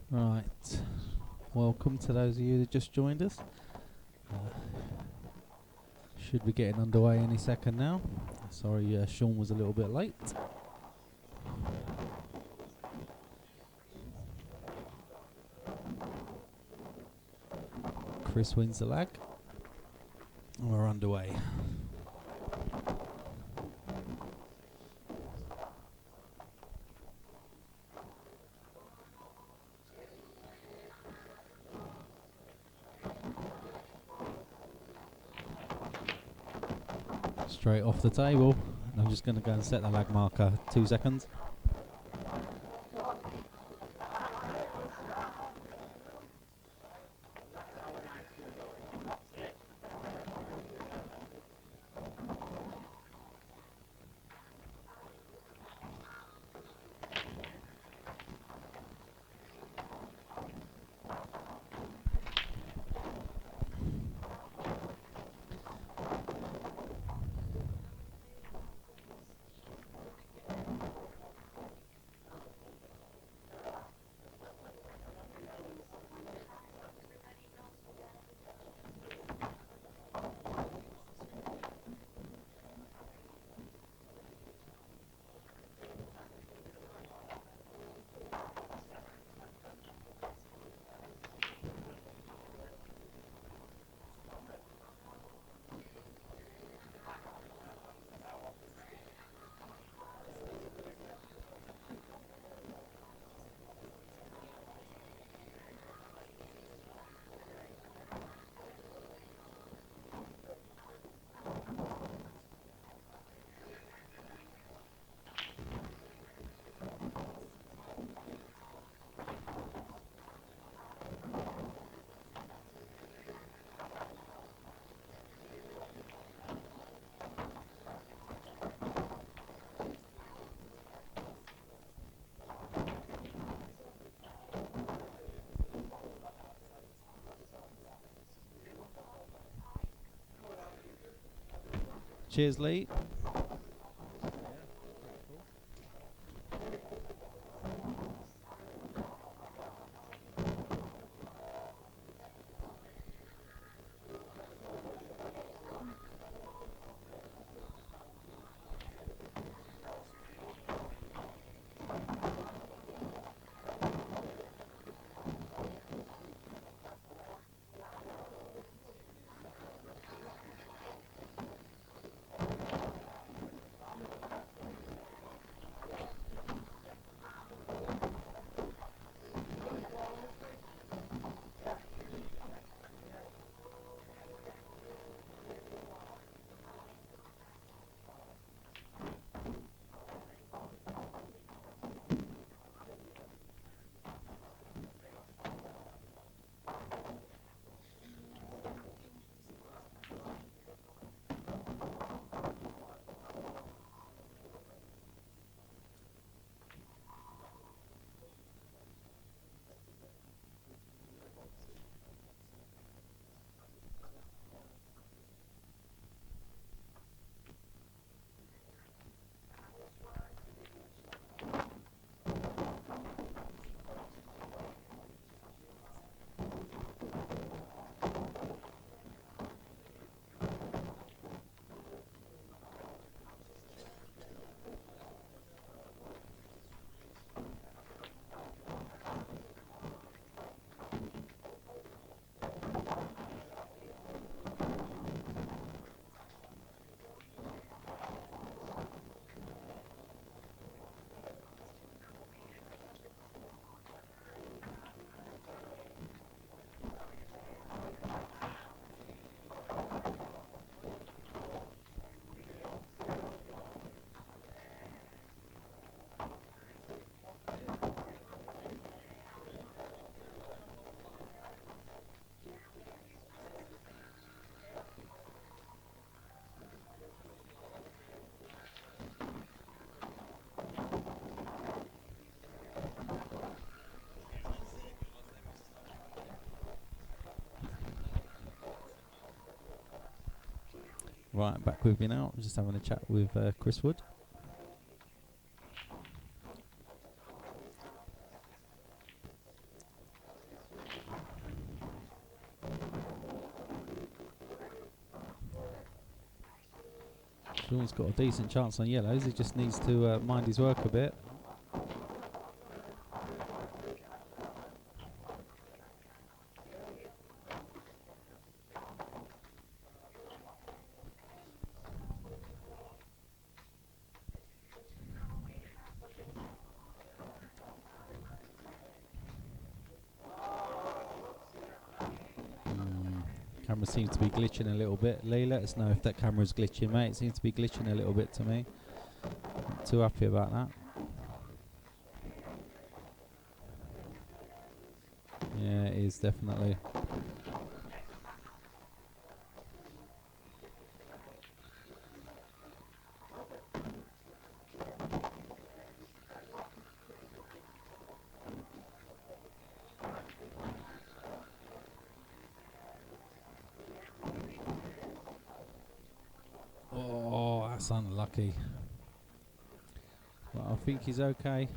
Right, welcome to those of you that just joined us. Should be getting underway any second now. Sorry, Shaun was a little bit late. Chris wins the lag. We're underway. Straight off the table. I'm just going to go and set the lag marker 2 seconds. Cheers, Lee. Right, back with you now. I'm just having a chat with Chris Wood. Shaun's got a decent chance on yellows. He just needs to mind his work a bit. Camera seems to be glitching a little bit. Lee, let us know if that camera's glitching, mate. It seems to be glitching a little bit to me. Not too happy about that. Yeah, it is definitely. Oh, that's unlucky. But I think he's okay.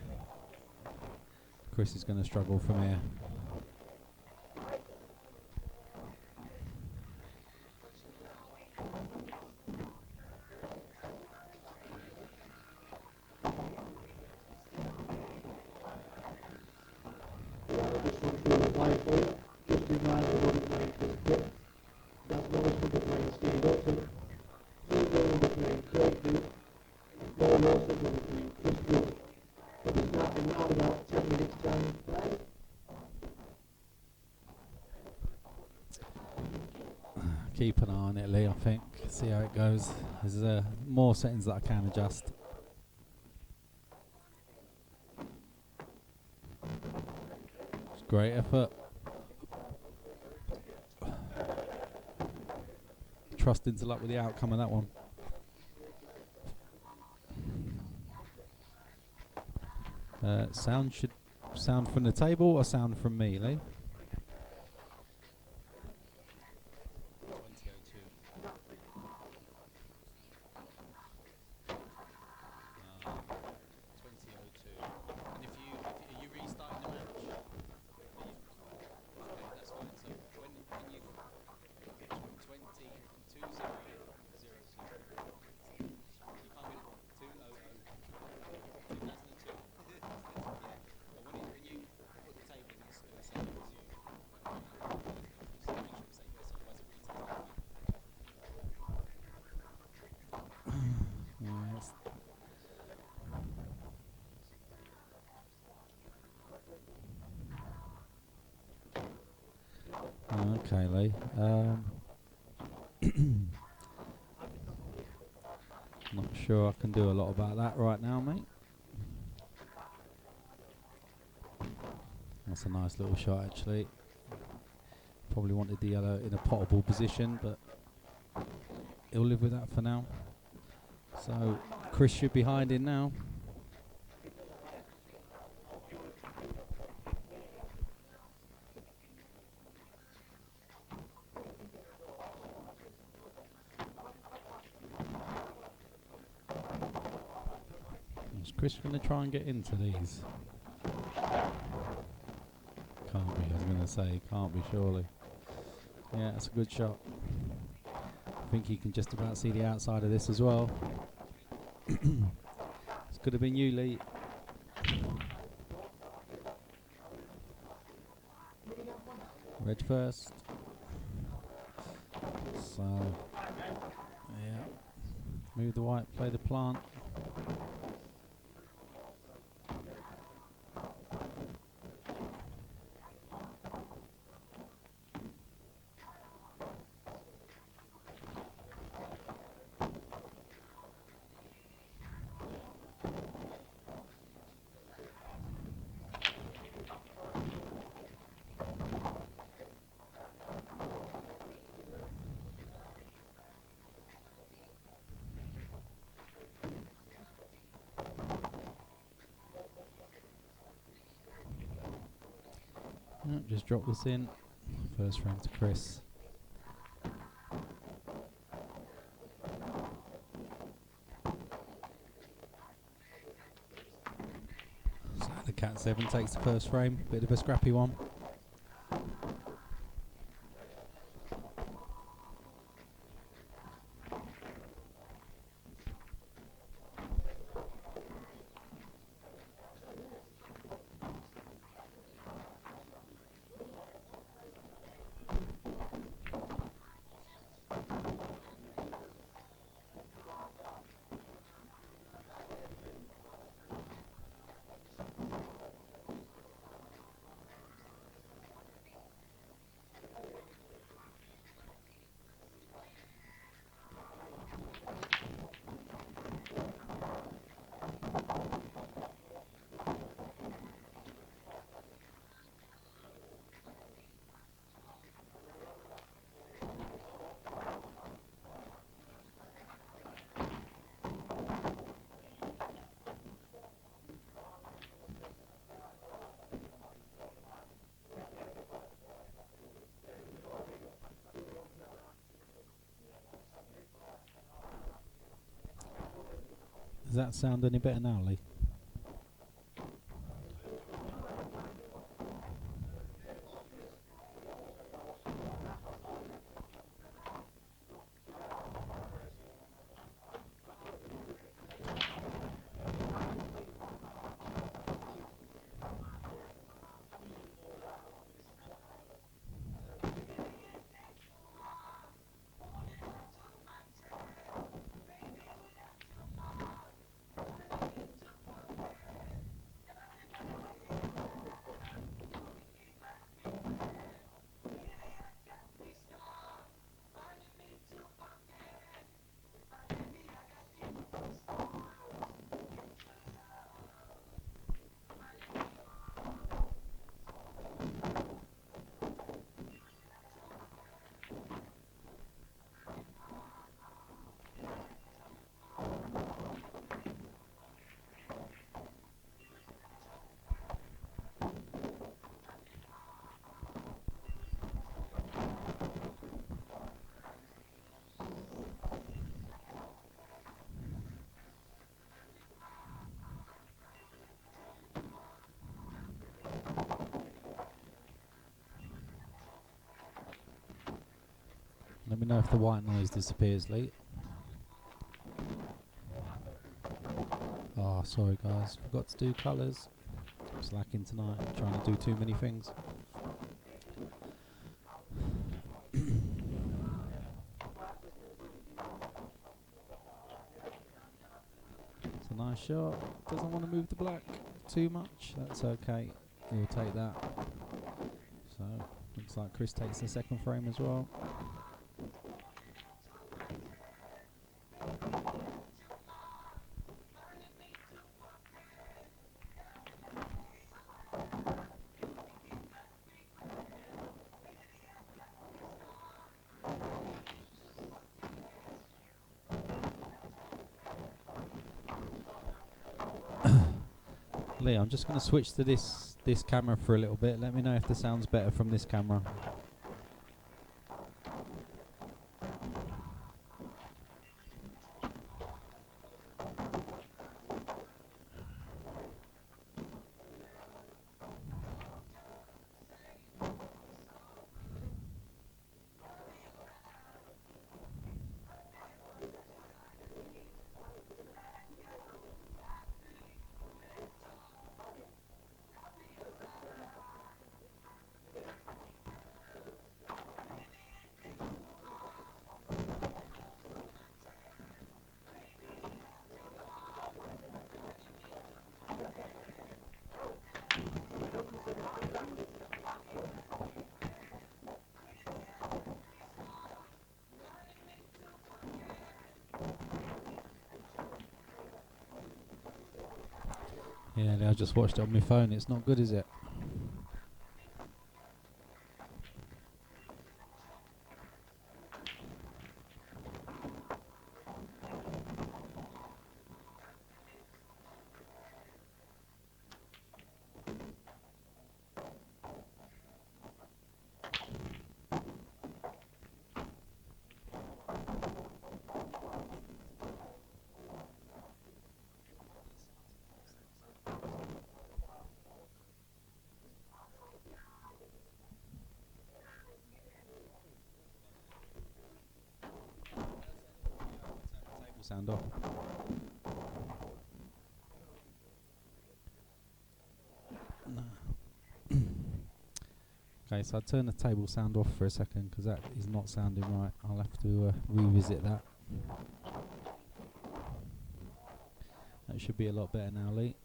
Chris is going to struggle from here. Keep an eye on it, Lee, I think. See how it goes. There's more settings that I can adjust. It's great effort. Trust into luck with the outcome of that one. Sound should sound from the table or sound from me, Lee? Okay, Lee. Not sure I can do a lot about that right now, mate. That's a nice little shot, actually. Probably wanted the yellow in a potable position, but he'll live with that for now. So Chris should be hiding now. Is Chris going to try and get into these? Can't be, I was going to say, can't be surely. Yeah, that's a good shot. I think he can just about see the outside of this as well. This could have been you, Lee. Red first. So, yeah. Move the white, play the plant. Just drop this in. First frame to Chris. So the cat 7 takes the first frame. Bit of a scrappy one. Does that sound any better now, Lee? Let me know if the white noise disappears, Lee. Oh, sorry guys, forgot to do colours. I'm slacking tonight, trying to do too many things. It's a nice shot. Doesn't want to move the black too much. That's okay. He'll take that. So, looks like Chris takes the second frame as well. Lee, I'm just going to switch to this camera for a little bit. Let me know if the sound's better from this camera. Yeah, I just watched it on my phone. It's not good, is it? Sound off. No. Okay, so I'll turn the table sound off for a second because that is not sounding right. I'll have to revisit that. That should be a lot better now, Lee.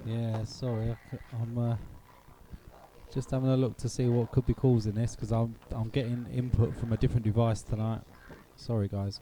Yeah, sorry, I'm just having a look to see what could be causing this because I'm getting input from a different device tonight. Sorry, guys.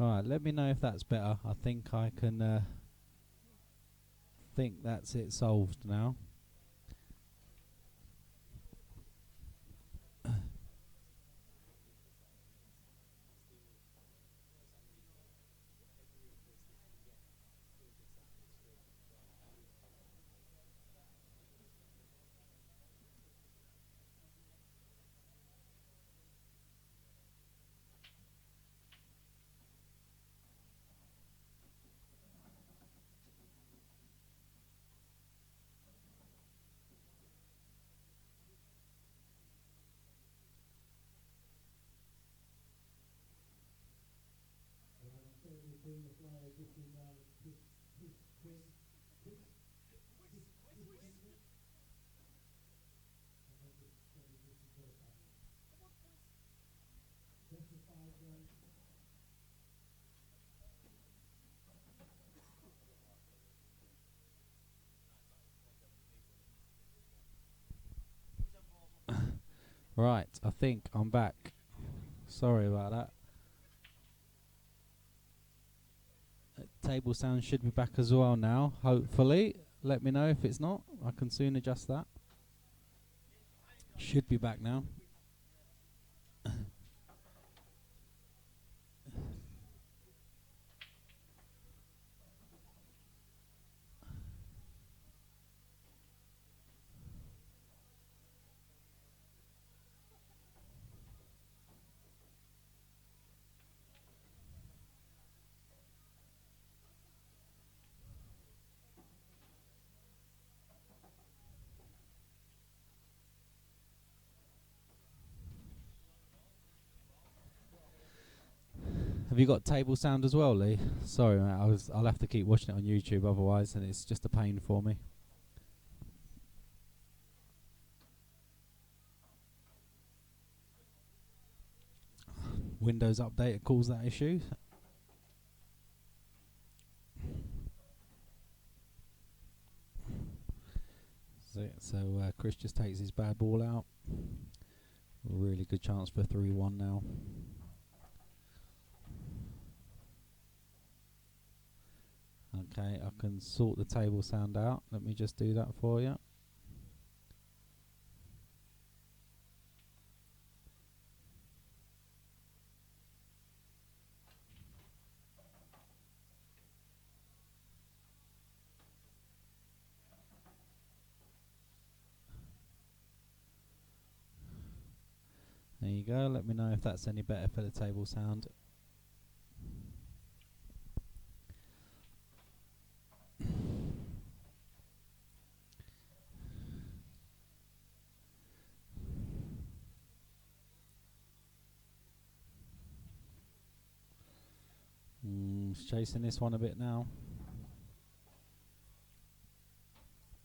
Right, let me know if that's better. I think I can. Think that's it solved now. Right, I think I'm back. Sorry about that. Table sound should be back as well now, hopefully. Let me know if it's not. I can soon adjust that. Should be back now. Have you got table sound as well, Lee? Sorry, mate. I'll have to keep watching it on YouTube otherwise, and it's just a pain for me. Windows update caused that issue. So Chris just takes his bad ball out. Really good chance for 3-1 now. Okay, I can sort the table sound out. Let me just do that for you. There you go. Let me know if that's any better for the table sound. Chasing this one a bit now.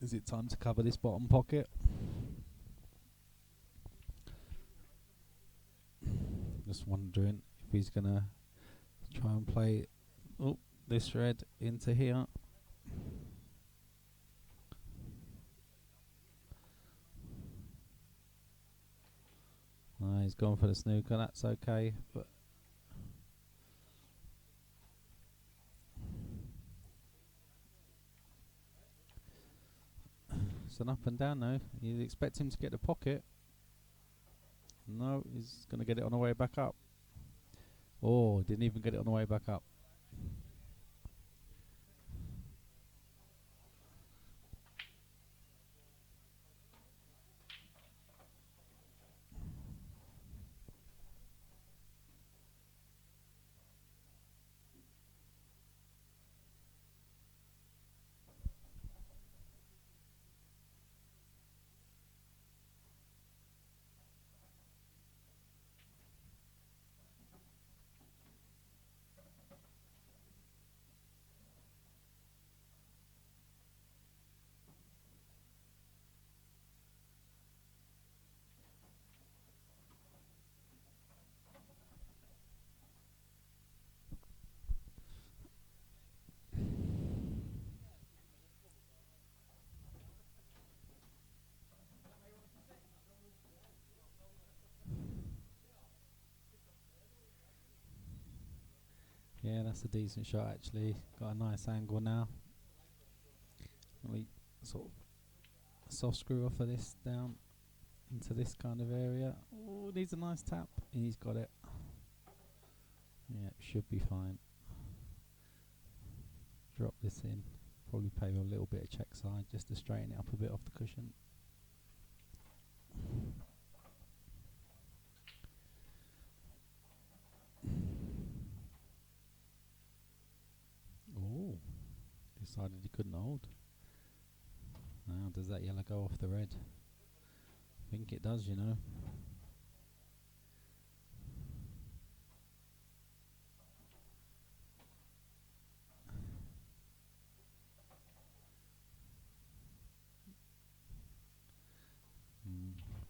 Is it time to cover this bottom pocket? Just wondering if he's gonna try and play this red into here. He's gone for the snooker, that's okay, but it's an up and down though. You'd expect him to get the pocket. No, he's going to get it on the way back up. Oh, didn't even get it on the way back up. Yeah, that's a decent shot actually. Got a nice angle now. We sort of soft screw off of this down into this kind of area. Oh, needs a nice tap. He's got it. Yeah, should be fine. Drop this in. Probably play with a little bit of check side just to straighten it up a bit off the cushion. Oh, decided he couldn't hold. Now, does that yellow go off the red? I think it does, you know.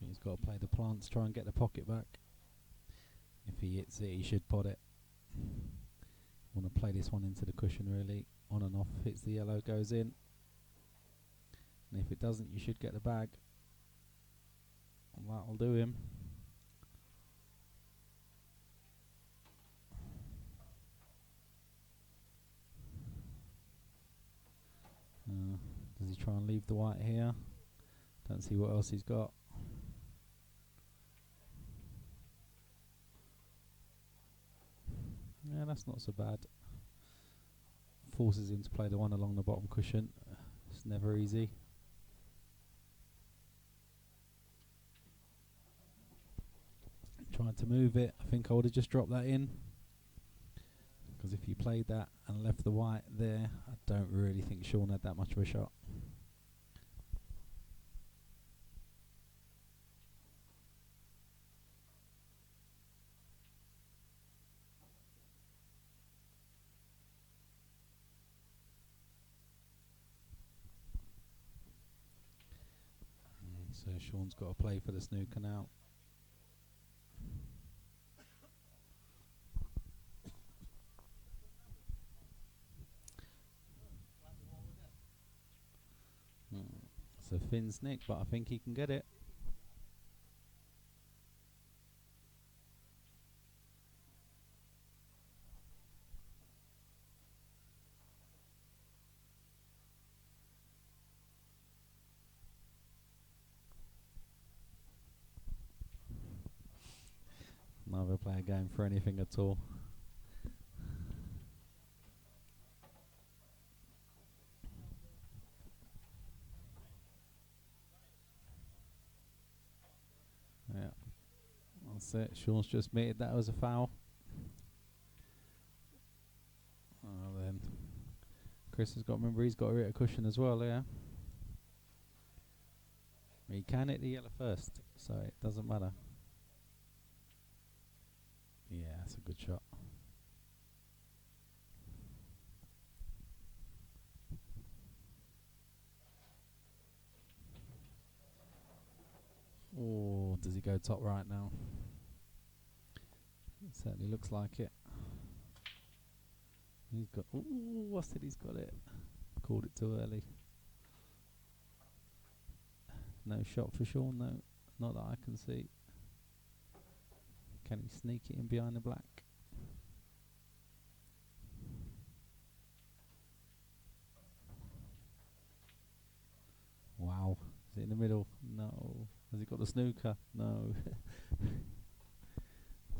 He's got to play the plants, try and get the pocket back. If he hits it, he should pot it. Want to play this one into the cushion really. On and off, hits the yellow, goes in. And if it doesn't, you should get the bag. And that'll do him. Does he try and leave the white here? Don't see what else he's got. Yeah, that's not so bad. Forces him to play the one along the bottom cushion. It's never easy. Trying to move it. I think I would have just dropped that in. Because if you played that and left the white there, I don't really think Shaun had that much of a shot. So Shaun's got to play for the snooker now. It's a thin snick, but I think he can get it. either play a game for anything at all. Yeah, that's it. Shaun's just admitted that was a foul. Oh, then Chris has got, remember, he's got to hit a cushion as well, yeah? He can hit the yellow first, so it doesn't matter. Yeah, that's a good shot. Oh, does he go top right now? It certainly looks like it. He's got, ooh, what's it? He's got it. Called it too early. No shot for Shaun, though. Not that I can see. Can he sneak it in behind the black? Wow. Is it in the middle? No. Has he got the snooker? No.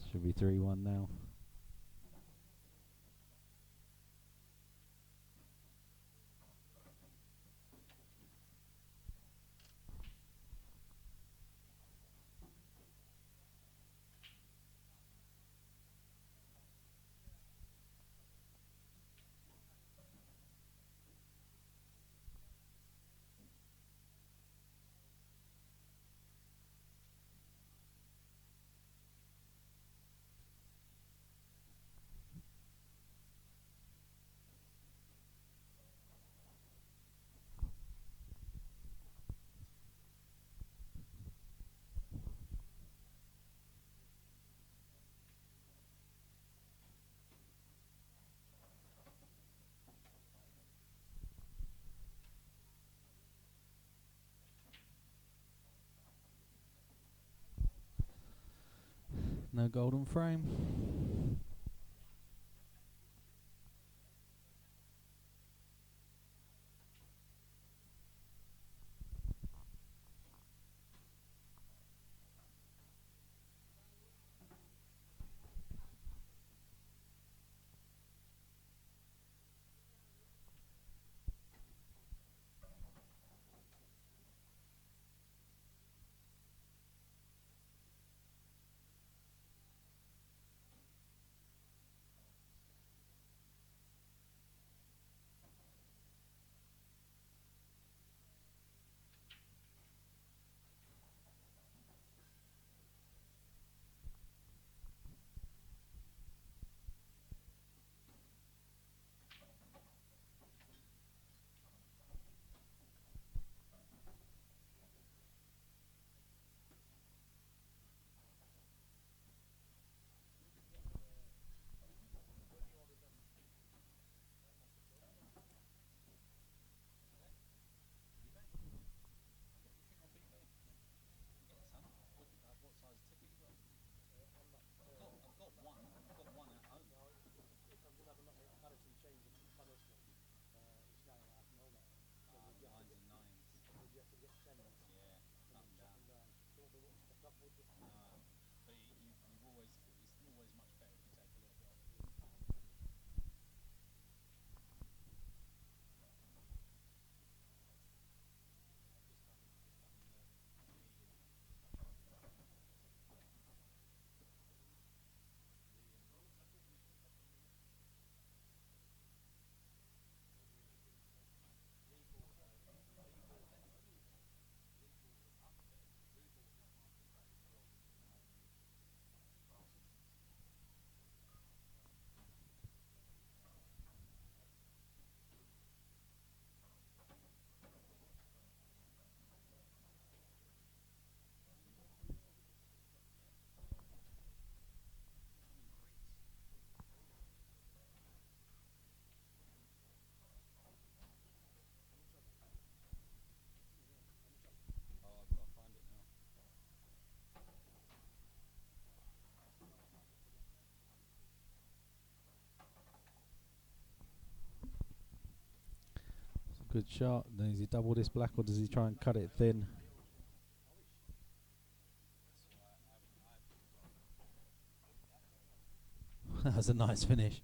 Should be 3-1 now. No golden frame. Good shot. Then does he double this black or does he try and cut it thin? That was a nice finish.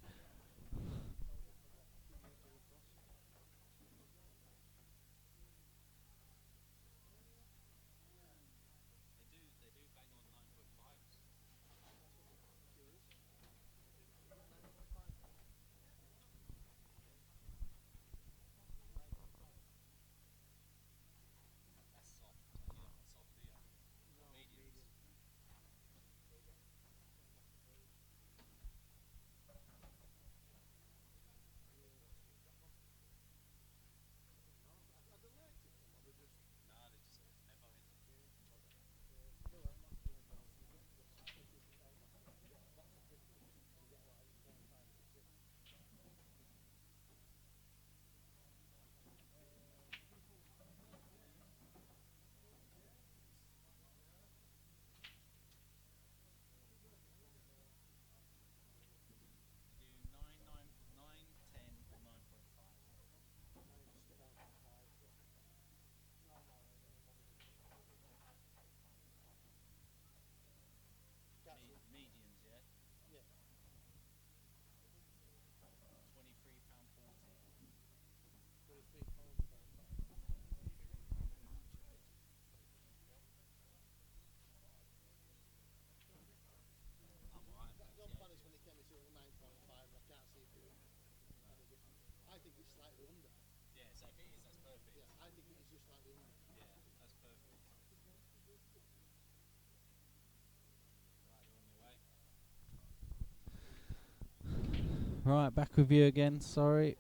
Right, back with you again. Sorry.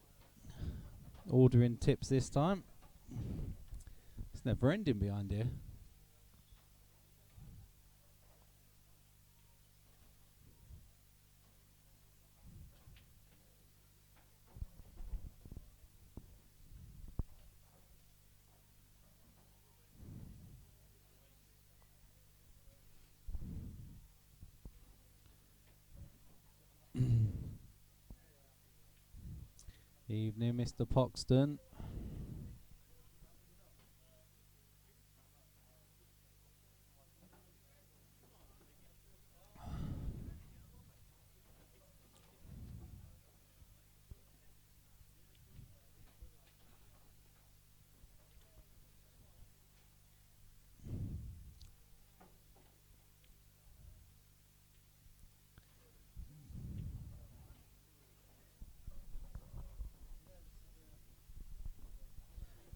Ordering tips this time. It's never ending behind here. Evening, Mr. Poxton.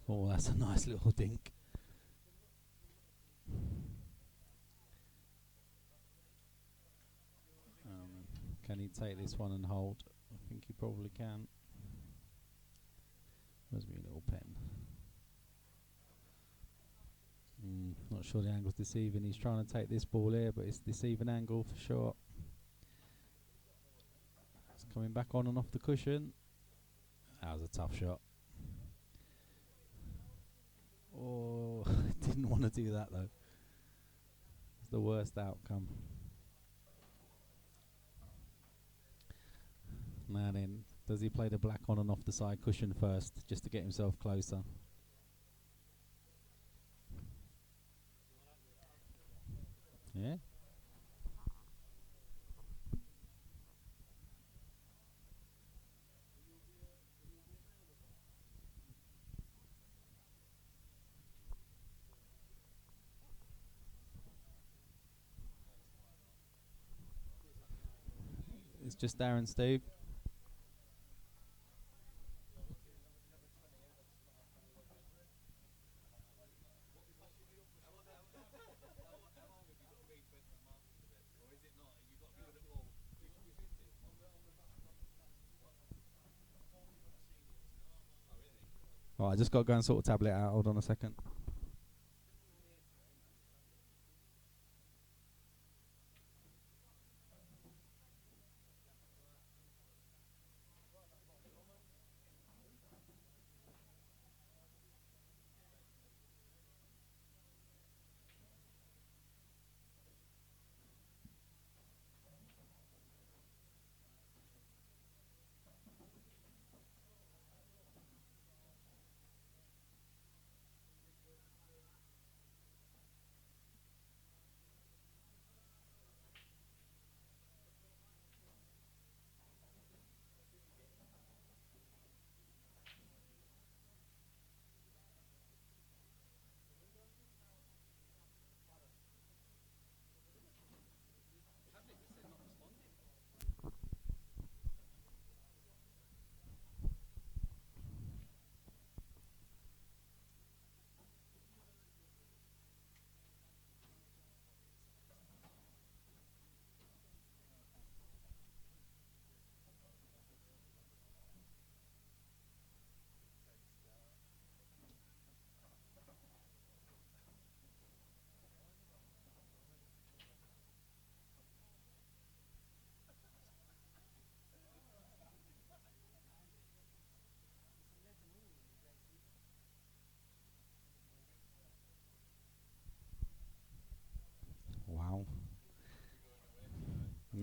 Oh, that's a nice little dink. Can he take this one and hold? I think he probably can. Where's my little pen? Not sure the angle's deceiving. He's trying to take this ball here, but it's deceiving angle for sure. It's coming back on and off the cushion. That was a tough shot. Oh, didn't want to do that though. It's the worst outcome. Now then, does he play the black on and off the side cushion first, just to get himself closer? Yeah. It's just Darren, Steve. Right, I just got to go and sort the tablet out. Hold on a second.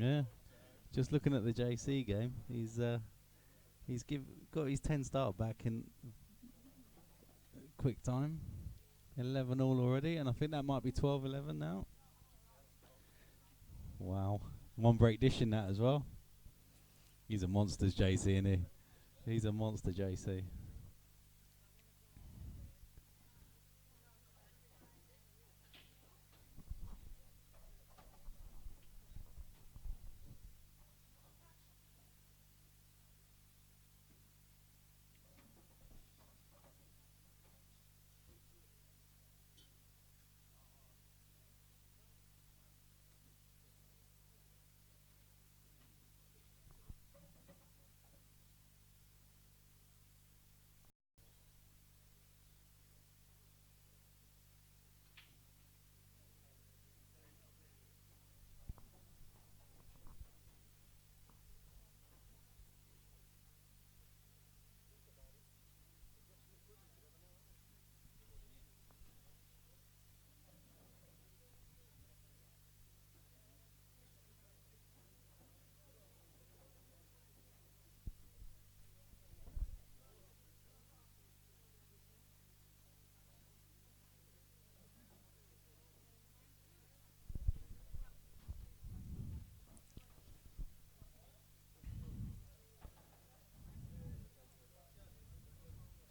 Yeah. Just looking at the JC game, he's got his 10 start back in quick time. 11 all already, and I think that might be 12-11 now. Wow. One break dish in that as well. He's a monster's JC, isn't he? He's a monster JC.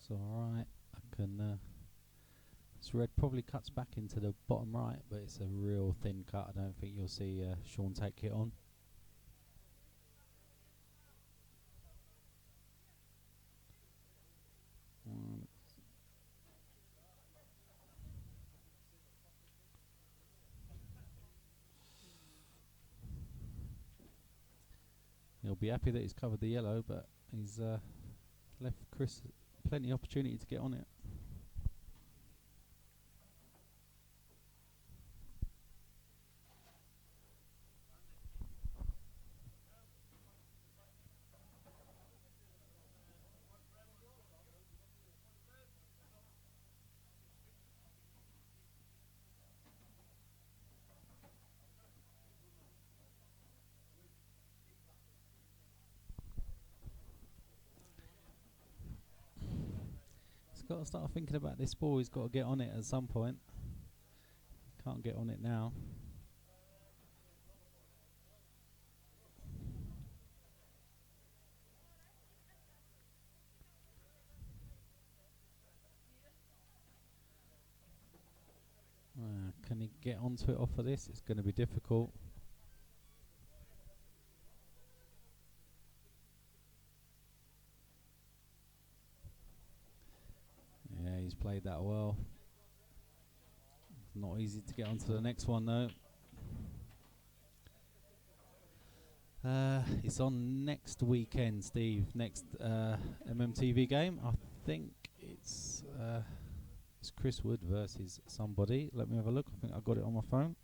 It's alright. I can. This red probably cuts back into the bottom right, but it's a real thin cut. I don't think you'll see Shaun take it on. He'll be happy that he's covered the yellow, but he's left Chris plenty of opportunity to get on it. He's got to start thinking about this ball. He's got to get on it at some point. Can't get on it now. Can he get onto it off of this? It's going to be difficult. Yeah, he's played that well. Not easy to get onto the next one though. It's on next weekend, Steve. Next MMTV game. I think it's Chris Wood versus somebody. Let me have a look. I think I got it on my phone.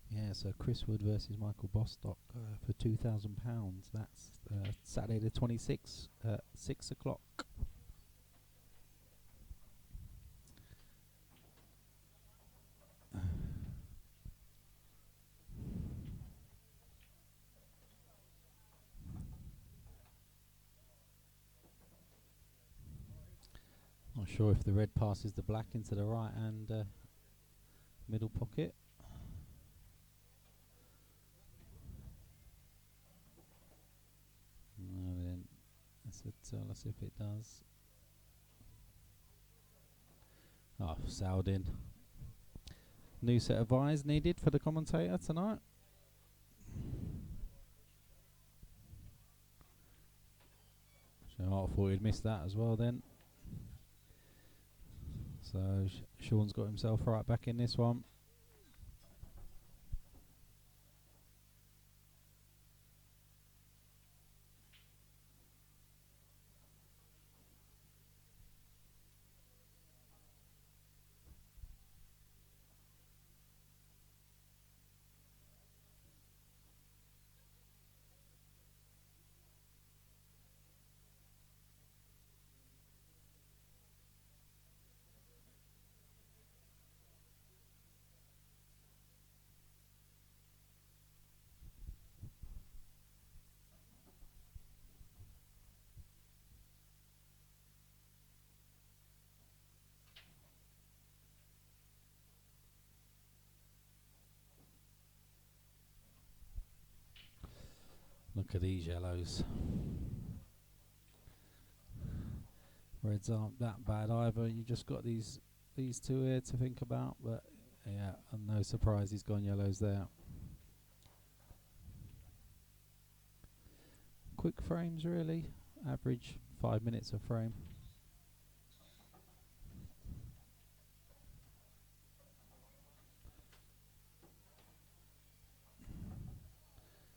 Yeah, so Chris Wood versus Michael Bostock for £2,000. That's Saturday the 26th at 6 o'clock. Not sure if the red passes the black into the right hand middle pocket. No, then let's see if it does. Oh, sailed in. New set of eyes needed for the commentator tonight. So I thought he'd missed that as well then. So Shaun's got himself right back in this one. Look at these yellows. Reds aren't that bad either. You just got these two here to think about, but yeah, and no surprise he's gone yellows there. Quick frames really, average 5 minutes a frame.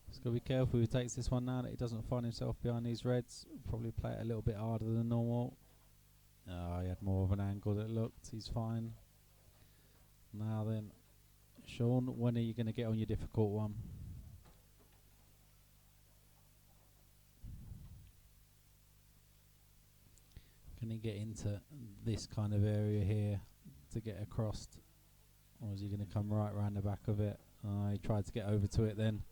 Just gotta be careful who takes this one now that he doesn't find himself behind these reds. Probably play it a little bit harder than normal. Oh, he had more of an angle that looked. He's fine. Now then, Shaun, when are you going to get on your difficult one? Can he get into this kind of area here to get across? Or is he going to come right round the back of it? He tried to get over to it then.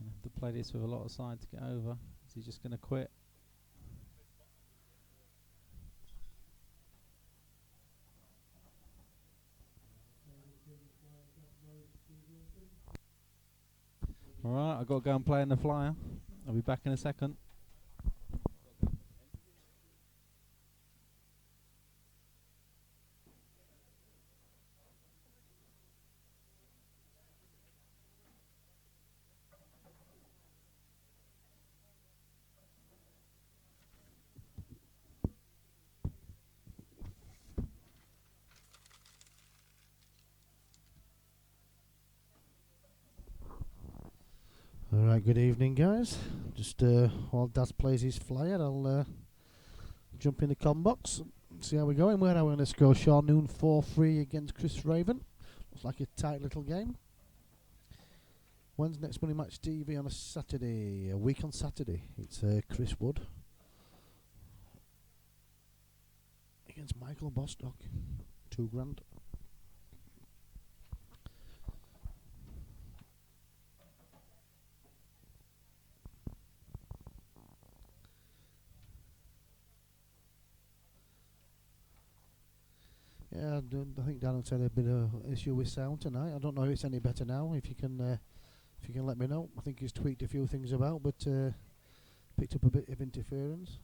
Have to play this with a lot of side to get over. Is he just going to quit? Alright, I've got to go and play in the flyer. I'll be back in a second. Alright, good evening guys. Just while Daz plays his flyer, I'll jump in the com box and see how we're going. Where are we going to score? Shaun 4-3 against Chris Raven. Looks like a tight little game. When's next Money Match TV on a Saturday? A week on Saturday. It's Chris Wood against Michael Bostock. $2,000. Yeah, I think Darren said there'd been an issue with sound tonight. I don't know if it's any better now. If you can let me know. I think he's tweaked a few things about, but picked up a bit of interference.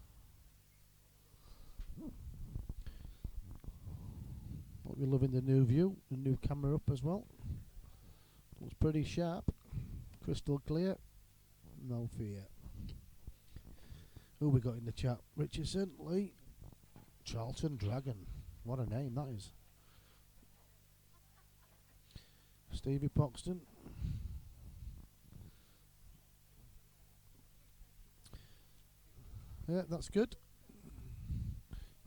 Hope you're loving the new view, the new camera up as well. Looks pretty sharp, crystal clear, no fear. Who we got in the chat? Richardson, Lee, Charlton Dragon. What a name that is. Stevie Poxton. Yeah, that's good.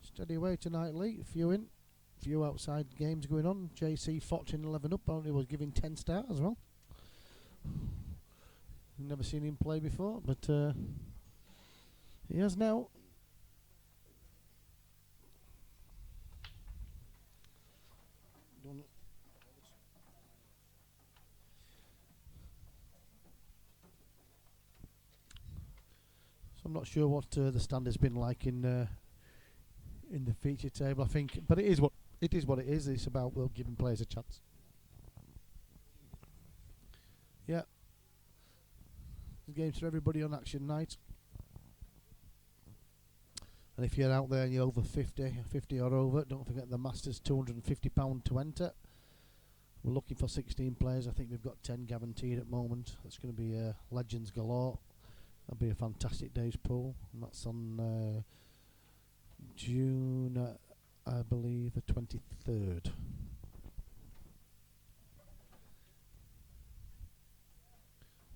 Steady away tonight, Lee. Few outside games going on. JC Fortune 11 up. Only was giving 10 stars as well. Never seen him play before, but he has now. So I'm not sure what the standard's been like in the feature table. I think, but it is what it is. It's about giving players a chance. Yeah, there's games for everybody on action night. And if you're out there and you're over 50 or over, don't forget the Masters £250 to enter. We're looking for 16 players. I think we've got 10 guaranteed at the moment. That's going to be legends galore. That'll be a fantastic day's pool. And that's on June, I believe, the 23rd.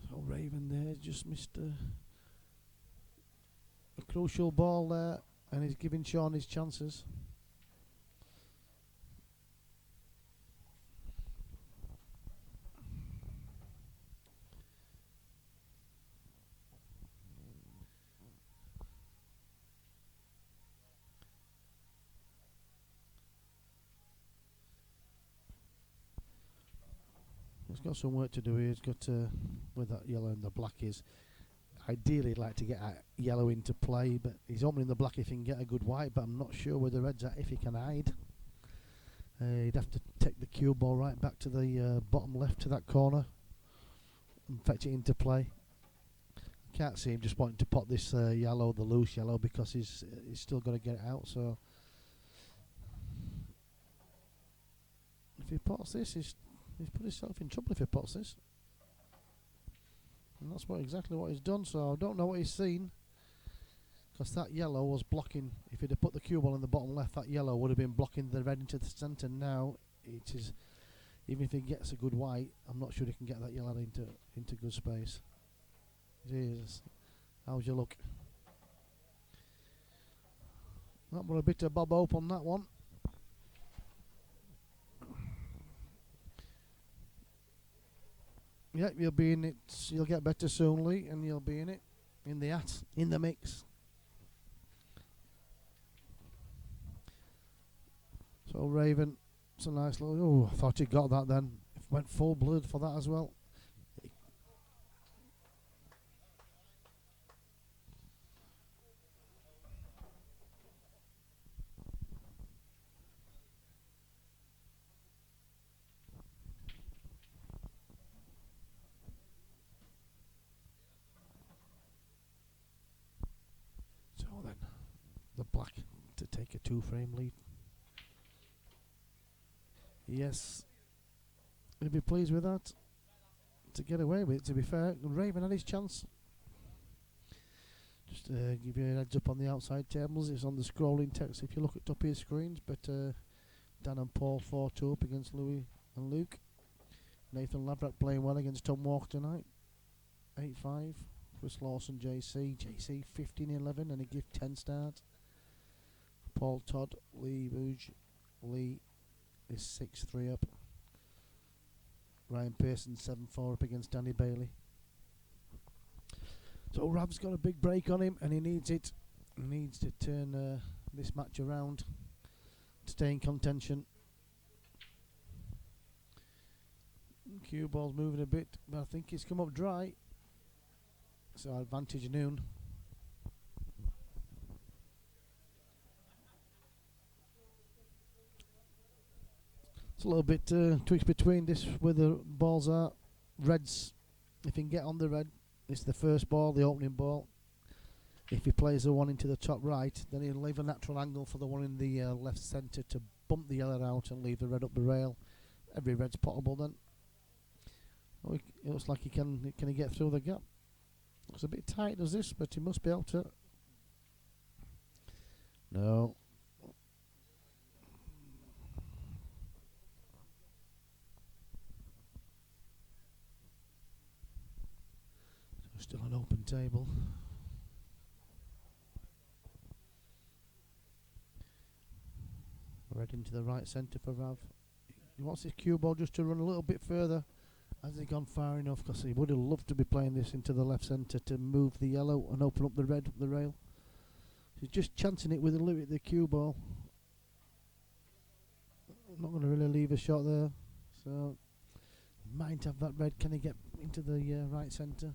So Raven there just missed a crucial ball there, and he's giving Shaun his chances. He's got some work to do here. He's got to, with that yellow and the black is, ideally he'd like to get a yellow into play, but he's opening the black if he can get a good white, but I'm not sure where the red's at if he can hide. He'd have to take the cue ball right back to the bottom left to that corner and fetch it into play. Can't see him just wanting to pot this yellow, the loose yellow, because he's still got to get it out. So if he pots this, he's put himself in trouble if he pots this. And that's exactly what he's done. So I don't know what he's seen, because that yellow was blocking. If he'd have put the cue ball in the bottom left, that yellow would have been blocking the red into the centre. Now it is, even if he gets a good white, I'm not sure he can get that yellow into good space. Jesus, how's your luck? That was a bit of bob hope on that one. Yep, you'll be in it. You'll get better soon, Lee, and you'll be in it, in the mix. So Raven, it's a nice little. Oh, I thought he got that then. Went full blood for that as well. So then, the black to take a 2-frame lead. Yes, he'll be pleased with that. To get away with it, to be fair. Raven had his chance. Just give you a heads up on the outside tables. It's on the scrolling text if you look at top of your screens. But Dan and Paul 4-2 up against Louis and Luke. Nathan Lavrak playing well against Tom Walker tonight. 8-5. Chris Lawson, JC 15-11 and a gift 10 start. Paul Todd, Lee Booge, Lee is 6-3 up. Ryan Pearson 7-4 up against Danny Bailey. So Rav's got a big break on him and he needs it. He needs to turn this match around to stay in contention. Cue ball's moving a bit, but I think he's come up dry. So advantage noon. It's a little bit twixt between this where the balls are. Reds, if he can get on the red, it's the first ball, the opening ball. If he plays the one into the top right, then he'll leave a natural angle for the one in the left centre to bump the yellow out and leave the red up the rail. Every red's potable then. Oh, it looks like can he get through the gap? Looks a bit tight as this, but he must be able to. No. Still an open table. Red into the right centre for Rav. He wants his cue ball just to run a little bit further. Has he gone far enough? Because he would have loved to be playing this into the left centre to move the yellow and open up the red up the rail. He's just chancing it with the cue ball. Not going to really leave a shot there. So, might have that red. Can he get into the right centre?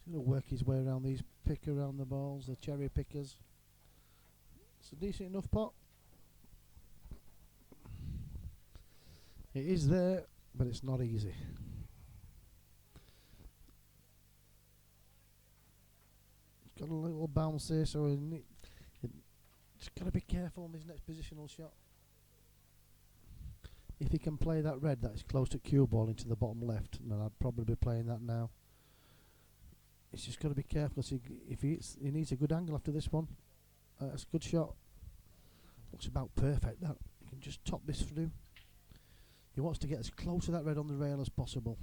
He's going to work his way around these around the balls, the cherry pickers. It's a decent enough pot. It is there, but it's not easy. It's got a little bounce there, so he's got to be careful on his next positional shot. If he can play that red that is close to cue ball into the bottom left, then I'd probably be playing that now. He's just got to be careful, because if he needs a good angle after this one. That's a good shot. Looks about perfect, that. He can just top this through. He wants to get as close to that red on the rail as possible.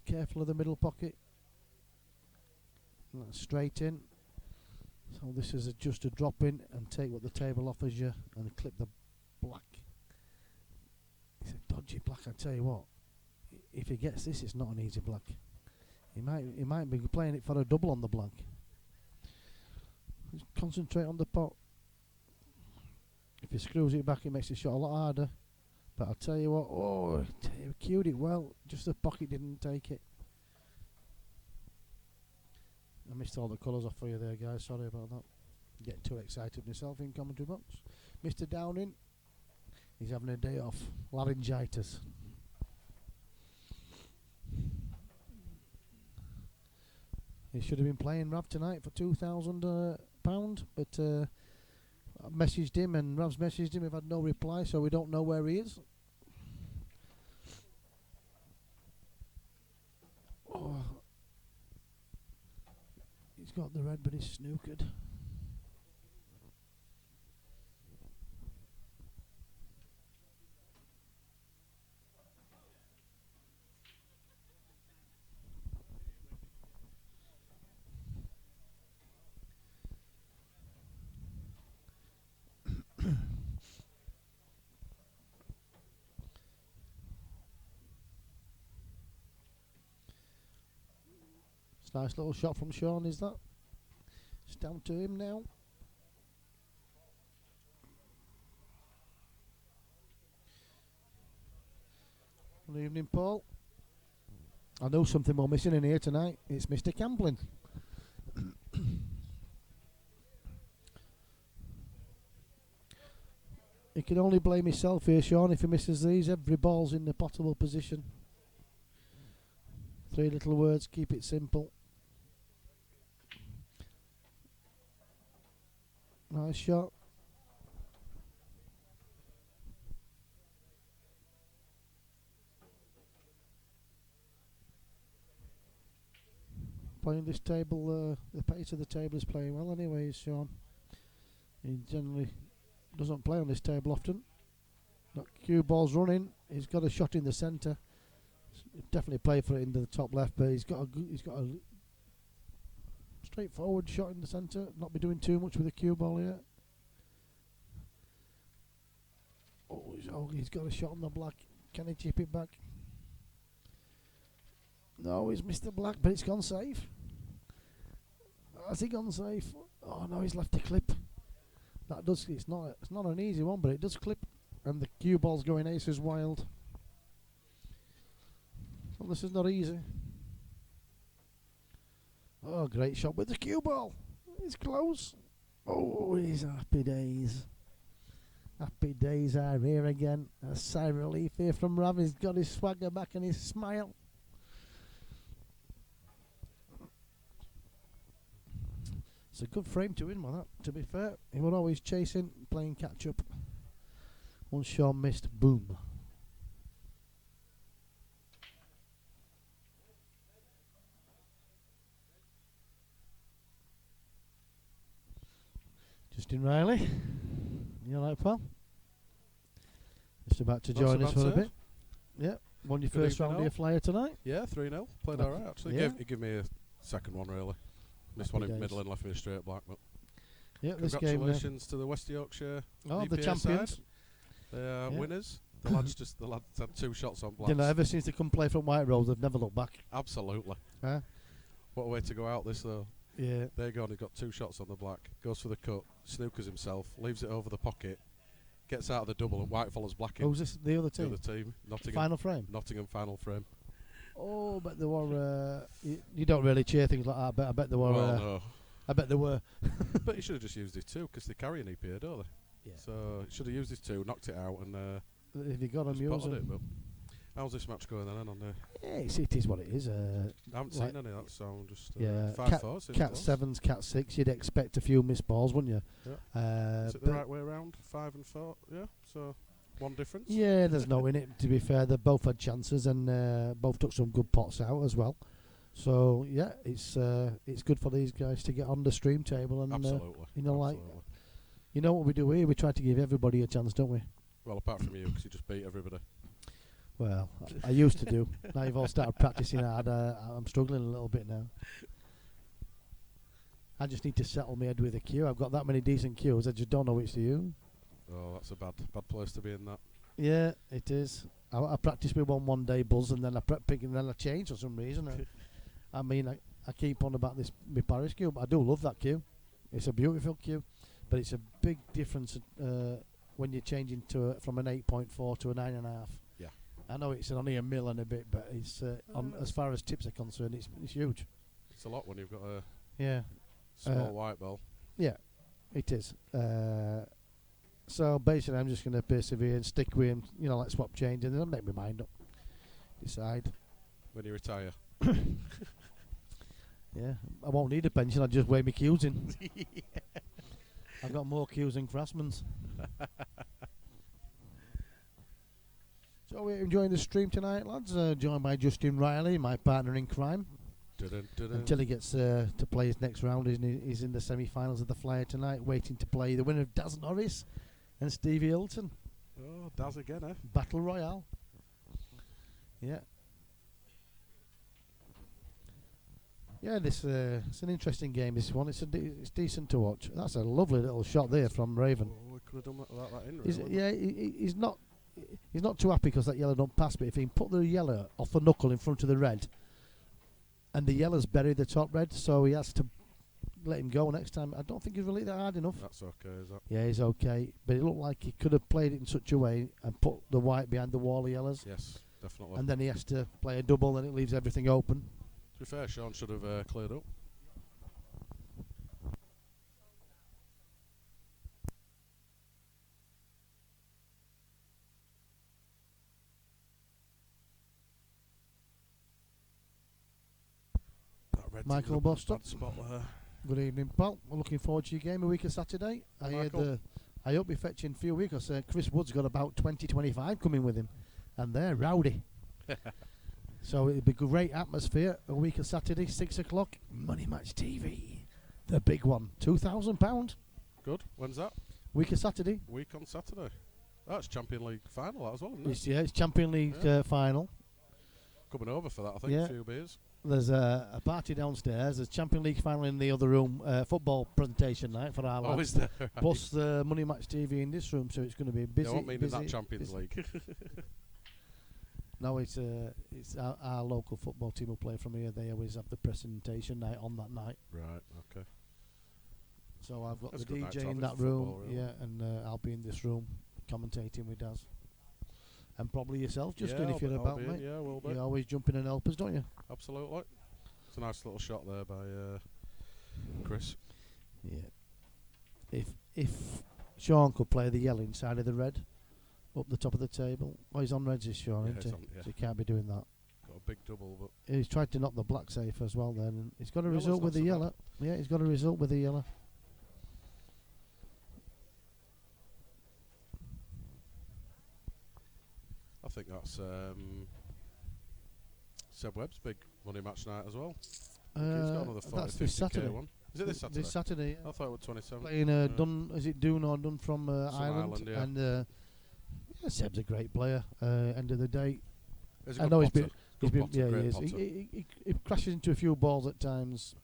Careful of the middle pocket. And that's straight in. So this is just a drop in and take what the table offers you and clip the black. It's a dodgy black, I tell you what. If he gets this, it's not an easy black. He might be playing it for a double on the black. Just concentrate on the pot. If he screws it back, it makes the shot a lot harder. But I'll tell you what, he cued it well, just the pocket didn't take it. I missed all the colours off for you there, guys, sorry about that. Get too excited myself in commentary box. Mr. Downing, he's having a day off. Laryngitis. He should have been playing Rav tonight for £2,000, but I messaged him and Rav's messaged him. We've had no reply, so we don't know where he is. Oh. He's got the red, but he's snookered. It's a nice little shot from Shaun, is that? It's down to him now. Good evening, Paul. I know something we're missing in here tonight. It's Mr. Camplin. He can only blame himself here, Shaun, if he misses these. Every ball's in the potable position. 3 little words, keep it simple. Nice shot. Playing this table, the pace of the table is playing well anyway, Shaun. He generally doesn't play on this table often. Got cue balls running. He's got a shot in the centre. Definitely play for it into the top left, but he's got a straightforward shot in the centre. Not be doing too much with the cue ball yet. Oh, he's got a shot on the black. Can he chip it back? No, he's missed the black, but it's gone safe. Has he gone safe? Oh no, he's left a clip. That does. It's not an easy one, but it does clip, and the cue ball's going aces wild. Well, this is not easy. Oh, great shot with the cue ball. It's close. Oh, he's happy days. Happy days are here again. A sigh of relief here from Rav. He's got his swagger back and his smile. It's a good frame to win with that, to be fair. He was always chasing, playing catch up. Once Shaun missed, boom. Justin Riley, you alright, pal? Just about to join us for a bit. Yeah, won your first round of your flyer tonight? Yeah, 3-0. Played alright actually. Yeah. He gave me a second one really. Missed one in the middle and left me a straight black. But yeah, this game. Congratulations to the West Yorkshire. Oh, the EPA champions. Side. They are winners. The lads had 2 shots on black. You know, ever since they come play from White Rose, they've never looked back. Absolutely. Huh? What a way to go out this though. Yeah. There you go, and he's got 2 shots on the black. Goes for the cut, snookers himself, leaves it over the pocket, gets out of the double, and White follows black in. Who's this? The other team? The other team. Nottingham. Final frame? Nottingham final frame. Oh, but there were. You don't really cheer things like that, but I bet there were. Well, no. I bet there were. But he should have just used his 2 because they carry an EPA, don't they? Yeah. So he should have used his 2, knocked it out, and If you got them, just use potted it. them. But how's this match going then? On the Yeah, it is what it is. I haven't like seen any of that, so I'm just yeah, 5-4. cat 7s, cat 6. You'd expect a few missed balls, wouldn't you? Yeah. Is it the right way around? 5 and 4. Yeah. So 1 difference. Yeah, there's no in it. To be fair, they both had chances and both took some good pots out as well. So yeah, it's good for these guys to get on the stream table and Absolutely. like you know what we do here. We try to give everybody a chance, don't we? Well, apart from you, because you just beat everybody. Well, I used to do. Now you've all started practicing hard. I'm struggling a little bit now. I just need to settle my head with a cue. I've got that many decent cues. I just don't know which to use. Oh, that's a bad place to be in that. Yeah, it is. I practice with one day buzz, and then I pick, and then I change for some reason. I mean, I keep on about this my Paris cue, but I do love that cue. It's a beautiful cue, but it's a big difference when you're changing from an 8.4 to a 9.5. Yeah. I know it's only a mil and a bit, but it's as far as tips are concerned, it's huge. It's a lot when you've got a Yeah. small white ball. Yeah. It is. So basically, I'm just going to persevere and stick with him. You know, like swap change, and then I'll make my mind up. Decide. When you retire. Yeah, I won't need a pension. I'll just weigh my cues in. I've got more cues than Craftsman's. So we're enjoying the stream tonight, lads. Joined by Justin Riley, my partner in crime. Until he gets to play his next round, he's in the semi-finals of the Flyer tonight, waiting to play the winner of Daz Norris and Stevie Hilton. Oh, Daz again, eh? Battle Royale. Yeah. Yeah, it's an interesting game, this one. It's decent to watch. That's a lovely little shot there from Raven. Oh, we could have done that without that in, really. Yeah, he's not too happy because that yellow don't pass, but if he can put the yellow off the knuckle in front of the red, and the yellow's buried the top red, so he has to let him go next time. I don't think he's really that hard enough. That's okay, is that? Yeah, he's okay, but it looked like he could have played it in such a way and put the white behind the wall of yellows. Yes, definitely. And then he has to play a double, and it leaves everything open. To be fair, Shaun should have cleared up. Michael Bostock. Spot there. Good evening, pal. We're looking forward to your game a week of Saturday. I hope you're fetching a few weeks. Chris Wood's got about 20-25 coming with him, and they're rowdy. So it'll be great atmosphere. A week of Saturday, 6 o'clock. Money Match TV, the big one, £2,000. Good. When's that? Week of Saturday. Week on Saturday. That's Champion League final that as well, isn't it? It's Champion League final. Coming over for that, I think. Yeah. A few beers. There's a party downstairs. There's Champion League final in the other room. Football presentation night for our lads. Oh, is there? Plus the Money Match TV in this room, so it's going to be busy. I won't mean busy, in that Champions busy. League. No, it's our local football team will play from here. They always have the presentation night on that night. Right. Okay. So I've got That's the a good night to DJ have in it that for room, football, really. yeah, and I'll be in this room commentating with Daz. And probably yourself, Justin, Yeah, if you're I'll about, be in, mate. yeah, will be. You always jump in and help us, don't you? Absolutely. It's a nice little shot there by Chris. Yeah. If Shaun could play the yellow inside of the red, up the top of the table. Oh, he's on reds, is Shaun, Yeah, isn't he's he? on, yeah. So he can't be doing that. Got a big double, but He's tried to knock the black safe as well then. And he's got a Yellow's result not with the so bad. yellow. Yeah, he's got a result with the yellow. I think that's Seb Webb's big money match night as well. He's got another 40, that's this 50K Saturday. one. Is it this Saturday? This Saturday. I thought it was 27. Playing Dun, is it Dune or Dun from Ireland? yeah. And yeah, Seb's a great player. End of the day, He's a I good know he's potter. been, Good potter, yeah, great he is. potter. He crashes into a few balls at times,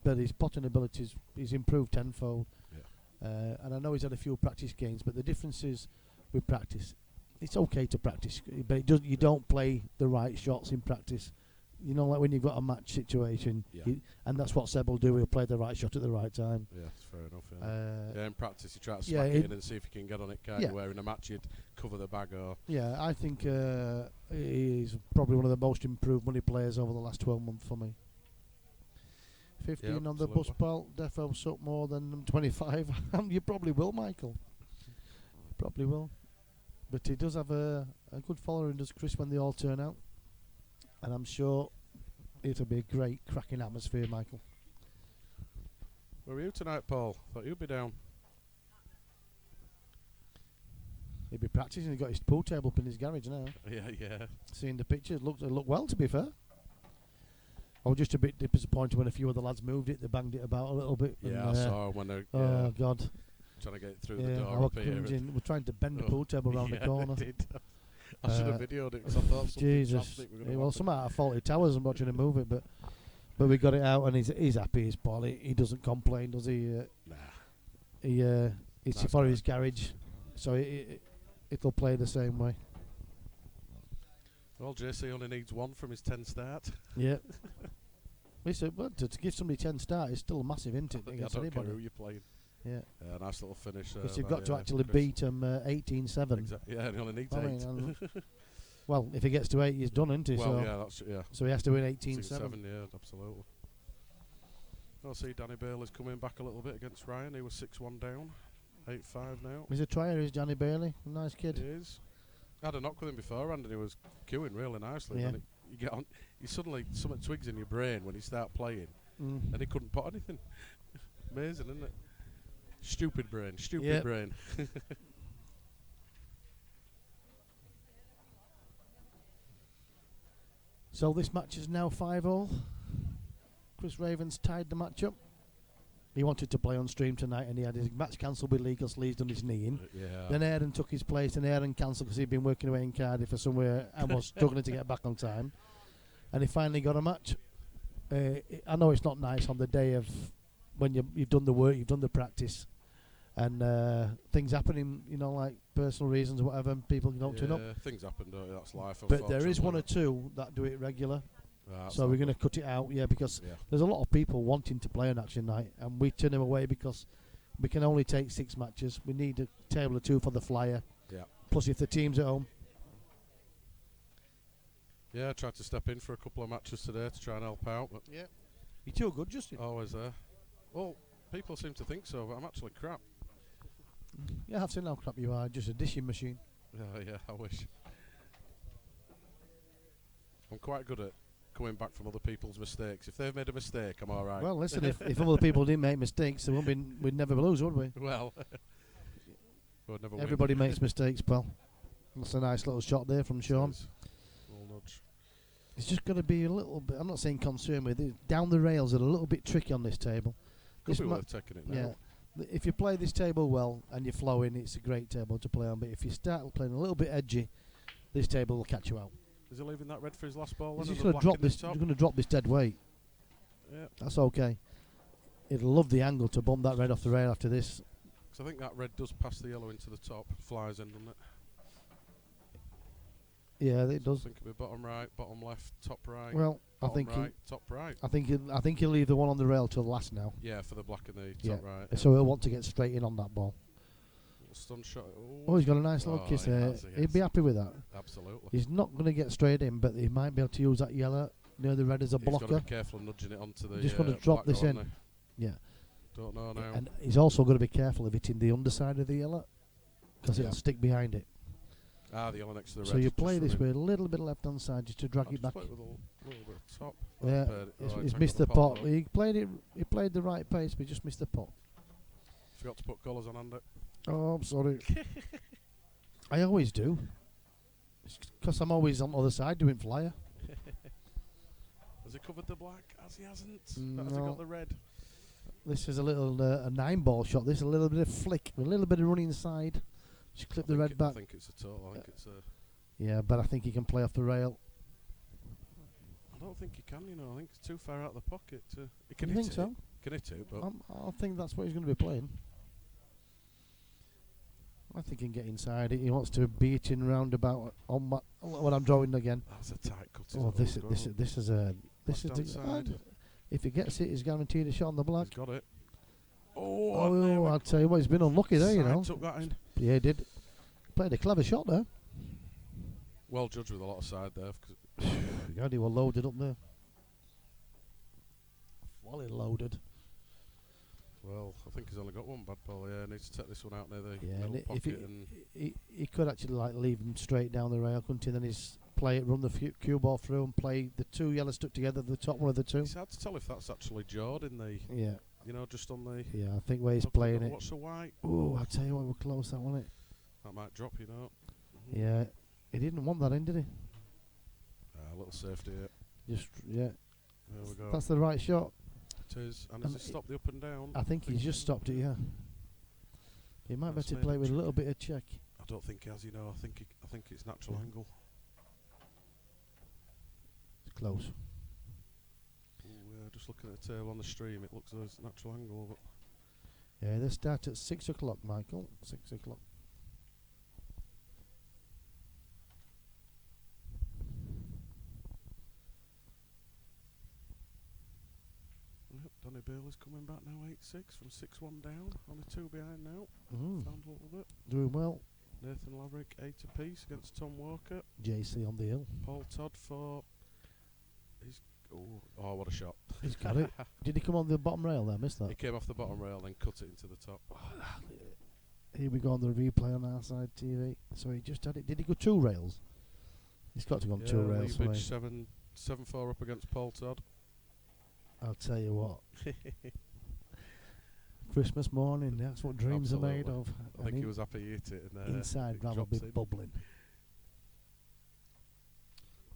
but his potting abilities, he's improved tenfold. Yeah. And I know he's had a few practice games, but the difference is with practice, it's okay to practice, but you don't play the right shots in practice. You know, like when you've got a match situation, Yeah. and that's what Seb will do. He'll play the right shot at the right time. Yeah, it's fair enough. Yeah. In practice, you try to yeah, smack it in and see if you can get on it. Can't yeah. you? Where in a match, you'd cover the bag or. Yeah, I think he's probably one of the most improved money players over the last 12 months for me. 15 Yeah, on the bus, absolutely. pal. Defo suck more than 25. You probably will, Michael. Probably will. But he does have a good following, does Chris, when they all turn out. And I'm sure it'll be a great, cracking atmosphere, Michael. Where are you tonight, Paul? Thought you'd be down. He'll be practising. He's got his pool table up in his garage now. Yeah. Seeing the pictures, look well, to be fair. I was just a bit disappointed when a few of the lads moved it. They banged it about a little bit. Yeah, and, I saw when they're Oh, God. trying to get through Yeah, the door our up here. cringing. We're trying to bend the Oh, pool table around yeah, the corner. they did. I should have videoed it because I thought something Jesus. drastic were Yeah, going well, some out of faulty towers and watching him move it, but we got it out and he's happy. He's Paul. He doesn't complain, does he? Nah. It's Nice for guy. his garage, so it'll play the same way. Well, JC only needs one from his 10 start. Yeah. Listen, well, to give somebody 10 start is still a massive, isn't it? I Against don't care anybody. who you're playing. Yeah. Nice little finish. Because you've by, got to actually Chris. beat him 18-7. Exactly. Yeah, and he only needs I 8. mean, well, if he gets to 8, he's done, isn't he? Well, so, yeah, that's yeah. so he has to win 6 18-7. 7, yeah, absolutely. I see Danny Bailey's coming back a little bit against Ryan. He was 6-1 down. 8-5 now. He's a tryer, is Johnny Bailey. Nice He kid. is. I had a knock with him before, and he was queuing really nicely. Yeah. And you get on, you suddenly something twigs in your brain when you start playing, Mm. and he couldn't put anything. Amazing, isn't it? Stupid brain, stupid Yep. brain. So this match is now 5-all. Chris Ravens tied the match up. He wanted to play on stream tonight, and he had his match cancelled with legal, so he's done his knee in. Yeah. Then Aaron took his place, and Aaron cancelled because he'd been working away in Cardiff for somewhere and was struggling to get back on time. And he finally got a match. I know it's not nice on the day of when you've done the work, you've done the practice, and things happening, like personal reasons or whatever, and people don't turn up. Things happen, don't you? That's life. But there is one or unfortunately. two that do it regular. That's So not we're going to good. cut it out, because Yeah. there's a lot of people wanting to play on action night, and we turn them away because we can only take 6 matches. We need a table of 2 for the flyer. Yeah. Plus, if the team's at home, Yeah, I tried to step in for a couple of matches today to try and help out, but you're too good, Justin. always there. Well, people seem to think so, but I'm actually crap. Yeah, I've seen how crap you are. Just a dishing machine. Yeah, I wish. I'm quite good at coming back from other people's mistakes. If they've made a mistake, I'm all right. Well, listen, if other people didn't make mistakes, we'd never lose, would we? Well, we'd never win. Everybody makes mistakes, pal. That's a nice little shot there from Shaun. Says, little nudge. It's just got to be a little bit. I'm not saying concerned with it. Down the rails are a little bit tricky on this table. Could This be ma- worth taking it now. Yeah. If you play this table well and you're flowing, it's a great table to play on. But if you start playing a little bit edgy, this table will catch you out. Is he leaving that red for his last ball? He's then, just and going the to black drop in the this. top? You're going to drop this dead weight. Yeah, That's okay. It'll love the angle to bump that red off the rail after this. 'cause I think that red does pass the yellow into the top. Flies in, doesn't it? Yeah, it I does. think it'll be bottom right, bottom left, top right. Well, I bottom think right, top right. I think he'll leave the one on the rail till last now. Yeah, for the black and the Yeah. top right. So he'll want to get straight in on that ball. Little stun shot. Oh, he's got a nice little Oh, kiss he there. has, he He'd has. be happy with that. Absolutely. He's not going to get straight in, but he might be able to use that yellow near the red as a He's got to blocker. be careful of nudging it onto the. Just gonna drop black this though, in. hasn't Yeah. he? Don't know now. And he's also got to be careful of hitting the underside of the yellow because Yeah. it'll stick behind it. The yellow next to the red. So you just play this running. with a little bit of left hand side just to drag I'll it just back. play it with a little bit of top. Yeah, he's missed the pot. Though. He played the right pace, but he just missed the pot. Forgot to put colours on under. Oh, I'm sorry. I always do. Because I'm always on the other side doing flyer. Has he covered the black? As he hasn't. Has he No. got the red? This is a little a 9-ball shot. This is a little bit of flick, a little bit of running side. Just clip the red back. I think it's a total. I think it's a. Yeah, but I think he can play off the rail. I don't think he can. I think it's too far out of the pocket. He can You hit think it. so? Can hit it, but I think that's what he's going to be playing. I think he can get inside it. He wants to beat in round about on what I'm drawing again. that's a tight cut. Oh, this is a Left-hand side. if he gets it, he's guaranteed a shot on the black. He's got it. Oh, there Oh, we I'll go. tell you what, he's been unlucky there, you Side know. took that in. Yeah, he did. Played a clever shot there. Well judged with a lot of side there. 'Cause God, he was loaded up there. Fully loaded. well, I think he's only got one bad ball. Yeah, needs to take this one out near the Yeah, middle and if pocket. And he could actually leave him straight down the rail, couldn't he? Then he's play it, run the cue ball through, and play the 2 yellows stuck together, the top one of the 2. it's hard to tell if that's actually jawed in the, Yeah, just on the. yeah. I think where he's Look, playing it. What's the white? Oh, I tell you what, we're close that, wasn't it? That might drop, Yeah, he didn't want that in, did he? A little safety here. Yeah, There we go. that's the right shot. It is. And And has he stopped the up and down? I think he's just stopped it. Yeah, he might That's better made play it with a tricky. little bit of check. I don't think he has. I think it's natural angle. It's close. Ooh, yeah, just looking at the table on the stream, it looks as though it's natural angle. But Yeah, they start at 6 o'clock, Michael. 6 o'clock. yep, Danny Bailey's coming back now, 8-6 from 6-1 down. Only 2 behind now. Mm. Found a little bit. Doing well. Nathan Laverick 8 apiece against Tom Walker. JC on the hill. Paul Todd for his Ooh, oh, what a shot. He's got it. Did he come on the bottom rail there? Missed that. He came off the bottom rail and cut it into the top. Here we go on the replay on our side TV. So he just had it. Did he go 2 rails? He's got to go on 2 rails. Leibridge 7-4 up against Paul Todd. I'll tell you what. Christmas morning, that's what dreams are made Absolutely. of. I think he was happy he hit it. And, inside it rather drops be in. bubbling.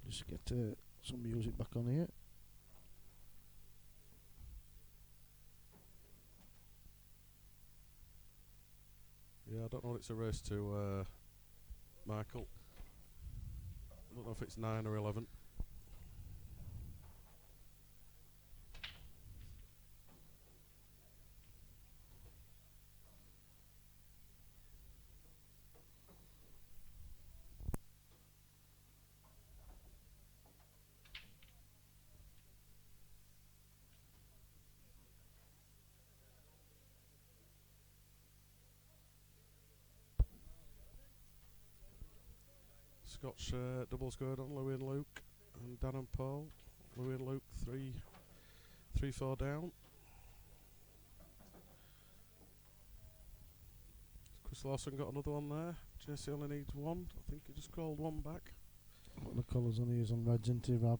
Just get some music back on here. Yeah, I don't know what it's a race to, Michael. I don't know if it's 9 or 11. Scotch doubles going on, Louis and Luke, and Dan and Paul. Louis and Luke 3-4 down. Chris Lawson got another one there. Jesse only needs one. I think he just called one back. What the colours on these on reds, isn't he, Rav?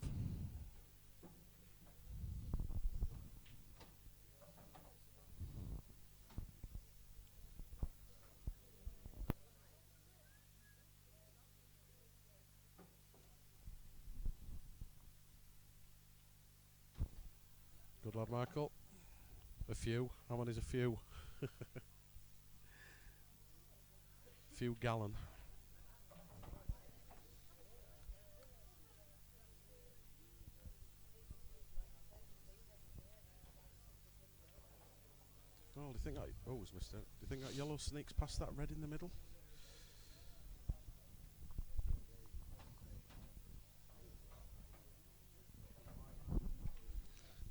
Good lad, Michael. A few. How many's a few? Few gallon. Oh, do you think that? Oh, he's missed it. Do you think that yellow sneaks past that red in the middle?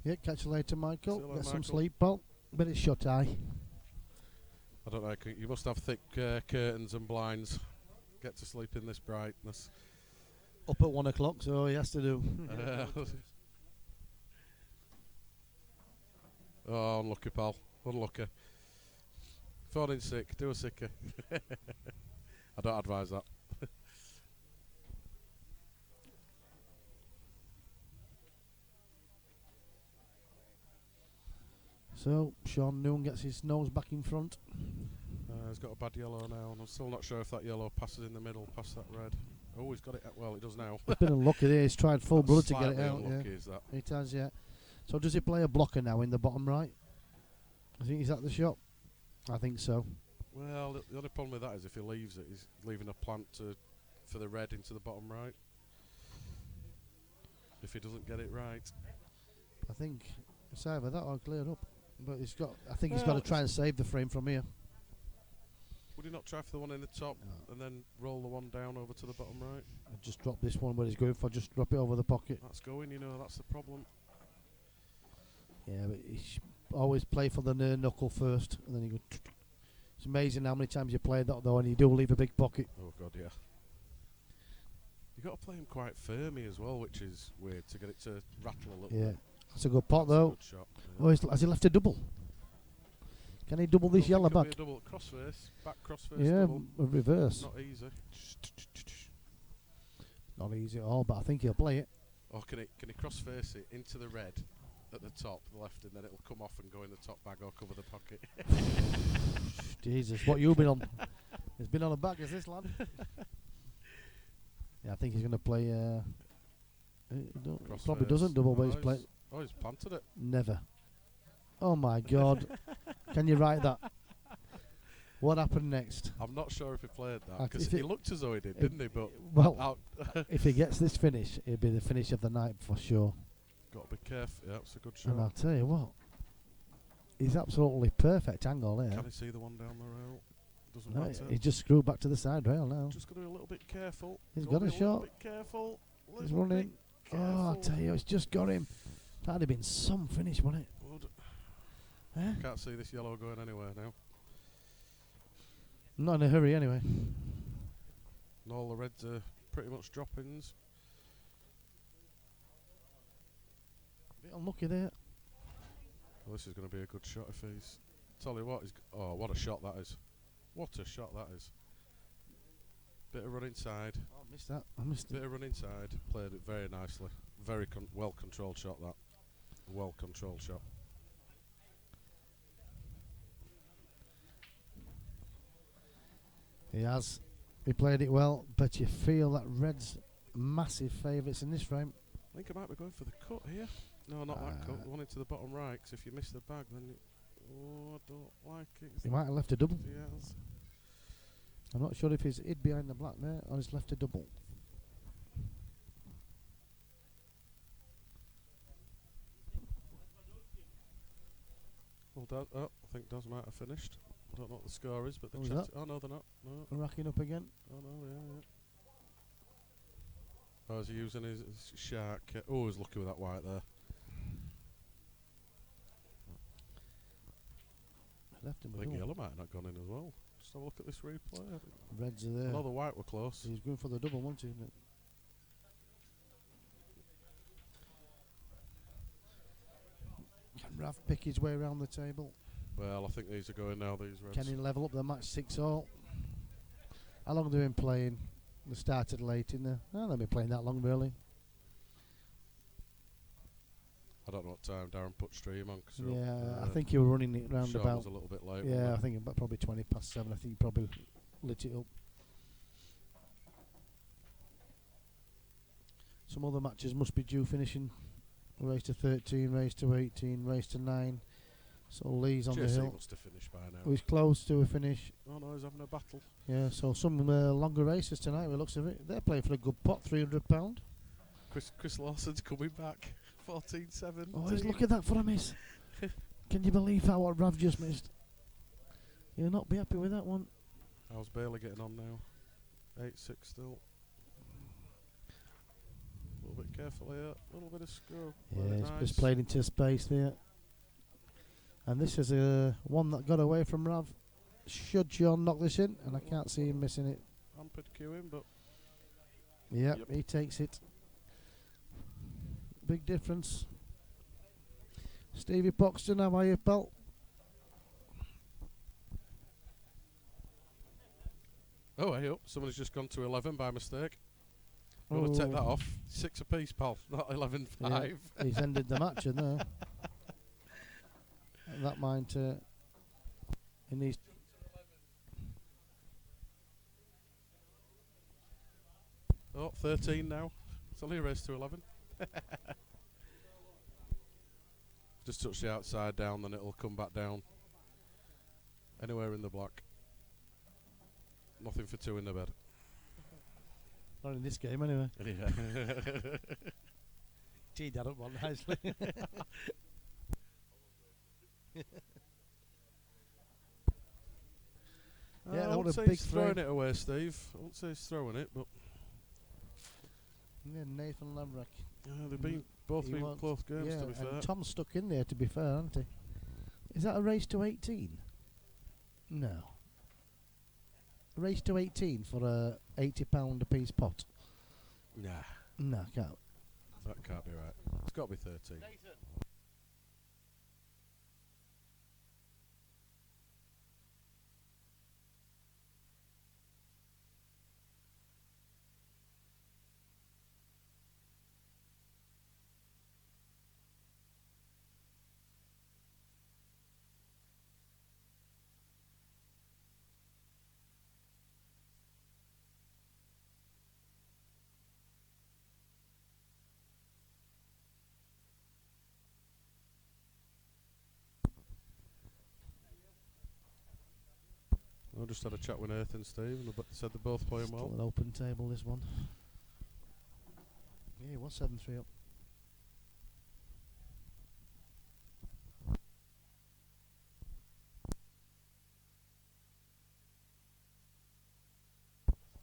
Yeah, catch you later, Michael. See you later, Get some Michael. sleep, pal. Bit of shut eye. I don't know. You must have thick curtains and blinds. Get to sleep in this brightness. Up at 1 o'clock, so he has to do. Oh, unlucky, pal. Unlucky. Phone in sick. Do a sickie. I don't advise that. So, Shaun Noon gets his nose back in front. He's got a bad yellow now, and I'm still not sure if that yellow passes in the middle, past that red. Oh, he's got it. Well, it does now. He's been unlucky there. He's tried full blood to get it Slightly out. unlucky, Yeah. is that? It has, yeah. So does he play a blocker now in the bottom right? I think he's at the shot. I think so. Well, the only problem with that is if he leaves it, he's leaving a plant for the red into the bottom right. If he doesn't get it right. I think it's either that or clear up. But he's got. I think he's got to try and save the frame from here. Would he not try for the one in the top and then roll the one down over to the bottom right? I'll just drop this one where he's going for. Just drop it over the pocket. That's going, that's the problem. Yeah, but he should always play for the near knuckle first, and then you go. It's amazing how many times you play that though, and you do leave a big pocket. Oh God, yeah. You got to play him quite firmy as well, which is weird to get it to rattle a little. Yeah, bit. that's a good pot That's a though. good shot. Oh, has he left a double? Can he double this yellow back? Double crossface, back crossface. Yeah, double. a reverse. Not easy. Not easy at all, but I think he'll play it. Or can he crossface it into the red at the top, the left, and then it'll come off and go in the top bag or cover the pocket. Jesus, what you been on? He's been on a bag, is this lad? Yeah, I think he's going to play. Probably doesn't double, but he's playing. Oh, he's planted it. Never. Oh my God! Can you write that? What happened next? I'm not sure if he played that because he looked as though he did, didn't he? But well, if he gets this finish, it'll be the finish of the night for sure. Got to be careful. Yeah, it's a good shot. And I'll tell you what, he's absolutely perfect angle there. Can he see the one down the rail? Doesn't No, matter. he just screwed back to the side rail now. Just got to be a little bit careful. He's got a shot. Bit careful. He's running. Oh, I tell you, it's just got him. That'd have been some finish, wouldn't it? Huh? Can't see this yellow going anywhere now. Not in a hurry, anyway. And all the reds are pretty much droppings. unlucky there. Well, this is going to be a good shot if he's. Tell you what, oh, what a shot that is! What a shot that is! Bit of run inside. Oh, I missed that. I missed Bit it. of run inside. Played it very nicely. Very well controlled shot that. Well controlled shot. He has. He played it well, but you feel that Red's massive favourites in this frame. I think I might be going for the cut here. No, not that cut. The one into the bottom right. 'Cause if you miss the bag, then oh, I don't like it. He might have left a double. Yes. I'm not sure if he's hid behind the black there or he's left a double. Well, I think Daz might have finished. I don't know what the score is, but Who's the that? Oh no, they're not. No. Racking up again. Oh no, yeah. Oh, is he using his shark? Oh, he's lucky with that white there. Left him I a think double. yellow might have not gone in as well. Just have a look at this replay. Reds are I there. know the white were close. He was going for the double, wasn't he? Can Rav pick his way around the table? Well, I think these are going now, these reds. Can he level up the match 6-all? How long have they been playing? They started late in the. Oh, they've been playing that long, really. I don't know what time Darren put stream on. Cause Yeah, I think you were running it round Shaun about. was a little bit late. Yeah, I think about probably 20 past 7. I think you probably lit it up. Some other matches must be due finishing. Race to 13, race to 18, race to 9. So Lee's on the JC hill. must have finished by now. He's close to a finish. Oh no, he's having a battle. Yeah, so some longer races tonight, by the looks of it. They're playing for a good pot, £300. Chris Lawson's coming back. 14-7. Oh, he's look at that for a miss. Can you believe how what Rav just missed? You'll not be happy with that one. How's Bailey getting on now? 8-6 still. A little bit careful here. A little bit of screw. Yeah, he's nice. just played into space there. And this is one that got away from Rav. Should Shaun knock this in? And I can't see him missing it. Hampered queuing, but Yep, Yep. he takes it. Big difference. Stevie Boxton, how are you, pal? oh, hey up. Somebody's just gone to 11 by mistake. I'm going to take that off. 6 apiece, pal. Not 11-5. Yeah, he's ended the match in there. That might in these. Oh, 13 now. It's only a race to 11. Just touch the outside down, then it'll come back down. Anywhere in the black. Nothing for 2 in the bed. Not in this game, anyway. Yeah. Gee, that up one nicely. Yeah, I that won't was a say big he's throwing frame. it away, Steve. I won't say he's throwing it, but Yeah, Nathan Lamrack. they've been both He been wants- close games, yeah, to be fair. and Tom's stuck in there, to be fair, hasn't he? Is that a race to 18? No. A race to 18 for a £80 a piece pot? Nah, No, can't. that can't be right. It's got to be 13. I just had a chat with Nathan, Steve, and they said they're both playing Still well. an open table, this one. Yeah, 1-7-3 up.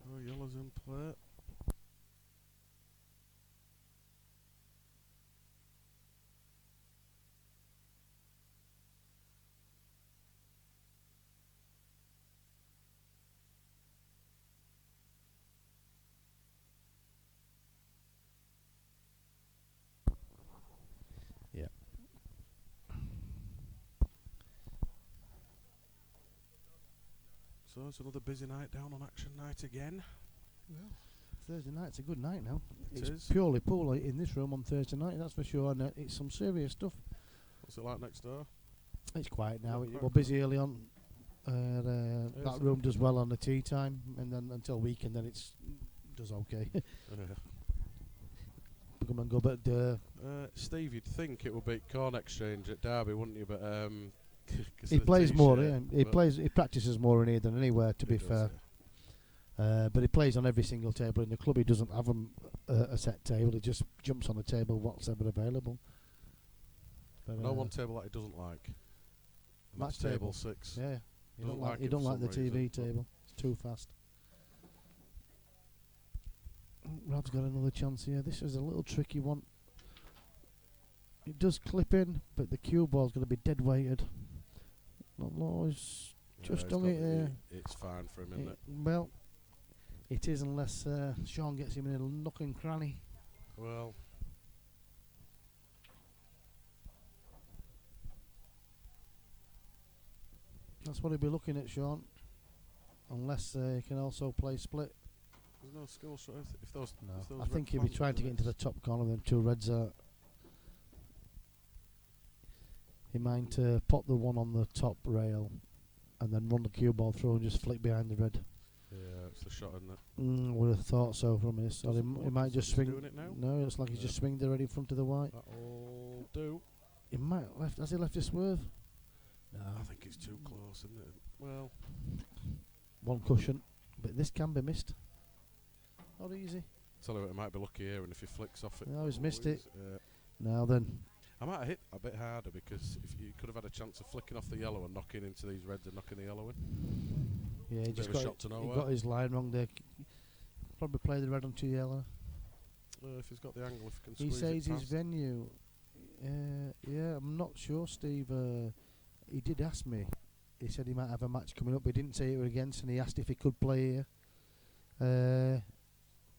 Oh, yellow's in play. So it's another busy night down on Action Night again. Well, Thursday night's a good night now. It It's is. purely pool in this room on Thursday night, that's for sure. And it's some serious stuff. What's it like next door? It's quiet now. Not quite We're busy early on. That Is room it? does well on the tea time, and then until weekend, then it's does okay. Come and go, but Steve, you'd think it would beat Corn Exchange at Derby, wouldn't you? But 'cause he of the plays more. T-shirt, Yeah. He practices more in here than anywhere. To he be does, fair, but he plays on every single table in the club. He doesn't have a set table. He just jumps on a table whatever available. But, no one table that he doesn't like. And match that's table table. 6. Yeah, he Doesn't don't like like. He it don't for like the some TV reason, but- table. It's too fast. Rob's got another chance here. This is a little tricky one. It does clip in, but the cue ball's going to be dead weighted. He's just he's done got it there. It's fine for him, isn't it? Well, it is unless Shaun gets him in a nook and cranny. Well, That's what he'll be looking at, Shaun. Unless he can also play split. there's no skill shot. If those, if those I think red he'll be plant trying to get into the top corner. Them two reds are. He might pop the one on the top rail, and then run the cue ball through and just flick behind the red. Yeah, it's the shot, isn't it? Would have thought so from this. Or he Doesn't might look- just is he swing. doing it now? No, it looks like he's just swinged already in front of the white. That'll do. He might left. Has he left a swerve? No. I think it's too close, isn't it? Well, One cushion, but this can be missed. Not easy. tell you what, it might be lucky here, and if he flicks off it, No, he's missed it. Yeah. Now then, I might have hit a bit harder because if you could have had a chance of flicking off the yellow and knocking into these reds and knocking the yellow in. yeah, he Bit just of a got shot to he nowhere. got his line wrong there. Probably played the red onto yellow. If he's got the angle, if he can He squeeze says it his past. venue. Yeah, I'm not sure, Steve. He did ask me. He said he might have a match coming up, but he didn't say it were against, and he asked if he could play here.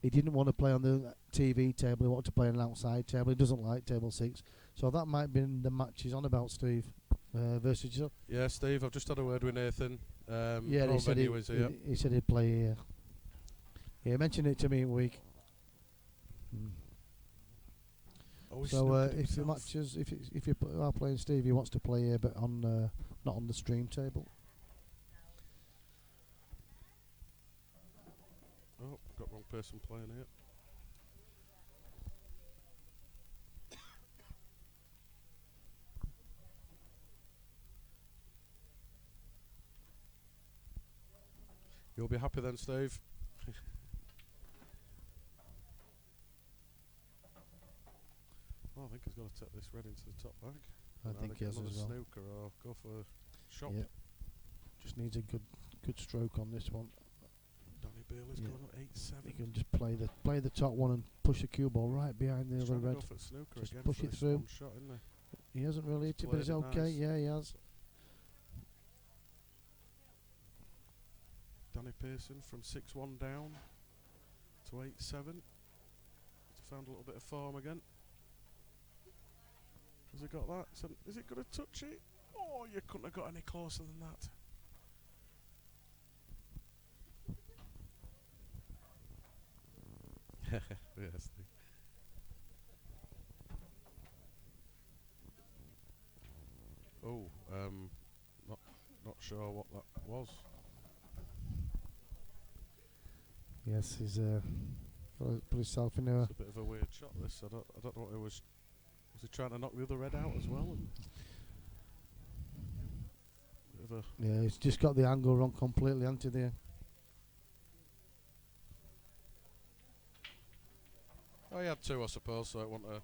He didn't want to play on the TV table. He wanted to play on an outside table. He doesn't like table 6. So that might be the match he's on about, Steve. Versus you. Yeah, Steve, I've just had a word with Nathan. Yeah, Your he said, venue is here. he said he'd play here. Yeah, he mentioned it to me in week. Oh, he So snooked if the himself. matches, if you are playing Steve, he wants to play here, but on not on the stream table. Oh, got wrong person playing here. You'll be happy then, Steve. Oh, I think he's got to take this red into the top bag. I And think he either has get as another well. snooker or go for a shot. Yeah. Just needs a good stroke on this one. Danny Bailey's Yeah. going up 8-7. He can just play the top one and push the cue ball right behind the He's other trying to red. go for a snooker Just again push for it this through. one shot, isn't he? He hasn't really hit He's it, but it's played it okay. nice. Yeah, he has. Danny Pearson from 6-1 down to 8-7. He's found a little bit of form again. Has he got that? Is it going to touch it? Oh, you couldn't have got any closer than that. Yes. Oh, not sure what that was. Yes, he's put himself in a. It's a bit of a weird shot. This I don't know what it was. Was he trying to knock the other red out as well? And bit of a Yeah, he's just got the angle wrong completely, hasn't he? There. Oh, he had two, I suppose, so it wasn't a...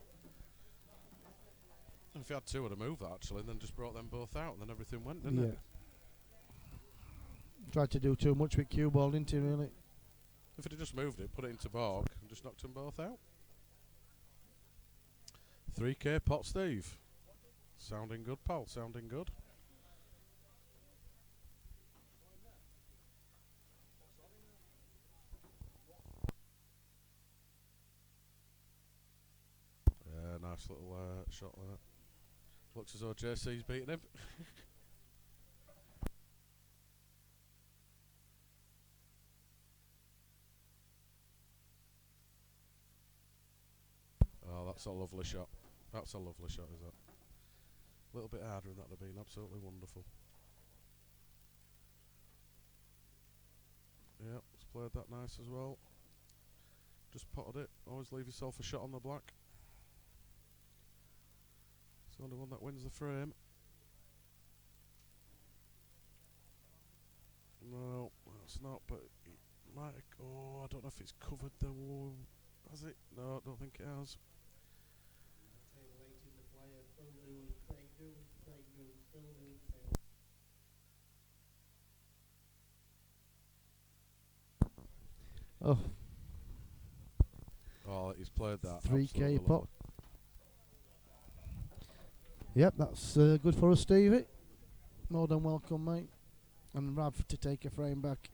If he had two, I'd have moved that, actually, and then just brought them both out, and then everything went, didn't it? Tried to do too much with cue ball, didn't he, really? If he'd have just moved it, put it into Borg, and just knocked them both out. 3K pot, Steve. Sounding good, pal, sounding good. Yeah, nice little shot there. Looks as though JC's beating him. that's a lovely shot. That's a lovely shot, is that? A little bit harder and that'd have been absolutely wonderful. Yeah, it's played that nice as well. Just potted it. Always leave yourself a shot on the black. It's the only one that wins the frame. No, it's not, but it might. Oh, I don't know if it's covered the wall. Has it? No, I don't think it has. Oh, Oh, he's played that. 3K absolutely pot. lovely. Yep, that's good for us, Stevie. More than welcome, mate. And Rav to take a frame back.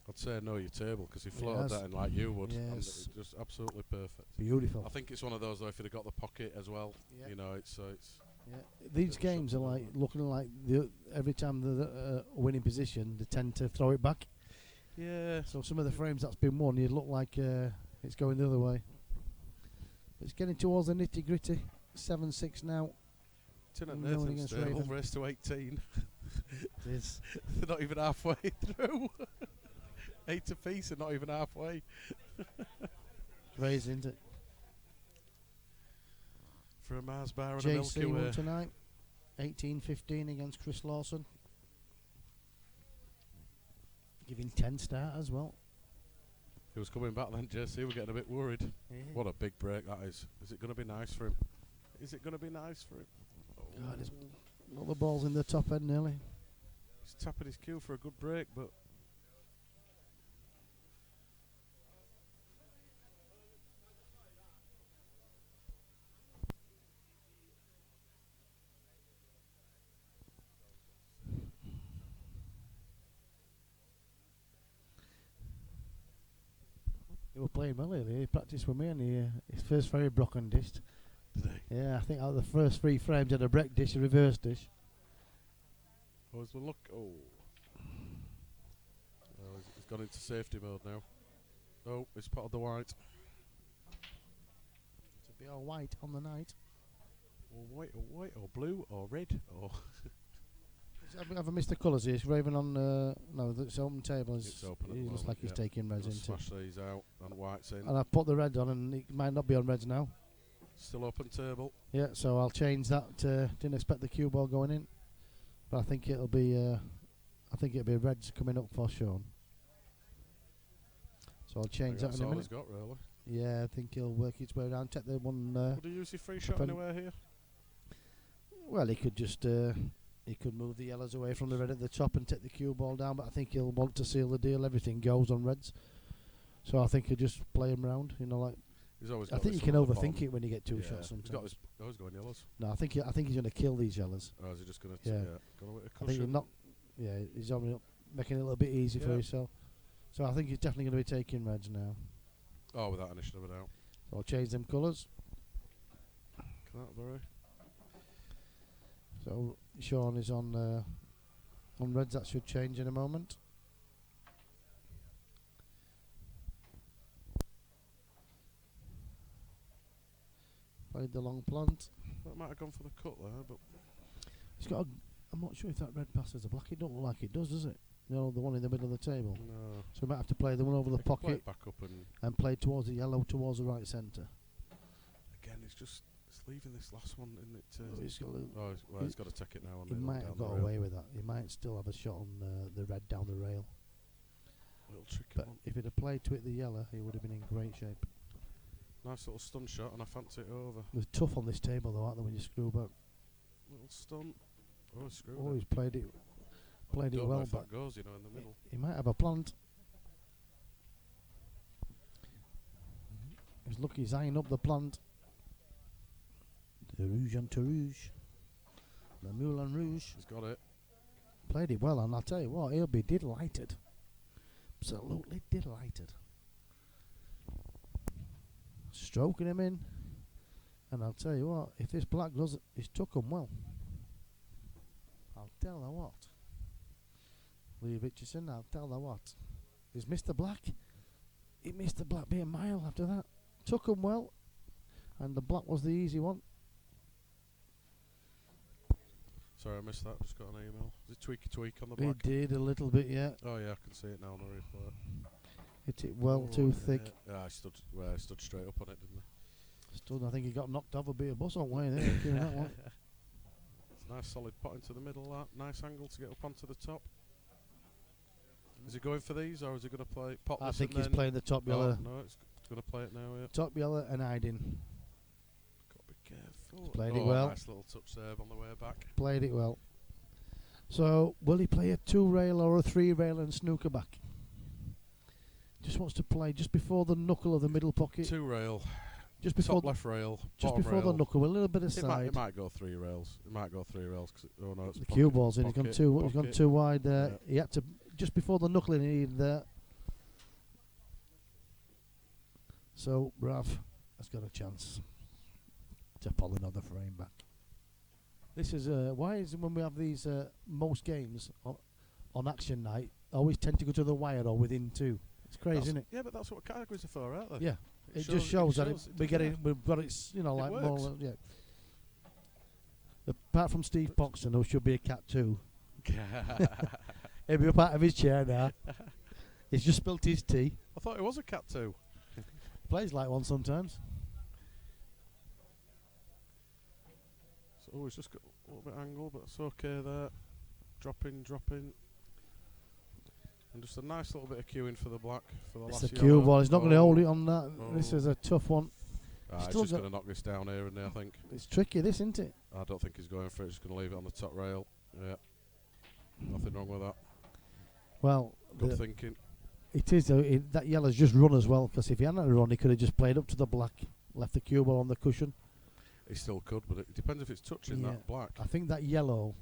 I'd say know your table because he floated Yes. that in like you would, and Yes. it's just absolutely perfect. Beautiful. I think it's one of those though. If he'd have got the pocket as well, Yeah. you know, it's Yeah. These Bit games are shot like over. looking like every time they're winning position, they tend to throw it back. yeah. So some of the frames that's been won, you look like it's going the other way. It's getting towards the nitty gritty. 7-6 now. Tin and No one Nathan's against table Raven. race to 18. It is. They're not even halfway through. 8 apiece and not even halfway. Crazy, isn't it? For a Mars bar and a Milky JC Way. won tonight. 18-15 against Chris Lawson. Giving 10 start as well. He was coming back then, JC. We're getting a bit worried. What a big break that is. Is it going to be nice for him? Is it going to be nice for him? God, he's got the balls in the top end nearly. He's tapping his cue for a good break, but He was playing well earlier. He practiced with me and his first very broken dished. today. Yeah, I think out of the first 3 frames had a break dish, a reverse dish. Oh, is the look? Oh. Oh, he's gone into safety mode now. Oh, he's potted the white. To be all white on the night. Or white, or blue, or red, or Have I missed the colours here? It's Raven on. No, it's open table. It's open at He the looks moment, like he's yeah. taking reds Just into. smash these out and whites in. And I've put the red on, and it might not be on reds now. Still open table. Yeah, so I'll change that. Didn't expect the cue ball going in, but I think it'll be. I think it'll be reds coming up for Shaun. So I'll change that That's in a all minute. he's got, really. Yeah, I think he'll work his way around. Take the one. Would he use your free shot pen- anywhere here? Well, he could just. He could move the yellows away from the red at the top and take the cue ball down, but I think he'll want to seal the deal. Everything goes on reds, so I think he'll just play him round. You know, like He's always I got think you this can one at the overthink bottom. it when you get 2 Yeah, shots. He's got Sometimes. this. Oh, he's going yellows. No, I think he's going to kill these yellows. Or is he just going to? Yeah. Going with a I think he's cushion. not. Yeah, he's only making it a little bit easy for Yeah. himself. So I think he's definitely going to be taking reds now. Oh, without any shadow of a doubt. So I'll change them colours. Canterbury. So Shaun is on reds. That should change in a moment. Played the long plant. That might have gone for the cut there, but It's got. I'm not sure if that red passes a black. It don't look like it does it? You know, the one in the middle of the table. no. So we might have to play the one over the They can play pocket it back up and play towards the yellow, towards the right centre. again. It's leaving this last one in it. Oh, he's got a little- He's got to take it now. He might have got away with that. He might still have a shot on the red down the rail. Little tricky But one. if he'd have played to it the yellow, he would have been in great shape. Nice little stun shot, and I fancy it over. It was tough on this table though, aren't they, when you screw back? Little stun. Oh, screw Oh, it. he's played it Don't know well, if but that goes, you know, in the middle. he might have a plant. He's lucky he's eyeing up the plant. The Rouge and Tourouge. The Moulin Rouge. He's got it. Played it well, and I'll tell you what, he'll be delighted. Absolutely delighted. Stroking him in. And I'll tell you what, if this black does it, he's took him well. I'll tell her what. Lee Richardson, I'll tell her what. Is Mr. Black he missed the black by a mile after that. Took him well, and the black was the easy one. Sorry, I missed that. Just got an email. Is it tweak on the He black? did a little bit, yeah. Oh yeah, I can see it now on the replay. Hit it well Oh, too yeah. thick. Yeah, I stood straight up on it, didn't I? Stood, I think he got knocked off a bit of bus on way there. Giving that one. It's a nice solid pot into the middle. That nice angle to get up onto the top. Is he going for these, or is he going to play pot? I this think and he's then- playing the top yellow. Oh, no, it's going to play it now. Yeah. Top yellow and hiding. Got to be careful. Played it Oh, well. Nice little touch serve on the way back. Played it well. So, will he play a 2-rail or a 3-rail and snooker back? Just wants to play just before the knuckle of the middle pocket. 2 rail. Just before Top left rail. just bottom before rail. the knuckle, with a little bit of It side. might go 3 rails. It might go 3 rails. Oh no, it's The pocket, cue ball's in. He's gone pocket, he's gone pocket. too wide there. Yeah. He had to just before the knuckling. He needed there. So Rav has got a chance to pull another frame back. This is why is it when we have these most games on action night always tend to go to the wire or within 2. It's crazy, isn't it? Yeah, but that's what categories are for, aren't they? Yeah, it just shows that we're does, yeah. we've got it, like works. more, yeah. Apart from Steve Poxton, who should be a cat too. He'll be up out of his chair now. He's just spilt his tea. I thought it was a cat too. Plays like one sometimes. So he's just got a little bit of angle, but it's okay there. Dropping. And just a nice little bit of queuing for the black for the It's last the cue ball. He's not going to hold it on that. This Oh. is a tough one. He's Still just got- going to knock this down here and there, I think. It's tricky, this, isn't it? I don't think he's going for it. He's going to leave it on the top rail. Yeah. Nothing wrong with that. Well, Good thinking. it is. That yellow's just run as well, because if he hadn't run, he could have just played up to the black, left the cue ball on the cushion. He still could, but it depends if it's touching Yeah. that black. I think that yellow,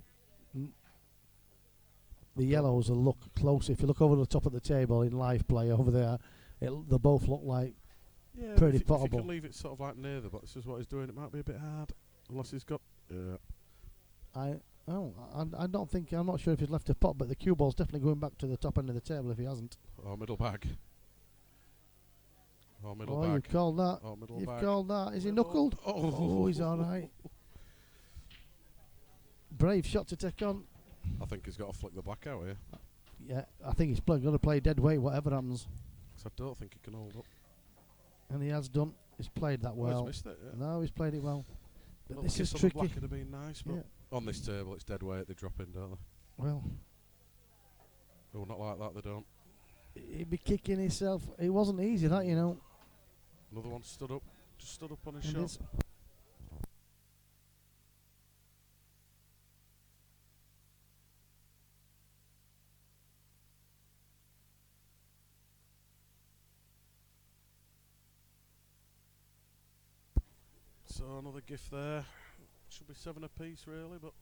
the yellows will look close. If you look over the top of the table in live play over there, they both look like Yeah, pretty if you potable. can leave it sort of like near the box, this is what he's doing. It might be a bit hard, unless he's got. Yeah. I don't think, I'm not sure if he's left a pot, but the cue ball's definitely going back to the top end of the table if he hasn't. Oh, middle bag. Oh, middle You've bag. called that. Oh, middle You've bag. called that. Is he Middle. knuckled? Oh. He's all right. Brave shot to take on. I think he's got to flick the black out here. Yeah, I think he's going to play dead weight, whatever happens. 'Cause I don't think he can hold up. And he has done. He's played that well. He's missed it, yeah. No, he's played it well. But Little this kiss is on the tricky. black would have been nice, but Yeah. on this table it's dead weight. They drop in, don't they? Well, Oh, not like that. They don't. he'd be kicking himself. It wasn't easy, that, you know. Another one stood up. Just stood up on his And shot. it's- So another gift there. Should be 7 apiece, really, but.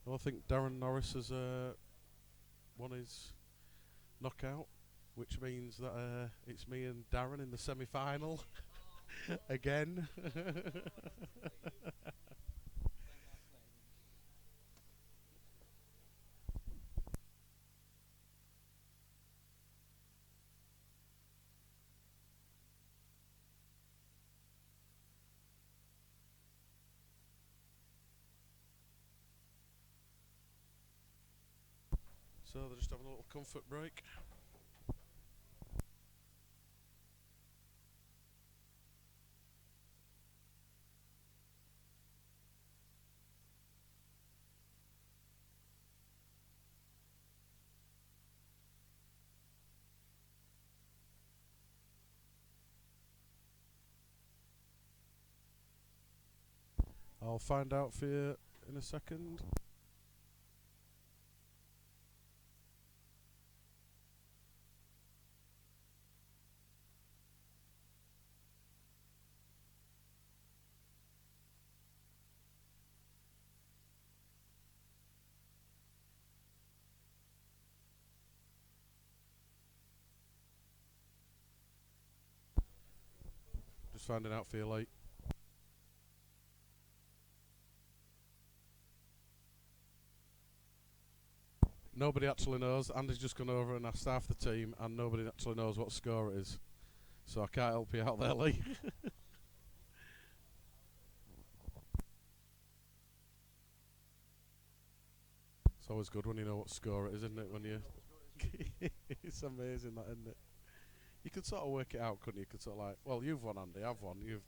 Well, I think Darren Norris has won his knockout, which means that it's me and Darren in the semi-final again. So they're just having a little comfort break. I'll find out for you in a second. Just finding out for you late. Nobody actually knows. Andy's just gone over and asked half the team, and nobody actually knows what score it is. So I can't help you out there, Lee. It's always good when you know what score it is, isn't it? When you, it's amazing that, isn't it? You could sort of work it out, couldn't you? You could sort of like, well, you've won, Andy. I've won. You've.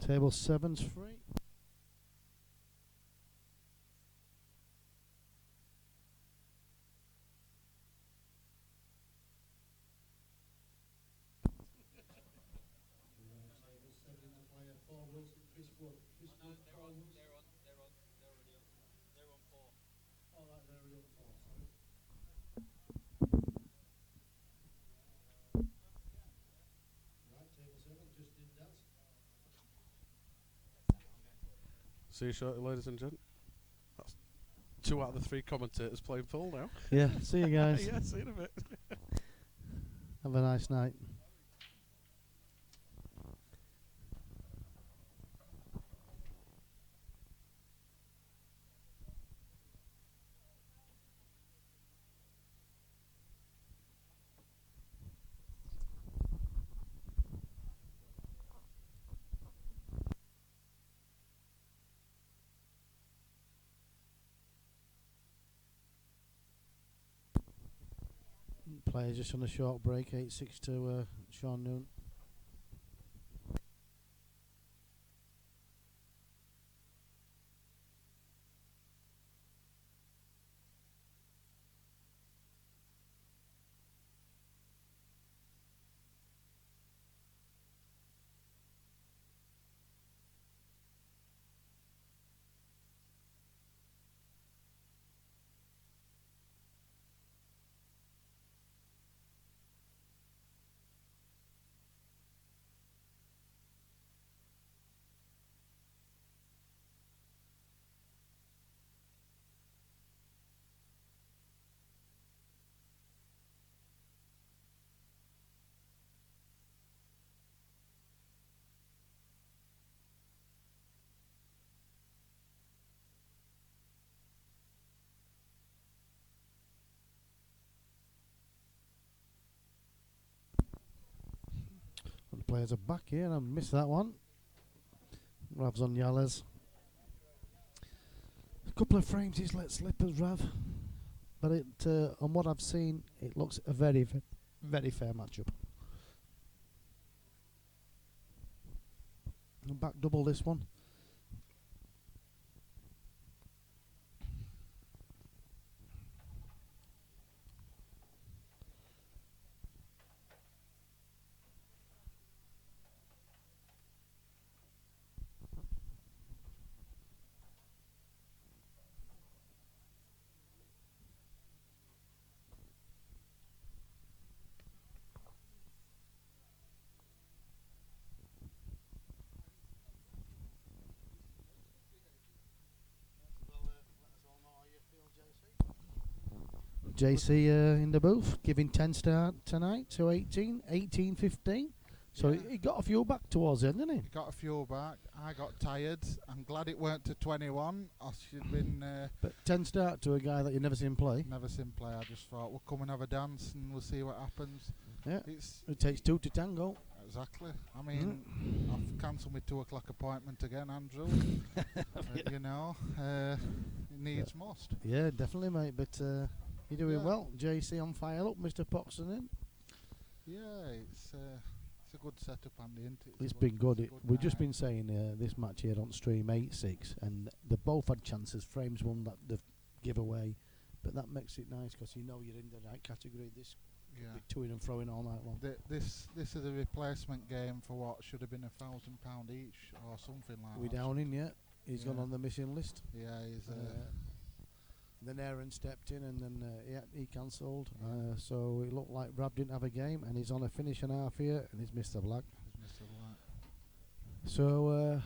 Table 7's free. See you shortly, ladies and gents. That's 2 out of the 3 commentators playing full now. Yeah, see you guys. Yeah, see you in a bit. Have a nice night. Players just on a short break, 8-6 to Shaun Noon. And the players are back here. I missed that one. Rav's on Yallers. A couple of frames he's let slip as Rav. But it, on what I've seen, it looks a very, very fair matchup. And back double this one. JC in the booth, giving 10 start tonight to 18, 15. So Yeah. he got a few back towards the end, didn't he? He got a few back. I got tired. I'm glad it weren't to 21. I should have been But 10 start to a guy that you've never seen play. never seen play. I just thought we'll come and have a dance and we'll see what happens. Yeah, It's it takes 2 to tango. exactly. I mean, I've cancelled my 2 o'clock appointment again, Andrew. You know, it needs must. Yeah, definitely, mate. But you're doing Yeah. well. JC on fire up, Mr. Poxon in. Yeah, it's a good setup, Andy, isn't it? It's a been good. it's a We've just night. been saying this match here on stream 8-6, and they both had chances. Frames won that the giveaway, but that makes it nice because you know you're in the right category. This Yeah. with toing and throwing all night long. This is a replacement game for what should have been £1,000 each or something like We that. down in yet? He's gone Yeah. on the missing list. Yeah, he's Then Aaron stepped in, and then he cancelled. Yeah. So it looked like Rab didn't have a game, and he's on a finish and a half here, and he's missed the black. Mr. Black. So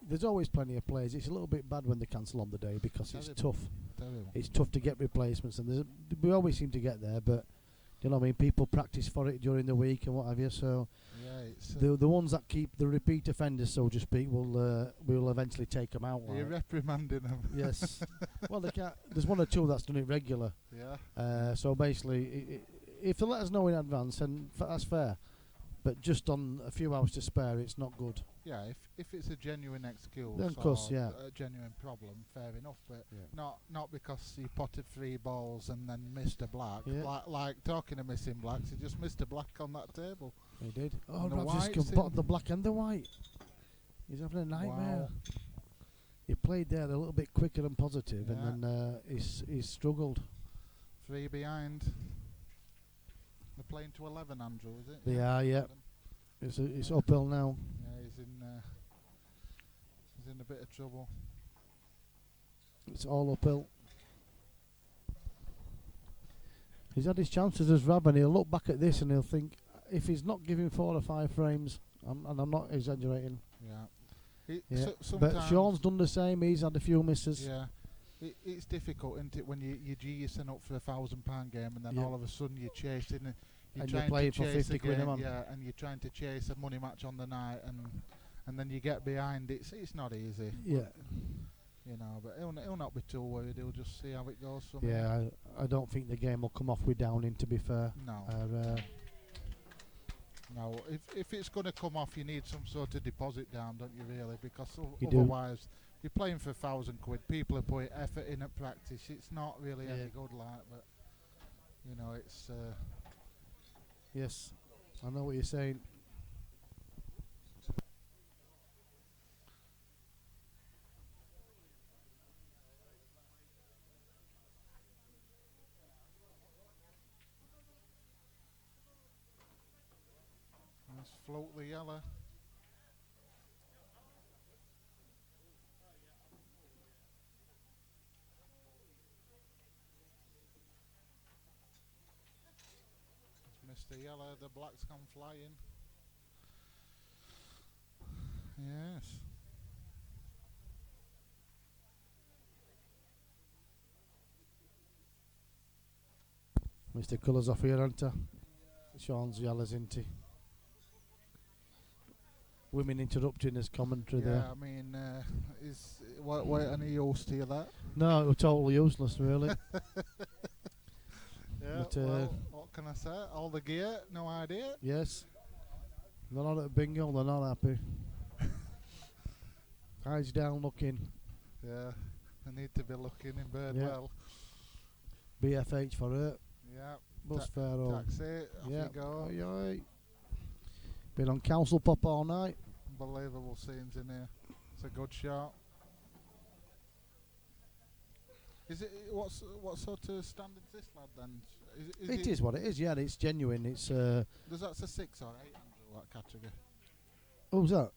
there's always plenty of players. It's a little bit bad when they cancel on the day because it's Terrible. tough. Terrible. It's tough to get replacements, and we always seem to get there, but You know what I mean? People practice for it during the week and what have you. So Yeah, it's the ones that keep the repeat offenders, so to speak, will eventually take them out. you're Like. reprimanding them. Yes. Well, they can't. There's one or two that's done it regular. Yeah. So basically, if they let us know in advance, then that's fair. But just on a few hours to spare, it's not good. Yeah, if it's a genuine excuse Then of course, or yeah. a genuine problem, fair enough. But Yeah. not because he potted 3 balls and then missed a black. Yeah. Like talking of missing blacks, he just missed a black on that table. He did. Oh, And the I've just white's spotted in. the black and the white. He's having a nightmare. Wow. He played there a little bit quicker and positive, Yeah. and then he's struggled. 3 behind. They're playing to 11, Andrew, is it? They are, yeah. 11. It's uphill now. Yeah, he's in a bit of trouble. It's all uphill. He's had his chances as Rab, and he'll look back at this and he'll think, if he's not giving 4 or 5 frames, and I'm not exaggerating. Yeah. Yeah. Sometimes But Shaun's done the same. He's had a few misses. Yeah. It's difficult, isn't it, when you're GSing up for a £1,000 game and then Yeah. all of a sudden you're chasing and And trying you're playing to for chase 50 a quid a game, month. yeah, and you're trying to chase a money match on the night and then you get behind. It's not easy, Yeah. you know. But he'll not be too worried. He'll just see how it goes from here. Yeah, I don't think the game will come off with Downing, to be fair. No. No, if it's going to come off, you need some sort of deposit down, don't you, really? Because You do. otherwise, you're playing for £1,000. People are putting effort in at practice. It's not really any good, like, but you know, it's. Yes, I know what you're saying. Let's float the yellow. Mr. Yellow, the black's gone flying. Yes. Mr. Colours off here, aren't he? Shaun's yellows, isn't he? Women interrupting his commentary Yeah, there. I mean, is what any use to that? No, it was totally useless, really. Yeah, But, well, what can I say? All the gear, no idea. Yes. They're not at bingo, they're not happy. Eyes down looking. Yeah, I need to be looking in Birdwell. BFH for her. Yeah, Bus fare home. taxi, off Yeah. you go. Aye, aye. Been on council pop all night. Unbelievable scenes in here. It's a good shot. Is it what sort of standard is this lad then? It is what it is, yeah, it's genuine. It's Does that's a 6 or 8, Andrew, that category? who's that?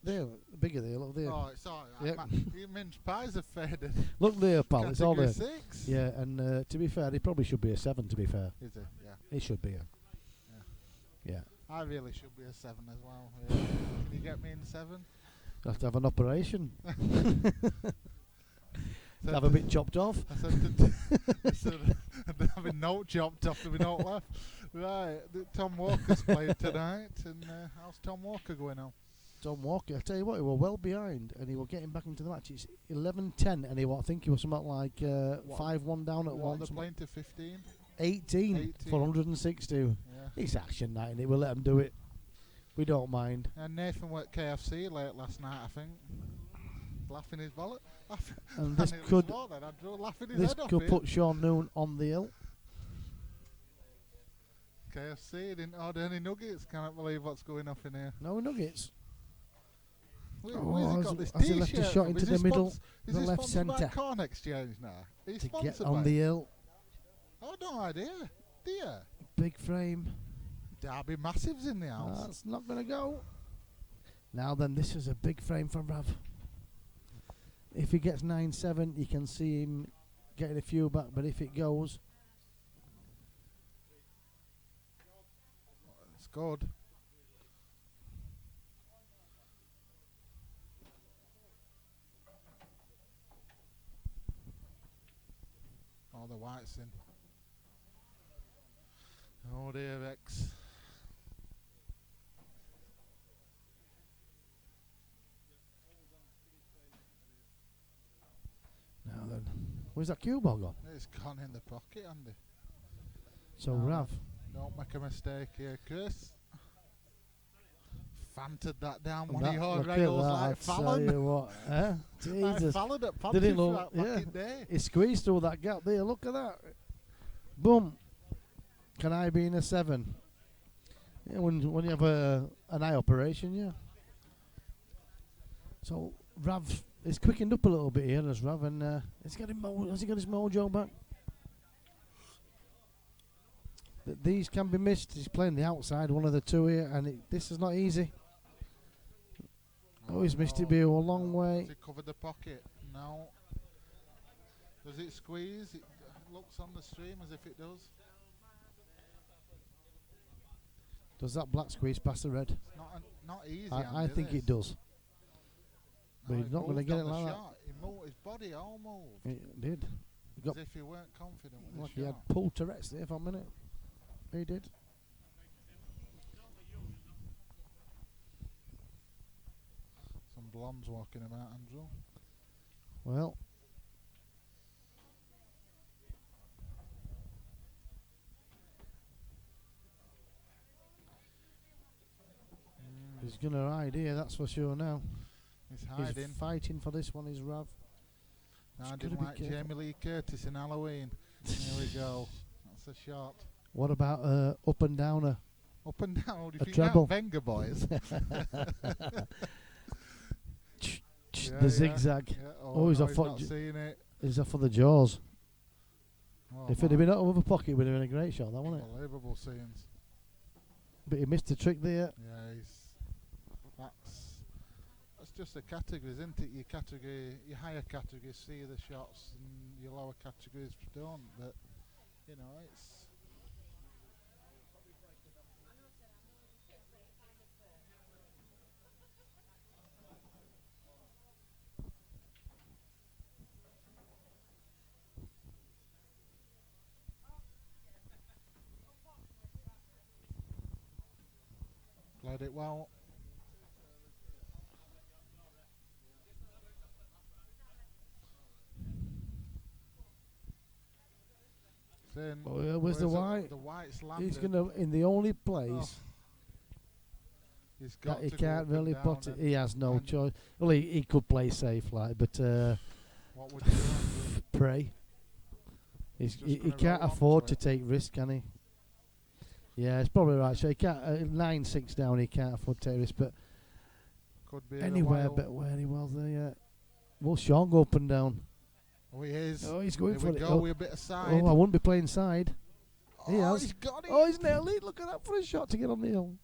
There, bigger there, look there. Oh, it's alright. Yep. Your mince pies are faded. Look there, pal, it's all Category there. 6? Yeah, and to be fair, he probably should be a 7, to be fair. Is it? Yeah. He should be a. Yeah. I really should be a 7 as well. Yeah. Can you get me in 7? You'll have to have an operation. Said Have a bit chopped off. I said having no chopped off, there'll be no left. Right, Tom Walker's playing tonight, and how's Tom Walker going on? Tom Walker, I tell you what, he were well behind, and he were getting back into the match. It's 11-10, and I think he was something like 5-1 down at What, once. they're playing to 15? 18 for 162. Yeah. It's action night, and we'll let him do it. We don't mind. And Nathan were at KFC late last night, I think. Laughing his wallet. And this could laughing his this head off could here. put Shaun Noon on the hill. KFC didn't order any nuggets. Cannot believe what's going off in here. No nuggets. Where's Oh, he got this has he left a t-shirt shot from? into Is the he middle, Is the he left sponsored by centre, Corn Exchange now? He's to get sponsored on by the hill. Oh, no idea. Dear. Big frame. Derby Massives in the house. That's not going to go. Now then, this is a big frame for Rav. If he gets 9-7, you can see him getting a few back, but if it goes, It's good. Oh, the white's in. Oh dear, Rex. Now then, where's that cue ball gone? It's gone in the pocket, Andy. So No, Rav, Don't make a mistake here, Chris. Fanted that down one that, of your look at rails that, like I tell Fallon. you what, eh? Like Jesus, Fallon at did Pontiff it look? back Yeah, in day. he squeezed through that gap there. Look at that. Boom. Can I be in a 7? Yeah, when you have an eye operation, yeah. So Rav is quickened up a little bit here, as Rav, and has he got his mojo back? These can be missed. He's playing the outside, one of the two here, and this is not easy. Oh, he's missed it by a long way. Has it covered the pocket? No. Does it squeeze? It looks on the stream as if it does. Does that black squeeze past the red? It's not easy. I Andy, think this. it does. But No, he's he not going to moved get on it the like that. shot. He moved, his body all moved. It did. As if he weren't confident with Like the he shot. had pulled Tourette's there for a minute. He did. Some blondes walking about, Andrew. Well, he's going to ride here, that's for sure now. He's hiding. He's fighting for this one, is Rav. No, He's I gotta didn't be like careful. Jamie Lee Curtis in Halloween. Here we go. That's a shot. What about up and downer? Up and down. Do A you think treble. that Wenger boys? Yeah, The zigzag. Yeah. Oh, he's no, off for not seeing it. He's off for the jaws. Oh, If it had been out of the pocket, it would have been a great shot, that wouldn't it? Unbelievable scenes. But he missed the trick there. Yeah, that's just the categories, isn't it? Your higher categories see the shots, and your lower categories don't. But you know, it's. Played it well. Then Where's the white? The white's landed. He's going to, in the only place Oh. He's got that he to go can't up and really down put it. and- He has no and choice. Well, he could play safe, like, but What would you do? Andrew? pray. Just He gonna can't roll afford onto to it. take risk, can he? Yeah, it's probably right. So he can't 9-6 down. He can't afford to take risk, but Could be anywhere a while. but where he was there. Will Shaun go up and down? Oh, he is. Oh, he's going Here for we it. go Oh, with a bit of side. I wouldn't be playing side. He has. He's got it. Oh, he's nailed it. Look at that for a shot to get on the hill.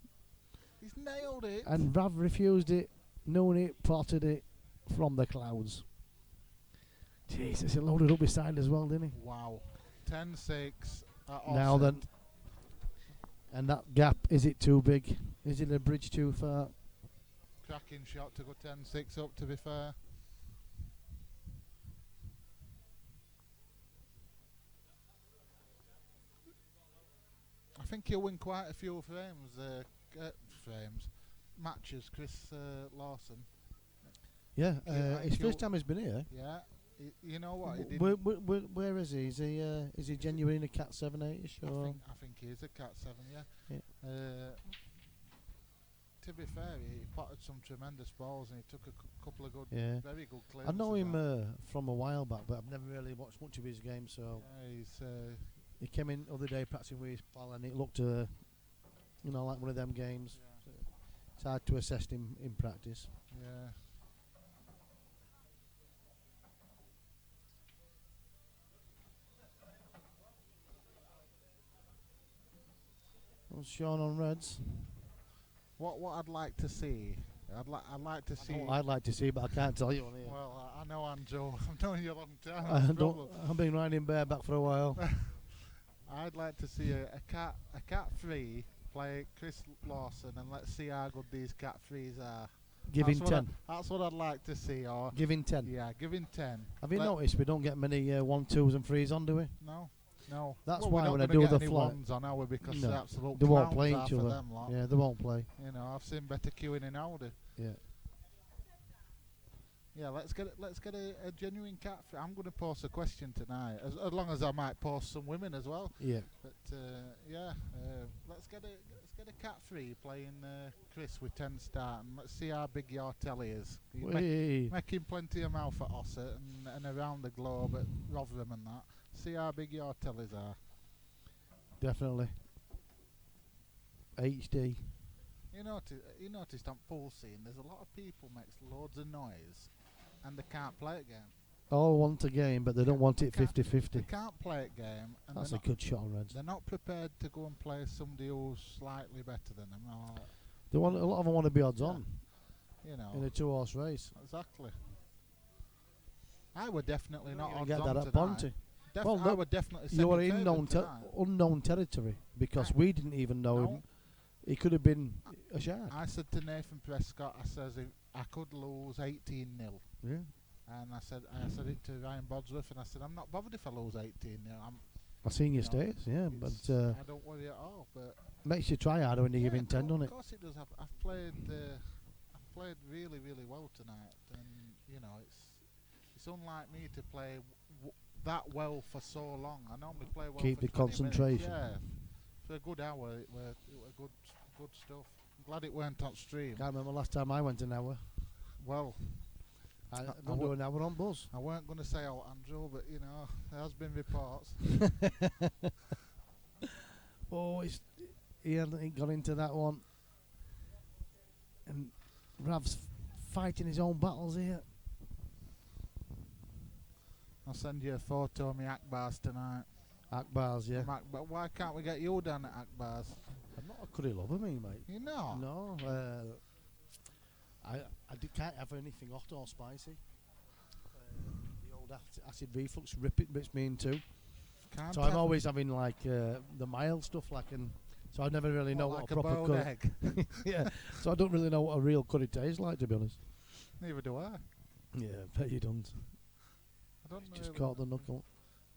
He's nailed it. And Rav refused it, known it, plotted it from the clouds. Jesus, he loaded up beside as well, didn't he? Wow. 10-6 at Now offset. then. And that gap, is it too big? Is it a bridge too far? Cracking shot to go 10-6 up, to be fair. I think he'll win quite a few matches, Chris Lawson. Yeah, Yeah, his he'll- first time he's been here. Yeah. You know what? He did. Where is he? Is he genuine in a Cat 7-8ish? I think he is a Cat 7, yeah. Yeah. To be fair, he potted some tremendous balls and he took a couple of good, Yeah. very good I clearances. know him out. from a while back, but I've never really watched much of his game. So Yeah, he's he came in the other day practicing with his pal, and it looked, like one of them games. yeah, It's hard to assess him in practice. yeah. Well, Shaun on Reds. What I'd like to see, I'd like to see. I'd like to see, but I can't tell you on here. Well, I know Andrew. I've known you a long time. I that's the don't, problem. I've been riding bareback for a while. I'd like to see a cat 3 play Chris Lawson, and let's see how good these cat 3s are. Give him 10. That's what I'd like to see. Or Give him 10. yeah, give him 10. Have you Let- noticed we don't get many 1, 2s and 3s on, do we? No, No. That's well, why we're when not I gonna do get the any flight, ones on our because No, the absolute they won't clowns play are each for other. them lot. Yeah, they won't play. You know, I've seen better queuing in Audi. Yeah. Yeah, let's get a genuine cat. I'm going to post a question tonight, as long as I might post some women as well. Yeah. But let's get a cat free playing Chris with 10 start, and let's see how big your telly is. Making plenty of mouth at Ossett and around the globe at Rotherham and that. See how big your tellies are. Definitely. HD. You noticed on full scene, there's a lot of people makes loads of noise, and they can't play it game. All want a game, but they don't want it 50-50. They can't play it game, and That's a good shot on Reds. they're not prepared to go and play somebody who's slightly better than them. Or, They want a lot of them want to be odds Yeah. on you know, in a 2-horse race. exactly. I would definitely You're not gonna odds get on that at tonight. Ponty. I no, would definitely. You're in semi-favourite tonight. unknown territory because I- we didn't even know No. him. He could have been a shark. I said to Nathan Prescott, I says if I could lose 18-0. Yeah. And I said it to Ryan Bodsworth, and I said I'm not bothered if I lose 18-0. I've seen your You know, status, yeah, but I don't worry at all. But makes you try harder when you give in 10, doesn't Of it? course it does. I've played really, really well tonight, and you know it's unlike me to play that well for so long. I normally play well. Keep for the 20 minutes. concentration. Yeah, for a good hour, it were good stuff. I'm glad it weren't on stream. Can't remember last time I went an hour. Well, I'm I going to do an hour on buzz. I weren't going to say out Andrew, but you know there has been reports. Oh, he hasn't got into that one. And Rav's fighting his own battles here. I'll send you a photo of me Akbars tonight. Akbars, yeah. But why can't we get you down at Akbars? I'm not a curry lover, me, mate. You know. No, I can't have anything hot or spicy. The old acid reflux bits me in too. Can't So I'm have always having like the mild stuff, like, and so I never really know like what a proper boiled curry. egg. Yeah, so I don't really know what a real curry tastes like, to be honest. Neither do I. Yeah, bet you don't. I don't Just really, caught the knuckle.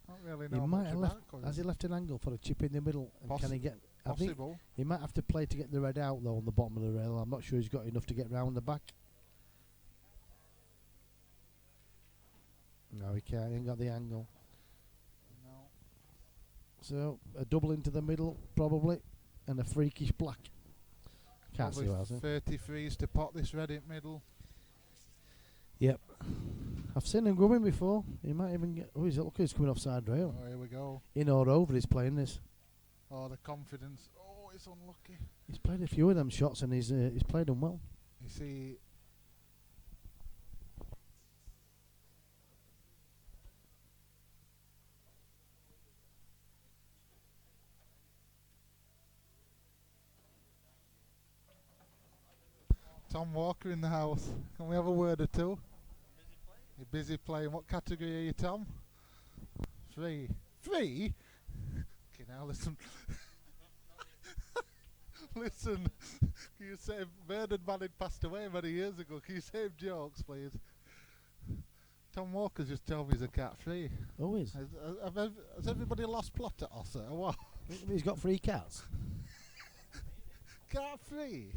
don't really He know might much have about left. curry. Has he left an angle for a chip in the middle? And can he get? I think Possible. he might have to play to get the red out though on the bottom of the rail. I'm not sure he's got enough to get round the back. No, he can't. He ain't got the angle. No. So a double into the middle probably, and a freakish black. Can't see who else. Probably 33s to pot this red in middle. Yep. I've seen him going before. He might even get. Oh, he's look, he's coming off side rail. Oh, here we go. In or over, he's playing this. Oh, the confidence. Oh, it's unlucky. He's played a few of them shots and he's played them well. You see. Tom Walker in the house. Can we have a word or two? You're busy playing. What category are you, Tom? 3. 3? Okay, now listen. Listen. Can you say Bernard Manning passed away many years ago? Can you save jokes, please? Tom Walker's just told me he's a cat free. Always. Has everybody lost plot at Ossa or what? He's got 3 cats. Cat free?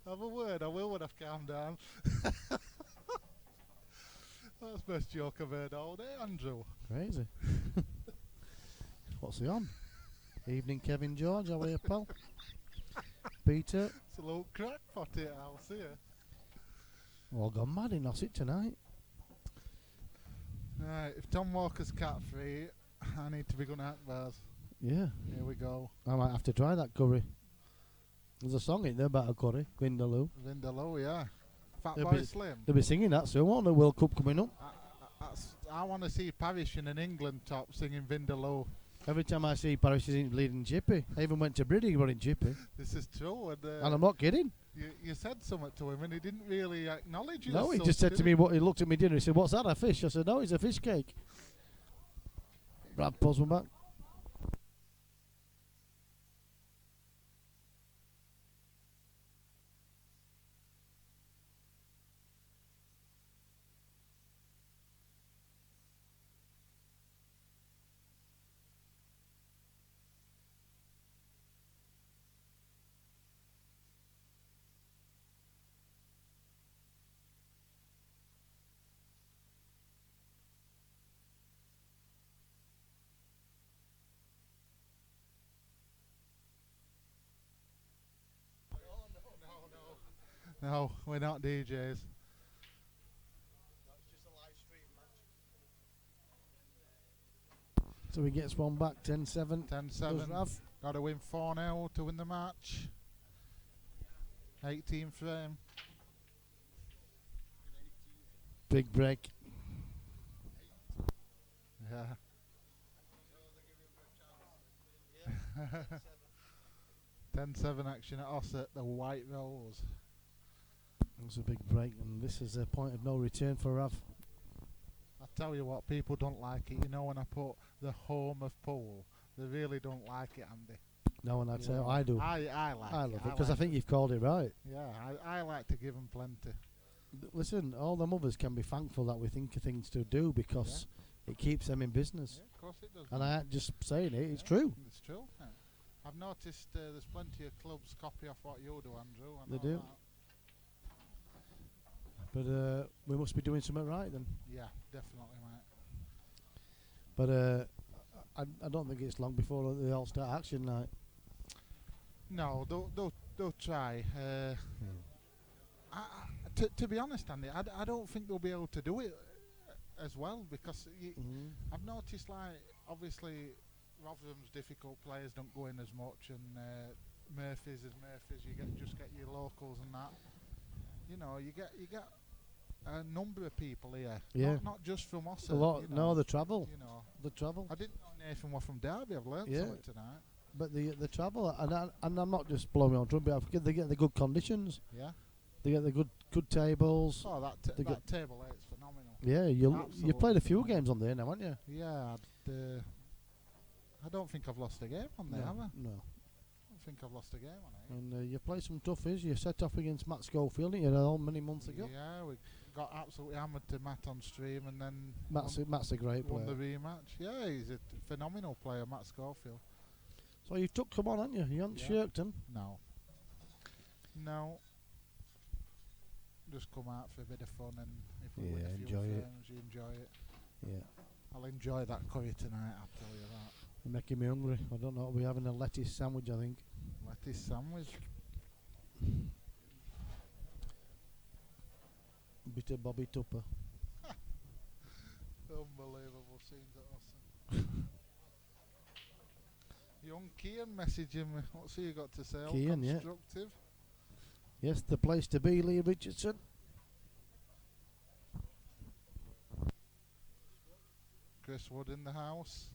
Have a word, I will when I've calmed down. That's the best joke I've heard all day, Andrew. Crazy. What's he on? Evening, Kevin George. How are you, pal? Peter. It's a little crackpot here, house here. All gone mad in Ossett tonight. Right, if Tom Walker's cat free, I need to be going at bars. Yeah. Here we go. I might have to try that curry. There's a song in there about a curry, Vindaloo. Vindaloo, yeah. Fat They'll Boy be- Slim. They'll be singing that soon, won't they? World Cup coming up. I want to see Parish in an England top singing Vindaloo. Every time I see Paris, he's bleeding Chippy. I even went to Briddy running Chippy. This is true. And I'm not kidding. You said something to him and he didn't really acknowledge you. No, as he such, just said did to me, he looked at me dinner, he said, "What's that, a fish?" I said, "No, it's a fish cake." Brad pulls one back. No, we're not DJs. So he gets one back, 10-7. 10-7. Rav. Got to win 4-0 to win the match. 18 frame. Big break. Yeah. 10-7 action at Ossett, the White Rose. It was a big break, and this is a point of no return for Rav. I tell you what, people don't like it. You know, when I put the home of pool, they really don't like it, Andy. No, and I'd You say know, I do. I like it. I love it because like I think you've called it right. Yeah, I like to give them plenty. Listen, all the mothers can be thankful that we think of things to do because it keeps them in business. Yeah, of course it does. And I ain't just saying it, it's true. It's true. Yeah. I've noticed there's plenty of clubs copy off what you do, Andrew. I They know do. that. But we must be doing something right then. Yeah, definitely, mate. But I don't think it's long before they all start action night. No, they'll try. To be honest, Andy, I don't think they'll be able to do it as well because I've noticed, like, obviously Rotherham's difficult players don't go in as much, and Murphy's you just get your locals and that. You know, you get a number of people here. Yeah. Not just from Ossett. A lot. You know, No, the travel. You know, The travel. I didn't know Nathan was from Derby. I've learned Yeah. something tonight. But the travel, and I'm not just blowing on drum, but they get the good conditions. Yeah. They get the good tables. Oh, that got table 8's phenomenal. Yeah, you've played a few Absolutely. games on there now, haven't you? Yeah. I don't think I've lost a game on there, have I? No. I don't think I've lost a game on it. And you played some toughies. You set off against Matt Schofield, didn't you, all many months ago? Yeah, we got absolutely hammered to Matt on stream, and then Matt's a great won player. the rematch. Yeah, he's a phenomenal player, Matt Schofield. So you took them on, haven't you? You haven't shirked them. No. Just come out for a bit of fun, and if we win a few enjoy it. frames, you enjoy it. Yeah. I'll enjoy that curry tonight, I'll tell you that. You're making me hungry. I don't know. We're having a lettuce sandwich, I think. Lettuce sandwich. Bit of Bobby Tupper. Unbelievable scenes at Austin. Young Kian messaging me. What's he got to say? All Kian, yeah. constructive. Yes, the place to be, Lee Richardson. Chris Wood in the house.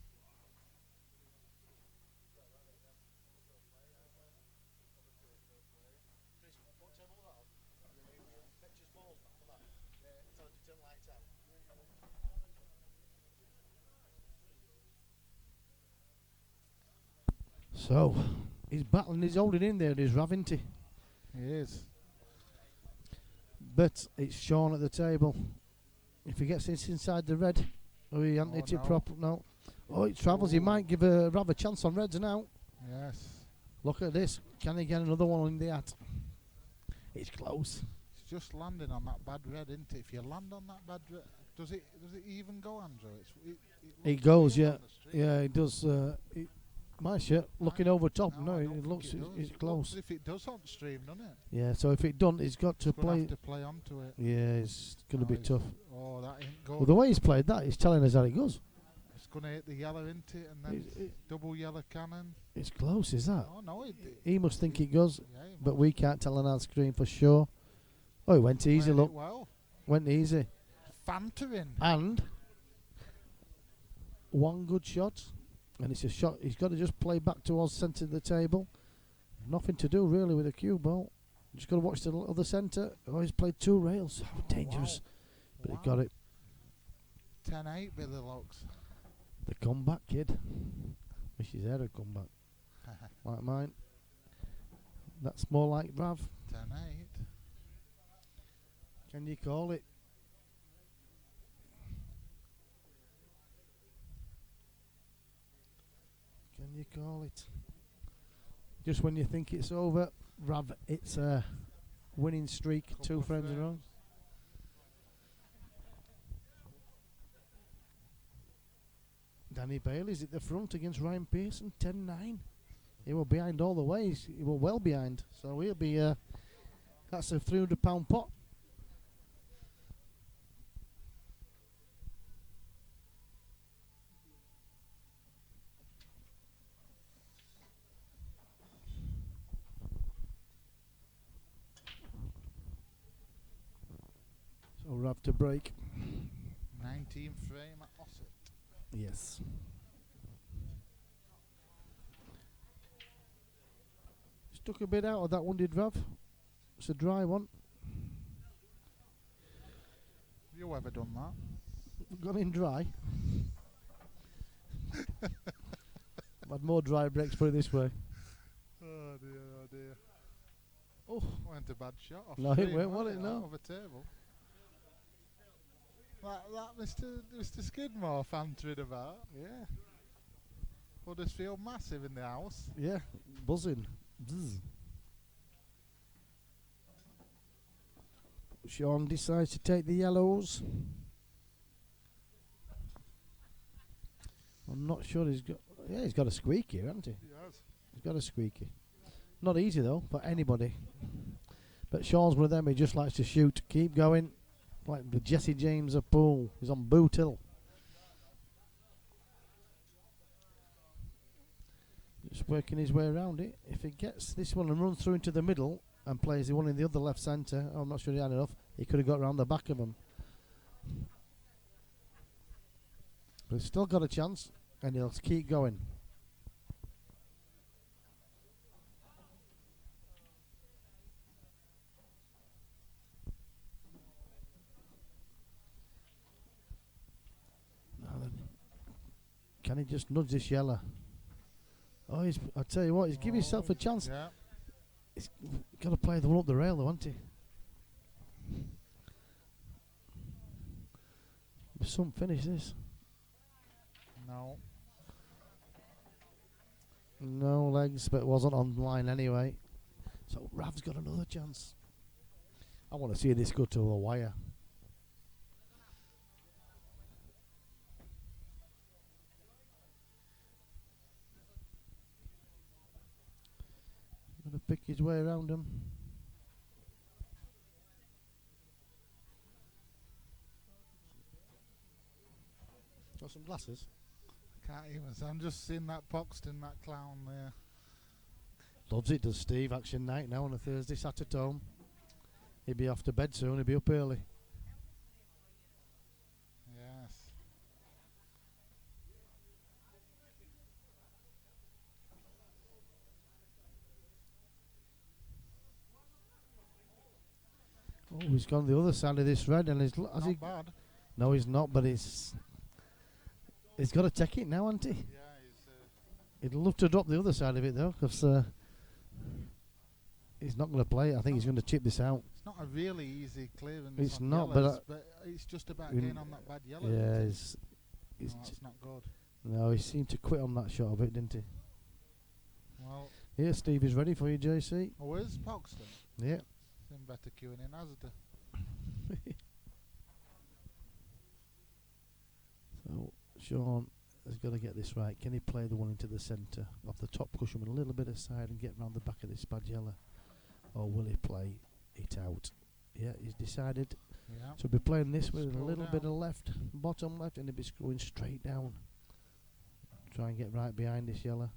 So, he's battling, he's holding in there, he's Rav, isn't he? He is. But it's Shaun at the table. If he gets this inside the red, he hasn't hit it no. proper. No. Oh, it travels. He might give Rav a chance on reds now. Yes. Look at this. Can he get another one in the hat? It's close. It's just landing on that bad red, isn't it? If you land on that bad red, does it even go, Andrew? It looks goes, weird yeah. on the stream. Yeah, it does. My shit, looking over top. No, No, I don't it think looks it does. it's It close. looks as if it does on stream, doesn't it? Yeah, so if it don't, he's got to Gonna play. have to play onto it. Yeah, it's going to No, be tough. Oh, that ain't good. Well, the way he's played that, he's telling us how it goes. It's gonna hit the yellow, isn't it? And then double yellow cannon. It's close, is that? Oh no, He must think it goes, yeah, he but must. we can't tell on our screen for sure. Oh, he went easy, Played look. it well. Went easy. Fantering. And one good shot. And it's a shot he's got to just play back towards centre of the table. Nothing to do really with a cue ball. Just got to watch the other centre. Oh, he's played two rails. How dangerous. But he got it. 10-8 Billy looks. The comeback kid. Wish his head had come back. Like mine. That's more like Rav. 10-8. Can you call it? Can you call it? Just when you think it's over, Rav, it's a winning streak, Couple two of frames in a row. frames. Danny Bailey's at the front against Ryan Pearson, 10-9. He was behind all the way. He was well behind, so he'll be That's a £300 pot. So we'll have to break. 19 frame at Ossett. Yes. Stuck a bit out of that one, did Rav? It's a dry one. You ever done that? Gone in dry. I've had more dry breaks, put it this way. Oh dear, oh dear. Oh, Went a bad shot off no, it screen, weren't, wasn't was it? No. Off a table. That Mr. Skidmore fantering about. Yeah. Huddersfield massive in the house. Yeah, buzzing. Bzz. Shaun decides to take the yellows. I'm not sure he's got. Yeah, he's got a squeaky, hasn't he? He has. He's got a squeaky. Not easy though for anybody. But Shaun's one of them. He just likes to shoot. Keep going, like the Jesse James of pool. He's on Boot Hill. Just working his way around it. If he gets this one and runs through into the middle and plays the one in the other left centre, I'm not sure he had enough. He could have got around the back of him. But he's still got a chance, and he'll keep going. Now then, can he just nudge this yellow? Oh, I tell you what, he's give himself a chance. Yeah. He's got to play the one up the rail, though, hasn't he? There's some finish this. No. No legs, but it wasn't on line anyway. So Rav's got another chance. I want to see this go to a wire. Gonna pick his way around him. Got some glasses? Can't even. So I'm just seeing that Poxton, that clown there. Loves it, does Steve. Action night now on a Thursday, sat at home. He'll be off to bed soon, he'll be up early. Yes. Oh, he's gone the other side of this red, and Not bad. No, he's not, but he's got to take it now, hasn't he? Yeah, He'd love to drop the other side of it though, because he's not going to play it. I think he's going to chip this out. it's not a really easy clearance. It's on not, yellows, but it's just about getting on that bad yellow. Yeah, isn't it? he's No, that's not good. no, he seemed to quit on that shot a bit, didn't he? Well, Yeah, Steve is ready for you, JC. where's Poxton? Yeah. Him better queuing in Asda. So Shaun has got to get this right. Can he play the one into the centre off the top cushion with a little bit of side and get round the back of this bad yellow, or will he play it out? Yeah, he's decided. Yeah. So he'll be playing this with a Scroll little bit down. of left, bottom left, and he'll be screwing straight down. Try and get right behind this yellow.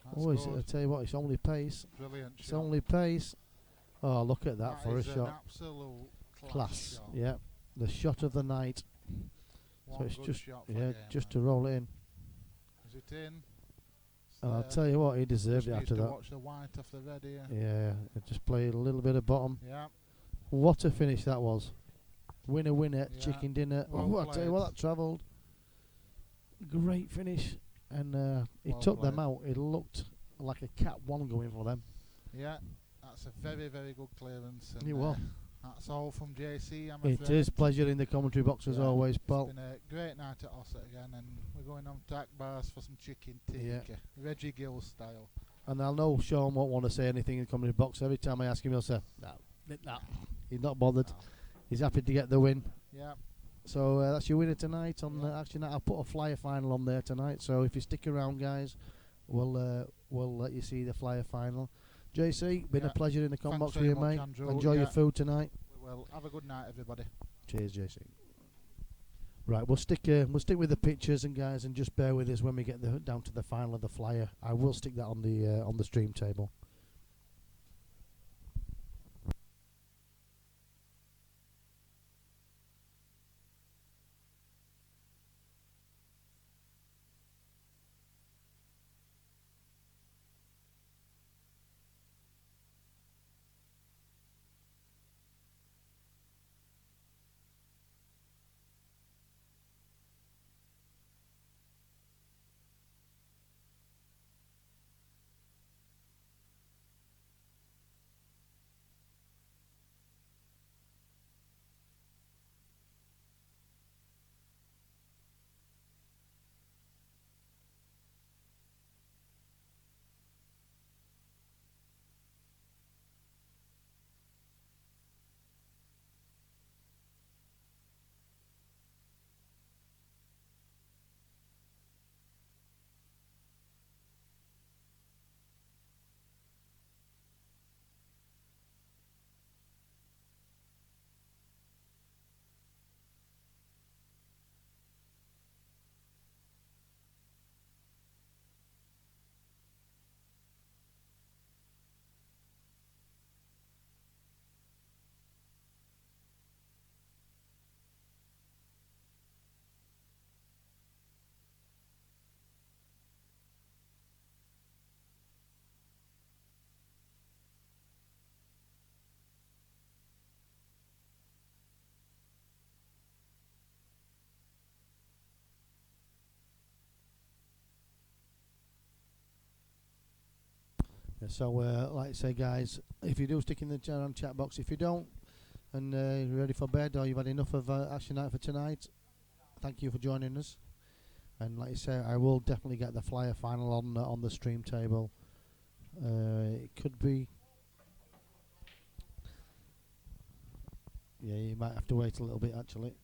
That's I good. tell you what, it's only pace. Brilliant It's shot. only pace. Oh, look at that for a is an shot. absolute Class. shot. Yeah, the shot of the night. One So it's good just shot for yeah, game, just man. to roll it in. Is it in? It's And I'll there. tell you what, he Just deserved it needs after to that. watch the white off the red here. Yeah, just play a little bit of bottom. Yeah. What a finish that was. Winner, Yeah. chicken dinner. Well I'll tell you what, played. that travelled. Great finish. And he Well took them played. out. It looked like a cat one going for them. Yeah. That's a very, very good clearance. And It was. that's all from JC, I'm It afraid. is pleasure in the commentary box as Yeah, always, It's pal. been a great night at Ossett again, and we're going on to Akbar's for some chicken Yeah. tikka, Reggie Gill style. And I know Shaun won't want to say anything in the commentary box. Every time I ask him, he'll say, no. He's not bothered. No. He's happy to get the win. Yeah. So that's your winner tonight. On Yeah. Actually, I'll put a flyer final on there tonight. So if you stick around, guys, we'll let you see the flyer final. JC, been a Yeah. pleasure in the Thanks combox with very you, much, mate. Andrew. Enjoy your Yeah. food tonight. Well, have a good night, everybody. Cheers, JC. Right, we'll stick with the pictures, and guys, and just bear with us when we get down to the final of the flyer. I will stick that on the stream table. Yeah, so, like I say, guys, if you do stick in the chat box, if you don't, and you're ready for bed, or you've had enough of Action Night for tonight, thank you for joining us. And like I say, I will definitely get the flyer final on the stream table. It could be, yeah, you might have to wait a little bit actually.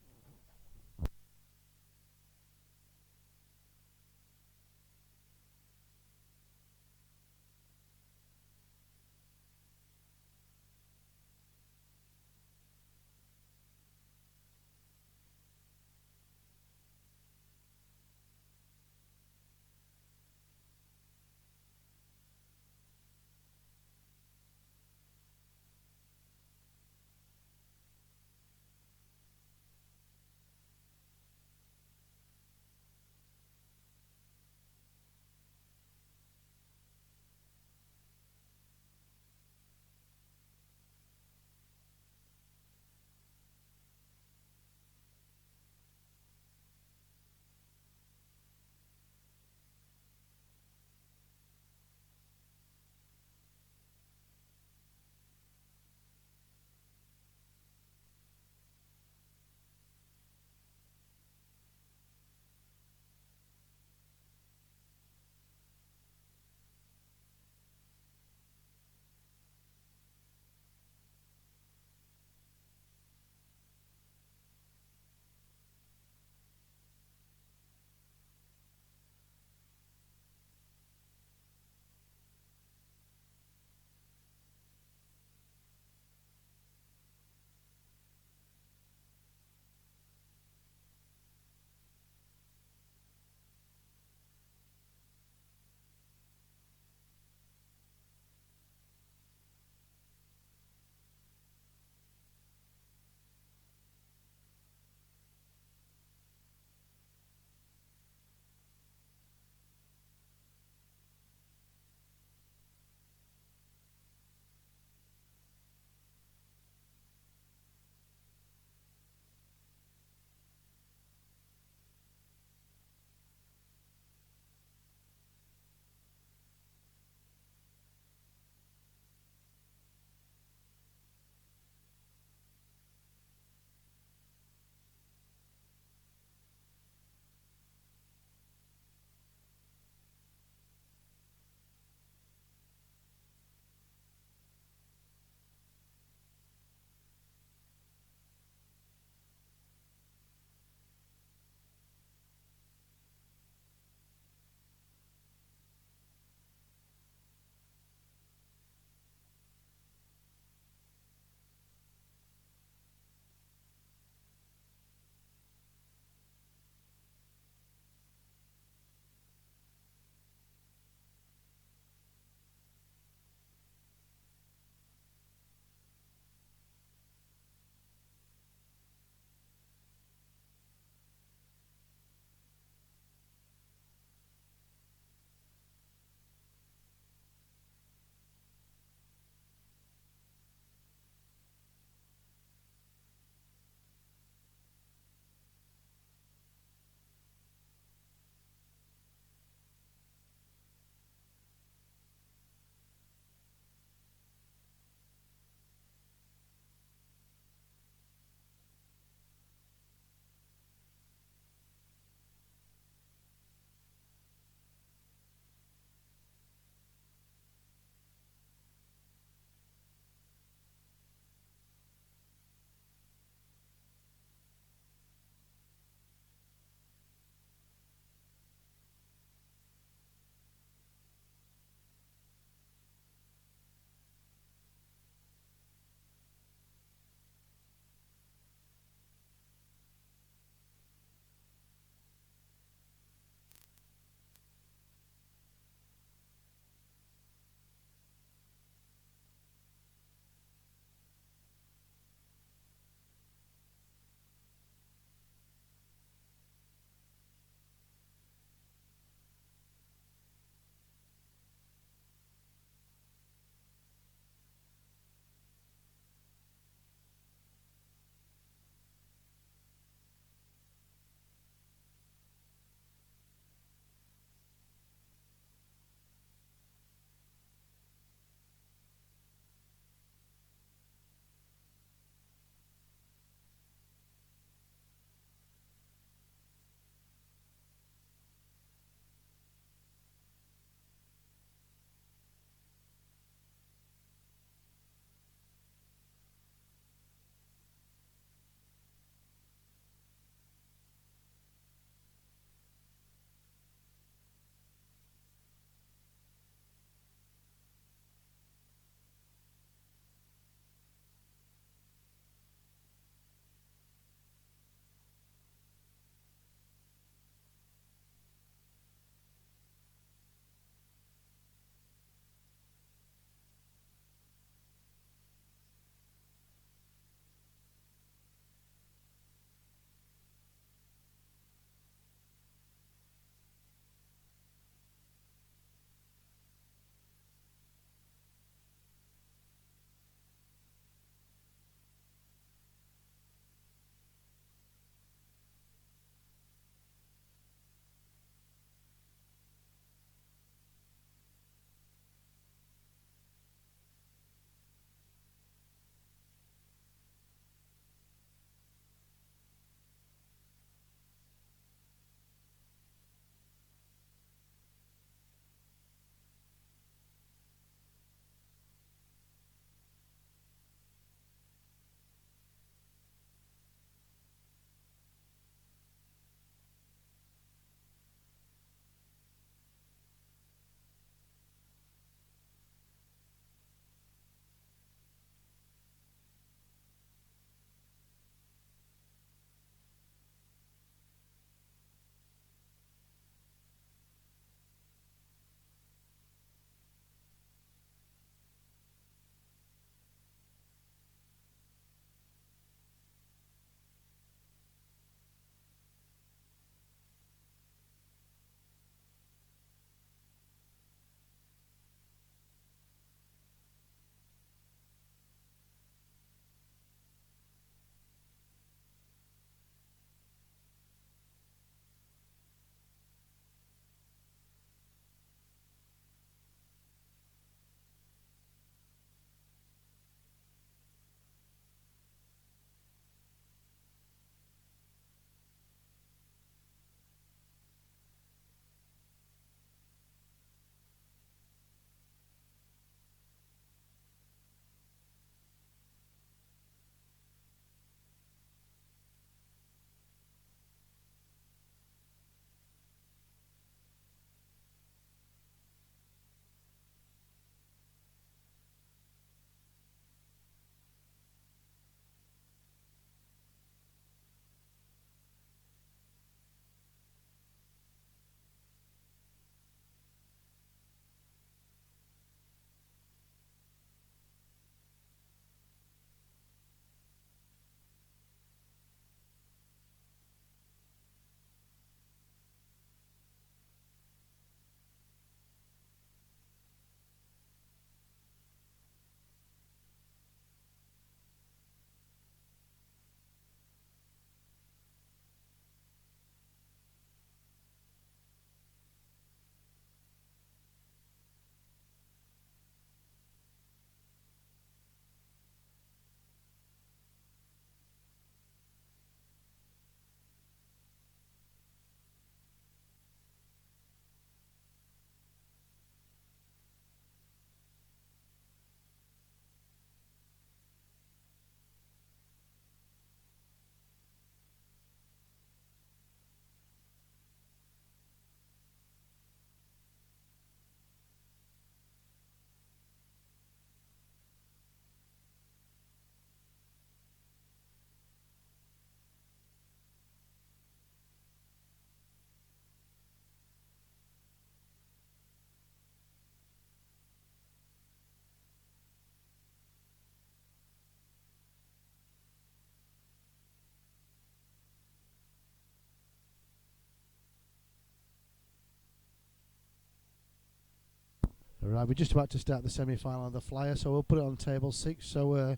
Right, we're just about to start the semi-final of the Flyer, so we'll put it on table 6. So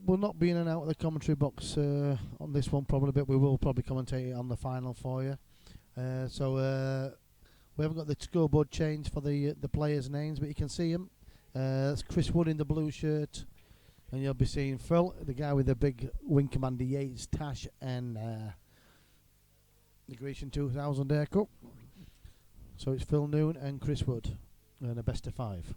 we'll not be in and out of the commentary box on this one probably, but we will probably commentate it on the final for you. So we haven't got the scoreboard change for the players' names, but you can see them. That's Chris Wood in the blue shirt, and you'll be seeing Phil, the guy with the big Wing Commander Yates tash and the Grecian 2000 haircut. So it's Phil Noon and Chris Wood, and a best of 5.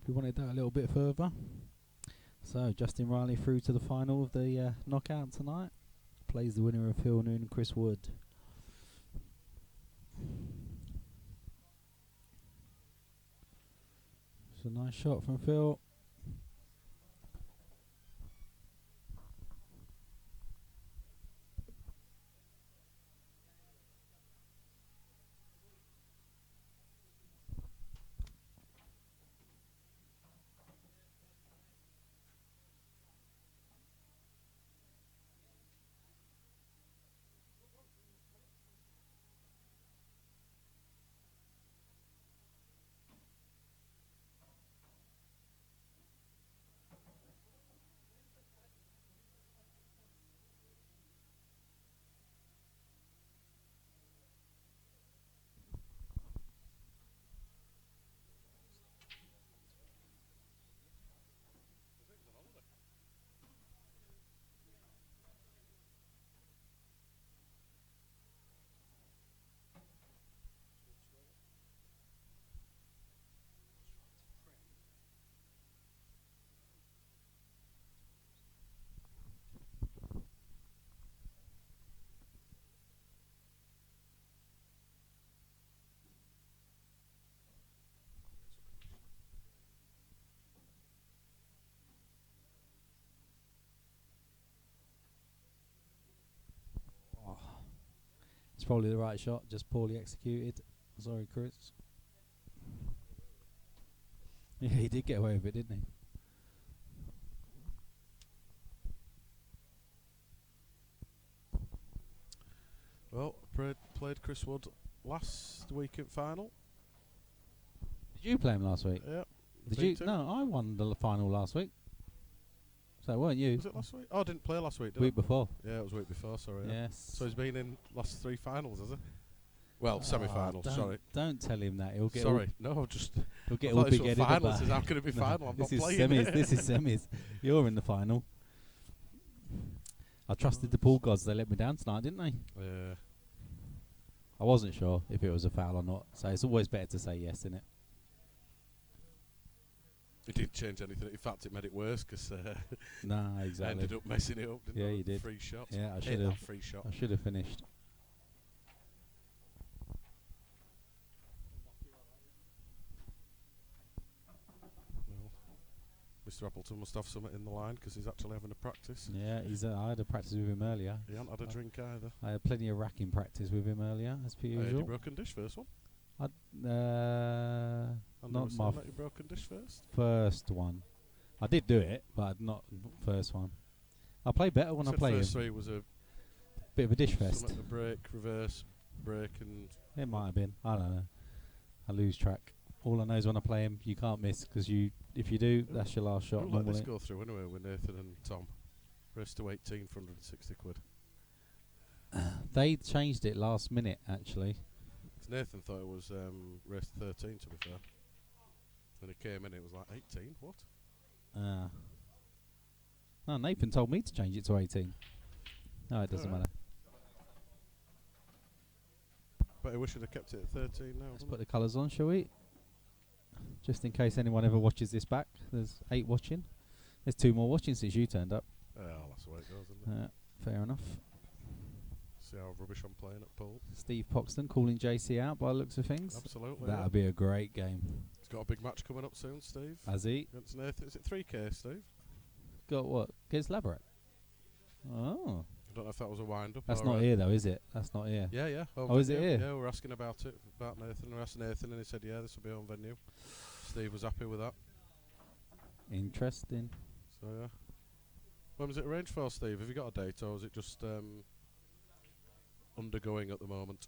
We wanted that a little bit further. So Justin Riley through to the final of the knockout tonight. Plays the winner of Phil Noon and Chris Wood. It's a nice shot from Phil. It's probably the right shot, just poorly executed. Sorry, Chris. Yeah, he did get away with it, didn't he? Well, played Chris Wood last weekend final. Did you play him last week? Yeah. Did you? No, I won the final last week. So it weren't you. Was it last week? Oh, I didn't play last week, did Week I? before. Yeah, it was week before, sorry. Yeah. Yes. So he's been in last 3 finals, has he? Well, semi-finals, sorry. Don't tell him that. He'll get Sorry, no, just... he'll get I all thought this big was headed final, about says, how can it be final? I'm this not is playing semis. it. This is semis. You're in the final. I trusted the pool gods. They let me down tonight, didn't they? Yeah. I wasn't sure if it was a foul or not. So it's always better to say yes, isn't it? It didn't change anything. In fact, it made it worse because Nah, I exactly. ended up messing it up, didn't I? Yeah, you did. Free shots. Yeah, I Hit should that have. free shot. I should have finished. Well, Mr. Appleton must have something in the line because he's actually having a practice. Yeah, I had a practice with him earlier. He hadn't had a drink either. I had plenty of racking practice with him earlier, as per Had your usual. broken dish first one? Not Not my your broken dish first? first one. I did do it, but not first one. I play better when I Said play him. first 3 was a Bit of a dish fest. something to break, reverse, break, and It might have been. I don't know. I lose track. All I know is when I play him, you can't miss because if you do, that's your last shot. we'll let this Normally. go through anyway with Nathan and Tom. Race to 18 for 160 quid. They changed it last minute, actually. 'Cause Nathan thought it was race 13 to be fair. When it came in, it was like 18. What? No, Nathan told me to change it to 18. No, it doesn't Alright. matter. But we should have kept it at 13 now. Let's wouldn't put the colours on, shall we? Just in case anyone ever watches this back. There's 8 watching. There's 2 more watching since you turned up. well, that's the way it goes, isn't it? Fair enough. See how rubbish I'm playing at pool. Steve Poxton calling JC out by the looks of things. Absolutely. That'll be a great game. He's got a big match coming up soon, Steve. Has he? Against Nathan. Is it 3K, Steve? Got what? Against Labrat? Oh. I don't know if that was a wind-up. That's or not here though, is it? That's not here. Yeah, yeah. Oh, is it venue. here? Yeah, we're asking about it, about Nathan. We asked Nathan and he said, yeah, this will be on venue. Steve was happy with that. Interesting. So, yeah. When was it arranged for, Steve? Have you got a date or is it just undergoing at the moment?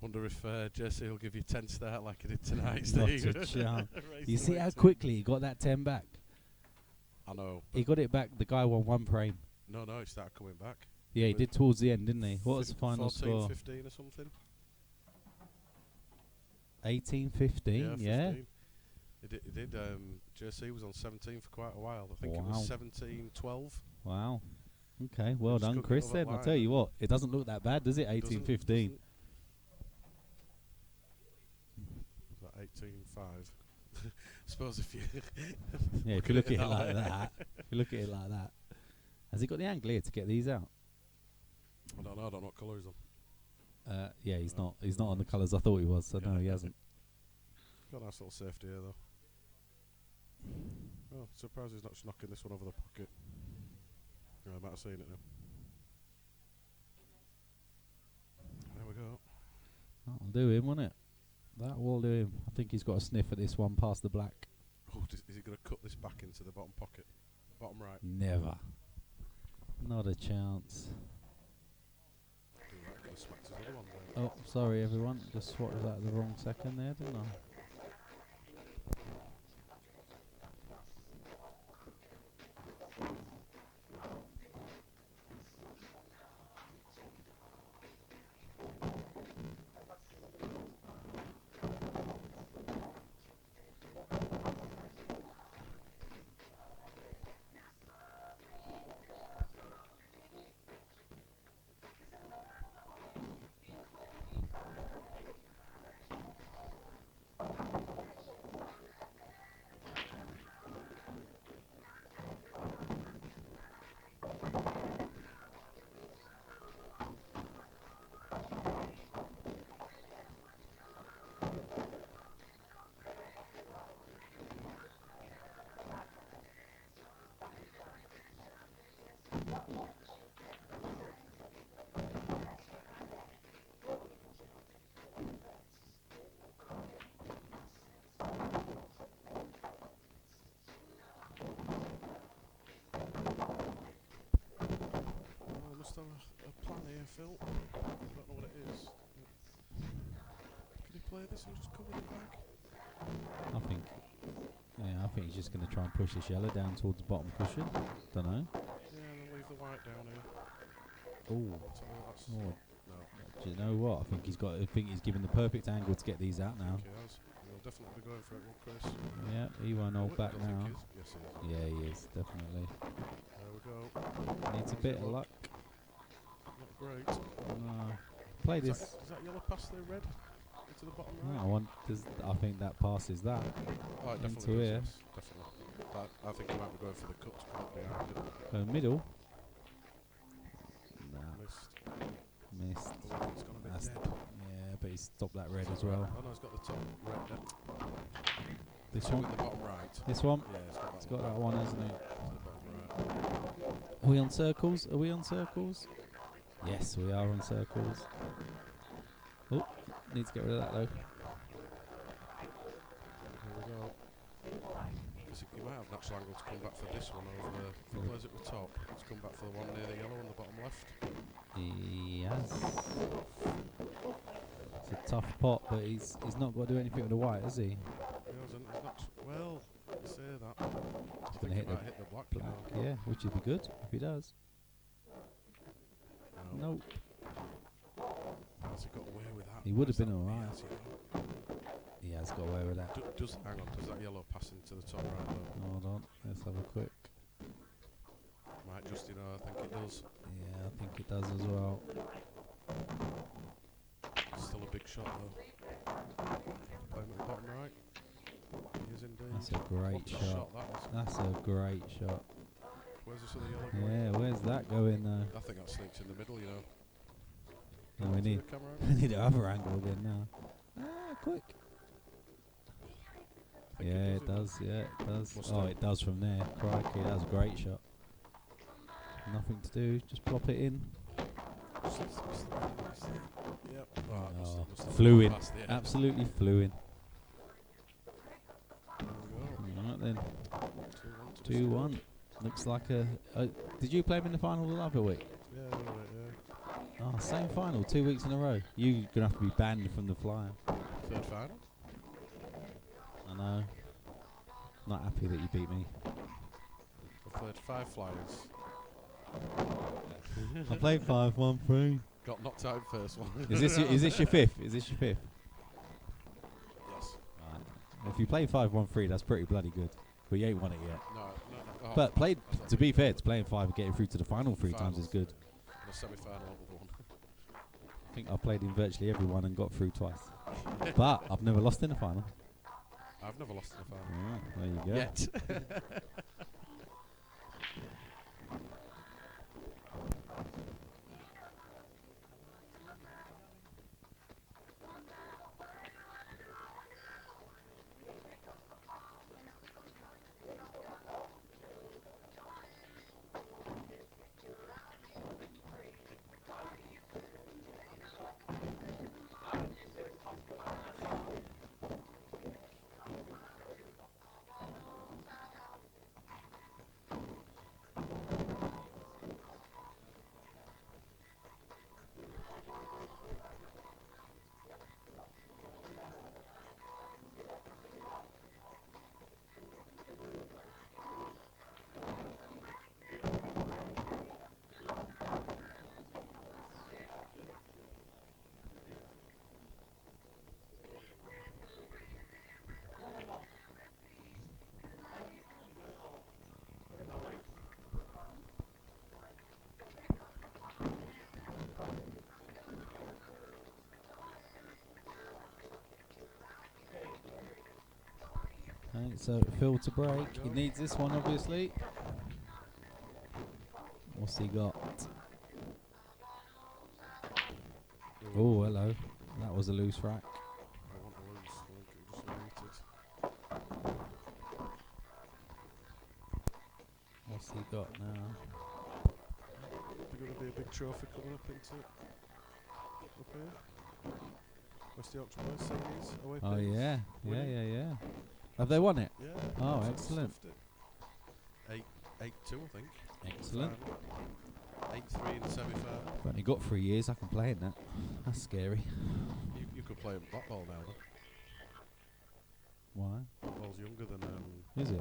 Wonder if Jesse will give you 10 start like he did tonight, Not Steve. a chance. Race You to see how 18. quickly he got that 10 back? I know. He got it back. The guy won 1 frame. No, he started coming back. Yeah, he With did towards the end, didn't he? What was the 15, final 14, score? 15 or something. 18-15, yeah. 15. He did. JC was on 17 for quite a while. I think it Wow. was 17-12. Wow. Okay, well Just done, couldn't Chris. get over Then I'll line. tell you what, it doesn't look that bad, does it? 18-15. Is that 18-5? Suppose if you Yeah, if you look at it like that, if you look at it like that, has he got the angle here to get these out? I don't know what colour is on. Yeah, he's not. He's not on the colours I thought he was. So no, he hasn't. Got a nice little safety here though. Oh, surprised he's not just knocking this one over the pocket. I might have seen it now. There we go. That'll do him, won't it? That will do him. I think he's got a sniff at this one past the black. Oh, is he going to cut this back into the bottom pocket? Bottom right. Never. Not a chance. Do that, gonna smack his other one down. Oh, sorry everyone. Just swatted that at the wrong second there, didn't I? Must have a plan here, Phil. I don't know what it is. Can he play this and just cover the back? I think he's just going to try and push this yellow down towards the bottom cushion. Don't know. Yeah, and then leave the white down here. Oh. That's Oh. no. Do you know what? I think he's given the perfect angle to get these out now. He has. He'll definitely be going for it, will Chris? Yeah, he won't hold back I now. think he is. Yes, he is. Yeah, he is definitely. There we go. Needs a bit of luck. Not great. No. Play Is this. that yellow past the red? Into the bottom right? I think that passes that. Oh, it into definitely here. does, yes, definitely. But I think he might be going for the cuts point behind it. Go middle. Nah, Missed. missed. Oh, it's gonna be That's dead. Yeah, but he's stopped that red as well. Oh no, it's got the top red dead. This Two one. in the bottom right. This one. Yeah, It's got that one, hasn't it? To the bottom right. Are we on circles? Are we on circles? Yes, we are on circles. Oh, need to get rid of that though. Here we go. Because you might have natural angle to come back for this one over. If he plays at the top, let's come back for the one near the yellow on the bottom left. Yes. It's a tough pot, but he's not got to do anything with the white, has he? He hasn't. He's not. Well, you say that. He's I going to think hit he might hit the black. You know. yeah, which would be good if he does. No. Nope. Has he got away with that? He would have Where's been that? alright. Yes, you know. He has got away with that. Hang on, does that yellow pass into the top right though? Hold on, let's have a quick. Might just, I think it does. Yeah, I think it does as well. Still a big shot though. Play him at the bottom right. He is indeed. That's a great What a shot. that was. That's a great shot. Where's this other yellow going? Yeah, where's that going though? I think that sneaks in the middle, you know. No, we To need the camera. we need another angle again now. Quick. I think Yeah, it does. Yeah, it does. Must Oh, have. it does from there. Crikey, that was a great shot. Nothing to do, just plop it in. Yep. Oh, must have flew gone in. past the end. Absolutely flew in. There we go. Right then, 2-1 to the 2-1. Looks like a. Did you play him in the final the other week? Yeah, right, Oh, same final, 2 weeks in a row. You're gonna have to be banned from the flyer. yeah. Third final. I know. Not happy that you beat me. I've played 5 flyers. I played 5-1-3. Got knocked out in first one. Is this your fifth? Is this your fifth? Yes. Right. If you play 5-1-3, that's pretty bloody good. But you ain't won it yet. No, Oh, But played. I thought To be they- fair, to playing 5 and getting through to the final 3 times is good. And a semi-final over one. I think I've played in virtually everyone and got through twice. But I've never lost in the final. I've never lost in a final. There you go. Yet. Right, so Phil to break. He needs this one, obviously. What's he got? Oh, hello. That was a loose rack. I want to lose. I think it just muted. What's he got now? There's going to be a big trophy coming up into up here. West Yorkshire Boys series away. Oh, Pins. yeah. Winning. Yeah. Have they won it? Yeah. Oh, Absolutely excellent. stuffed it. 8-2, I think. Excellent. 8-3 in the semi-final. I've only got 3 years. I can play in that. That's scary. You could play Black Ball now, though. Why? Black Ball's younger than. Is it?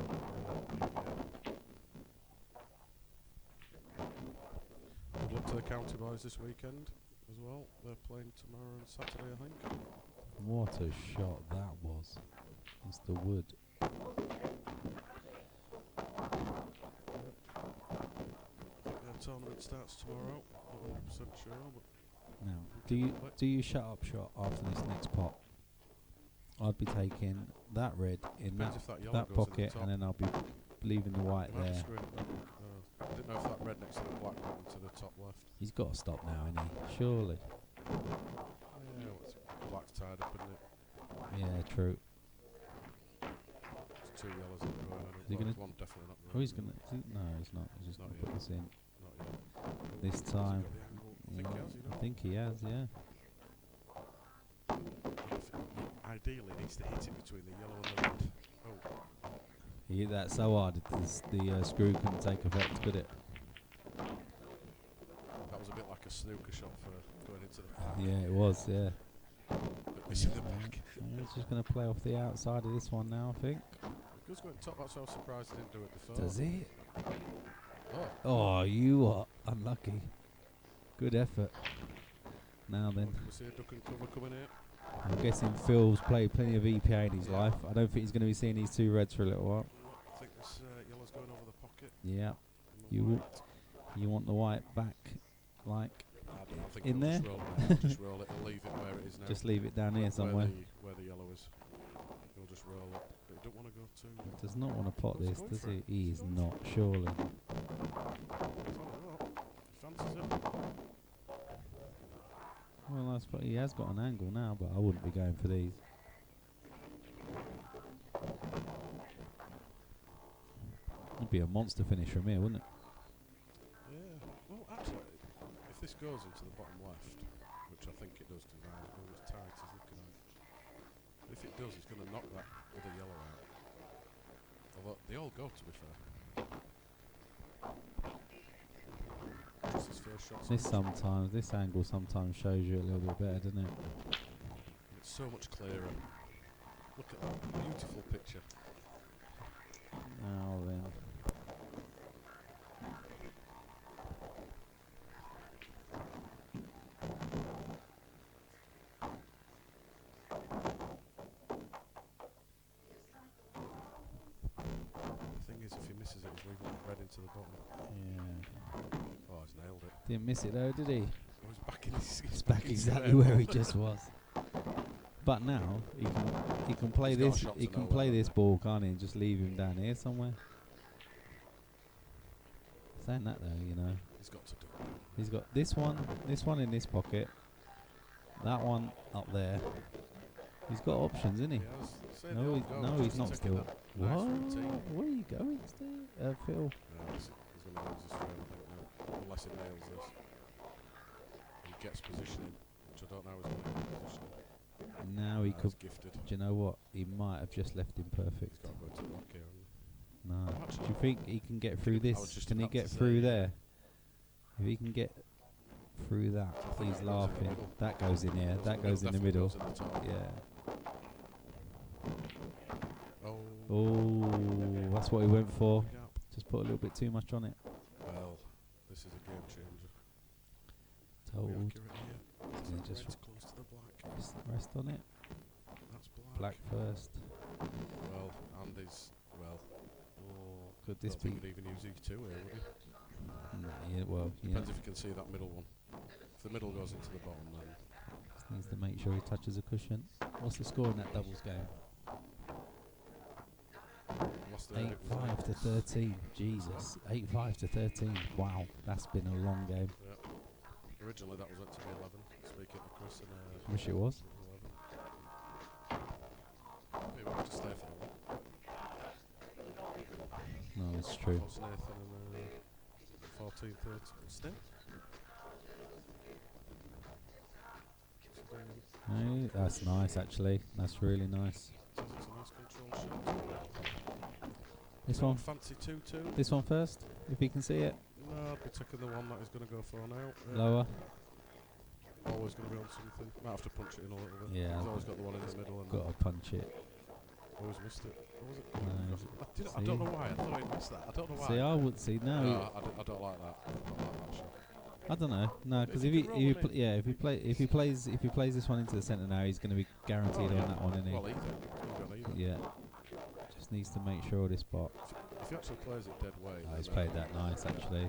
Good luck to the County Boys this weekend as well. They're playing tomorrow and Saturday, I think. What a shot that was. Mr. Wood. I think their tournament starts tomorrow. Not 100% sure, but Now, do you shut up shot after this next pot? I'd be taking that red in depends if that yellow that goes in the pocket, top. and then I'll be leaving the white You might be there. screwing it back. I didn't know if that red next to the black went into the top left. He's got to stop now, isn't he? Surely. Yeah, what's black's tied up, isn't it? Yeah, true. There's 2 yellows that are going on. Is he gonna One definitely not going. Oh, he's gonna. No, he's not. He's just Not gonna put yet. this in Not yet. this Has he time. got the angle? I think he has, you know. I think he has. Yeah. Ideally, needs to hit it between the yellow and the red. Oh, He hit that so hard the screw couldn't take effect, could it? that was a bit like a snooker shot for going into the Yeah, it was. Yeah. but missing the back. He's just gonna play off the outside of this one now, I think. Goes going top. That's why I was surprised he didn't do it before. Does he? Oh, Oh, you are unlucky. Good effort. Now then, can we see a duck and cover coming here? I'm guessing Phil's played plenty of EPA in his Yeah. life. I don't think he's going to be seeing these 2 reds for a little while. I think this yellow's going over the pocket. Yeah. and the You white. you want the white back, like I don't know, I think in he'll there? Just roll it. He'll just roll it and leave it where it is now. just leave it down here somewhere. Where the yellow is. He'll just roll it. But he don't want to go too. Does not want to pot What's he this, going does for? he? He is What's he not, surely. He fancies it. Well, I suppose he has got an angle now, but I wouldn't be going for these. It'd be a monster finish from here, wouldn't it? Yeah. Well, actually, if this goes into the bottom left, which I think it does because now it's tight, he's looking at it. If it does, he's going to knock that other yellow out. Although they all go, to be fair. Just his first shot. This angle sometimes shows you a little bit better, doesn't it? It's so much clearer. Look at that beautiful picture. Now then. The thing is, if he misses it, he's leaving into the bottom. Yeah. Oh, he's nailed it. Didn't miss it though, did he? Oh, he's back in his. It's back exactly where he just was. But now he can play He's got a this. shot He to can nowhere, play hasn't this he? ball, can't he? And just leave him down here somewhere. Saying that though, you know, He's got to do it. he's got this one in this pocket, that one up there. He's got options, isn't he? He has. Say they No, all he, go, no, just he's not taking still. that nice What? routine. Where are you going, Steve? Phil? Yeah, he's going to lose this frame, I think, now. Unless he nails this. He gets positioning, which I don't know is going to get positioning. Now he could. He's gifted. Do you know what? He might have just left him perfect. He's got to go to the block here. No. Oh, actually, Do you think he can get through I was this? just Can he about to get say, through yeah. there? If he can get through that, I think he's that goes in the laughing. middle. That goes in here. That goes in the definitely middle. goes in the top. Yeah. Oh. Oh, that's what he went for. Gap. Just put a little bit too much on it. Well, this is a game changer. Are we Told. accurate here? Yeah, Red's just close to the black. rest on it. That's Black first. Well, Andy's, well, oh, Could I this don't be? think he'd even use E2 here, would he? No, yeah, well, yeah. Depends if you can see that middle one. If the middle goes into the bottom, then Just needs to make sure he touches a cushion. What's the score in that doubles game? lost the edit with 8-5 to 13. Jesus, 8-5 to 13. Wow, that's been a long game. Yeah. Originally that was meant to be 11. Speaking to Chris and Wish it was. 11. Maybe we'll just stay for the one. No, it's true. What's Nathan and 14, 13. Still? No, that's nice actually. That's really nice. It's a nice control shot. This No one. fancy 2-2. This one first, if he can see it. No, I'd be taking the one that he's going to go for now. Lower. Always going to be on something. Might have to punch it in a little bit. Yeah. He's always got the one in the middle and Got to punch it. always missed it. What was it? No, I don't know why. I thought he missed that. I don't know why. See, I would see. No, I don't like that. I don't like that shot. I don't know. No, because If if you he, can roll yeah, if he plays this one into the centre now, he's going to be guaranteed on that one, isn't he? Well, either. He's got either. Yeah. Just needs to make sure this spot. If he actually plays it dead weight. Oh, he's played that nice actually.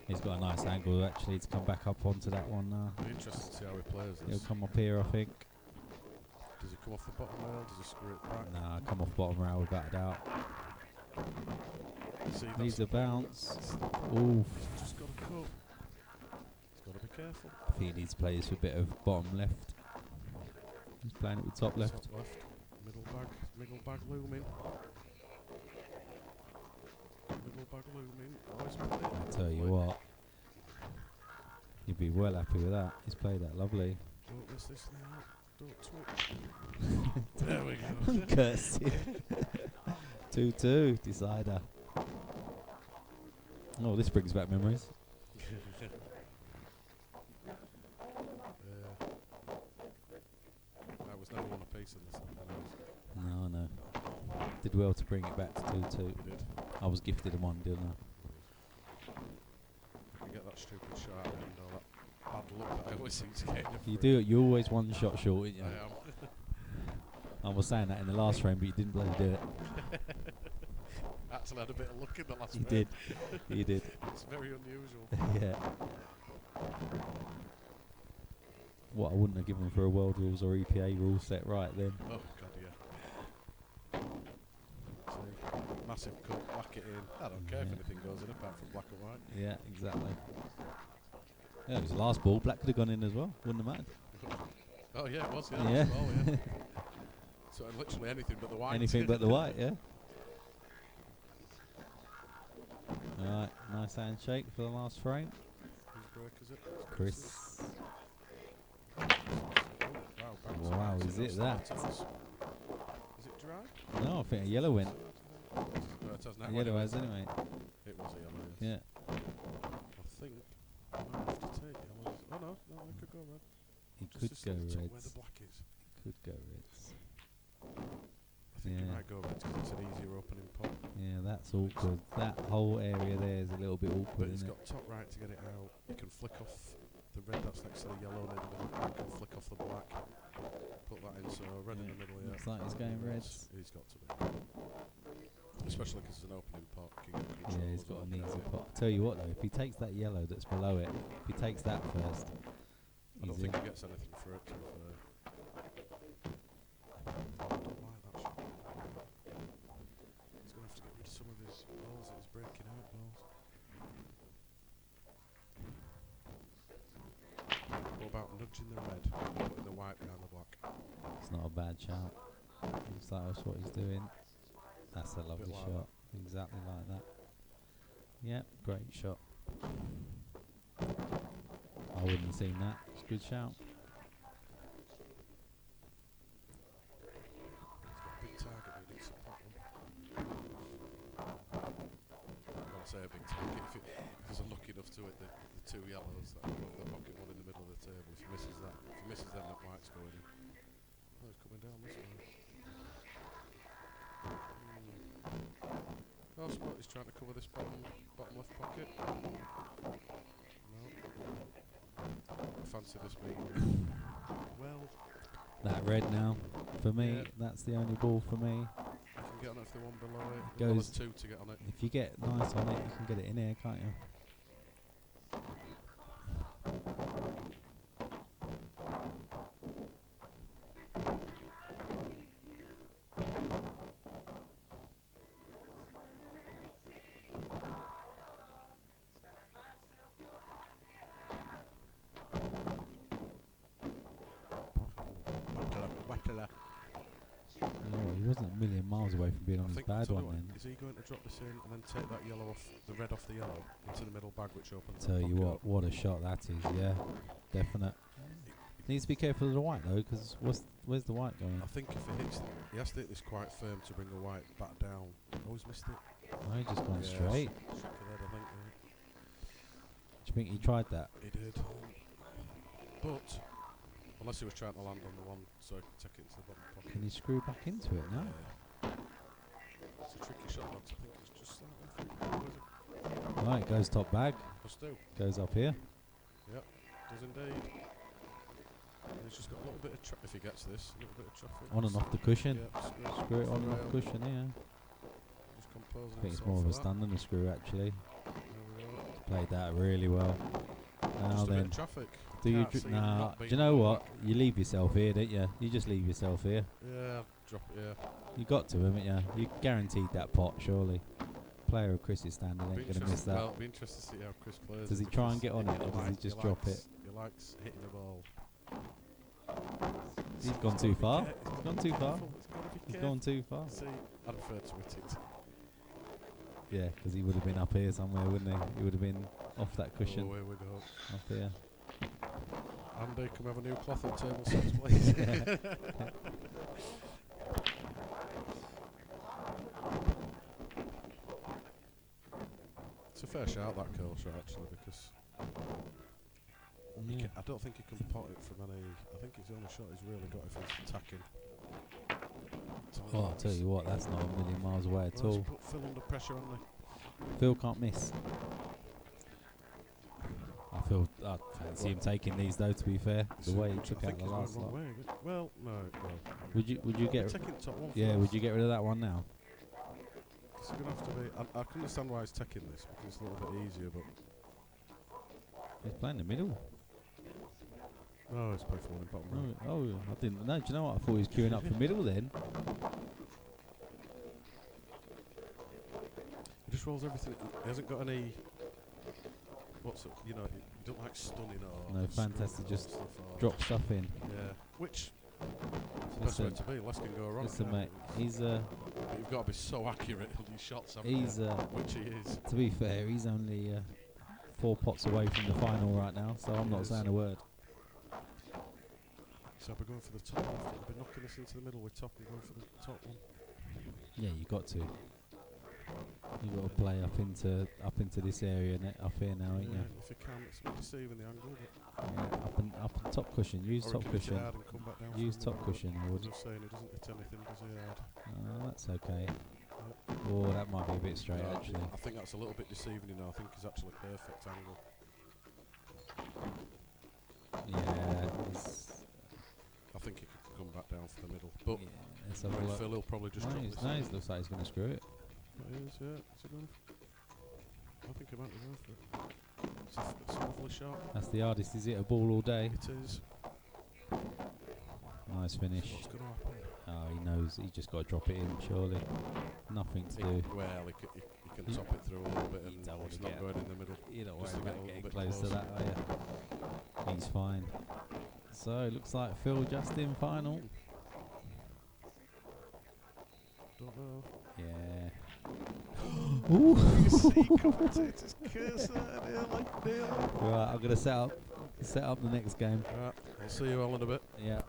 He's got a nice angle actually to come back up onto that one now. It'll be interesting to see how he plays He'll this. come up here, I think. Does he come off the bottom rail? Does he screw it back? Nah, come off bottom rail without a doubt. See, Needs that's a bounce. Oof. just got to cope. He's got to be careful. I think he needs to play this with a bit of bottom left. He's playing it with top left. Top left. Middle bag looming. Middle bag looming. Always with it. I tell you what, you'd be well happy with that. He's played that lovely. Don't miss this now. Don't twitch. There we go. Kirsty. 2-2, decider. Oh, this brings back memories. That was never one apiece in this. No, no. Did well to bring it back to 2-2. We did. I was gifted a one, didn't I? You get that stupid shot and all that bad luck that I always seem to get in the You free. do. You're always one shot short, aren't you? I am. I was saying that in the last frame, but you didn't bloody do it. Actually had a bit of luck in the last You frame. did. You did. It's very unusual. Yeah. What I wouldn't have given for a world rules or EPA rule set right then. Oh god, yeah. See, massive cut, whack it in. I don't care if Yeah. anything goes in apart from black and white. Yeah, exactly. Yeah, it was the last ball. Black could have gone in as well. Wouldn't have mattered. Oh yeah, it was. Yeah. Yeah. As well, yeah. So literally anything but the white. Anything but the white, yeah. Alright, nice handshake for the last frame. Whose break is it? Chris. Oh, wow, Wow, is it that? Is it dry? No, I think a yellow went. No, it has now. A yellow has anyway. It was a yellow, yes. Yeah. I think I might have to take yellows. Oh no, it could go red. He Just could this go little top where the reds. black is. Could go reds. I think it Yeah. might go reds because it's an easier opening pot. Yeah, that's awkward. That whole area there is a little bit But awkward, it's isn't it? got top right to get it out. You can flick off the red that's next to the yellow in the middle. You can flick off the black. Put that in, so red in the middle, yeah. Looks like he's going reds. He's got to be. especially because it's an opening pot. King of control Yeah, he's as got well, an easy yeah. pot. Tell you what though, if he takes that yellow that's below it, if he takes that first, I don't he's think in. he gets anything for it. To be fair. I don't like that shot. He's going to have to get rid of some of his balls that he's breaking out balls. What about nudging the red, putting the white behind the black? It's not a bad shout. Looks like that's what he's doing. That's a lovely like shot. Exactly like that. Yep, great shot. I wouldn't have seen that. It's a good shout. He's got a big target, he needs to pot one. I can't say a big target if he's unlucky enough to hit the two yellows that are the pocket one in the middle of the table. If he misses that, if he misses them, that white's going in. Oh, he's coming down this way. Oh, spot, he's trying to cover this bottom left pocket. No. I fancy this being well. That red now, for me, Yeah. that's the only ball for me. You can get on it if they one below it. Goes- Well, there's two to get on it. If you get nice on it, you can get it in here, can't you? Oh, he wasn't a million miles away from being on I his think bad tell you one what, then. is he going to drop this in and then take that yellow off, the red off the yellow, into the middle bag which opens Tell that you pocket what up? a shot that is, yeah. Definite. Needs to be careful of the white though, because where's the white going? I think if he hits, he has to hit this quite firm to bring the white back down. Oh, he's missed it. Oh, he just gone Yeah, straight. Shook your head, I think. Do you think he tried that? He did. But, unless he was trying to land on the one so he could take it into the bottom pocket. Can he screw back into it now? Yeah. It's a tricky shot, lads. I think it's just slightly. Right, goes top bag. Must do. Goes up here. Yep, does indeed. And he's just got a little bit of if he gets this, a little bit of traffic. On and off the cushion. Yep, Screw it on and off rail. cushion here. Just composing I think it's himself more of for a that. stun than a screw actually. There we go. Played that really well. Now Just a bit then, of traffic. do you Can't see him nah, not do you being know on what? back. You leave yourself here, don't you? You just leave yourself here. Yeah, drop it, yeah. You got to, haven't you? You guaranteed that pot, surely. Player of Chris's standard Be ain't going to miss interested- that. Well, be interested to see how Chris plays. Does it he try and because get on it, or does he just drop it? He likes hitting the ball. He's gone too far. He's gone too far. He's He's gone too far. See, I'd prefer to hit it. Yeah, because he would have been up here somewhere, wouldn't he? He would have been off that cushion Oh, here we go. up here. Andy, can we have a new cloth on table 6, please? It's a fair shout, that curl shot, actually, because Yeah. I don't think he can pot it from any. I think it's the only shot he's really got if he's attacking. Oh, I'll tell you what, that's not a million miles away at Well, he's all. put Phil under pressure, hasn't he? Phil can't miss. I fancy him taking these though. To be fair, the way he took I out think the he's last going lot. wrong way. Well, no. Well, Would you get? taking top one. Yeah, first. would you get rid of that one now? It's going to have to be. I can understand why he's taking this because it's a little bit easier, but He's playing the middle. no, it's played for one in bottom right. Oh, I didn't know. Do you know what? I thought he was queuing up for middle then. He just rolls everything. He hasn't got any. What's it? You know, he don't like stunning or. No, screwing fantastic, or just stuff or Drop stuff in. Yeah, which. It's the best way Listen, to be. Less can go wrong. listen, can't mate. it? He's But you've got to be so accurate on your shots. haven't you? he's Which he is. to be fair, he's only 4 pots away from the final right now. So I'm not Yes. saying a word. So we're going for the top left. We'll be knocking this into the middle with top and going for the top one. Yeah, you got to. You got to play up into this area up here now, ain't you? If you can, it's a bit deceiving the angle. But Yeah, up and top cushion. Use or top he can hit it cushion. hard and come back down Use from top there, cushion. I but would. I'm just saying, he doesn't hit anything, does he? Hard. That's okay. Oh, that might be a bit straight No, actually. I think that's a little bit deceiving. I think it's actually perfect angle. Yeah, I think he could come back down for the middle. But yeah, let's have a knowing look. Phil, he'll probably just drop this. Nice. Looks like he's going to screw it. It is, yeah. Is it going? I think it might be worth it. It's a lovely shot. That's the hardest, is it? A ball all day. It is. Nice finish. So what's going to happen? Oh, he knows. He's just got to drop it in, surely. Nothing to do. Well, he can top it through a little bit and don't want it's to not get going in the middle. You don't Just worry to get a about little getting bit close to closer. that, are you? He's fine. So, it looks like Phil Justin final. Don't know. Yeah. Ooh. You see commentators curse that nearly. Right, I'm going to set up the next game. Right, I'll see you all in a bit. Yeah.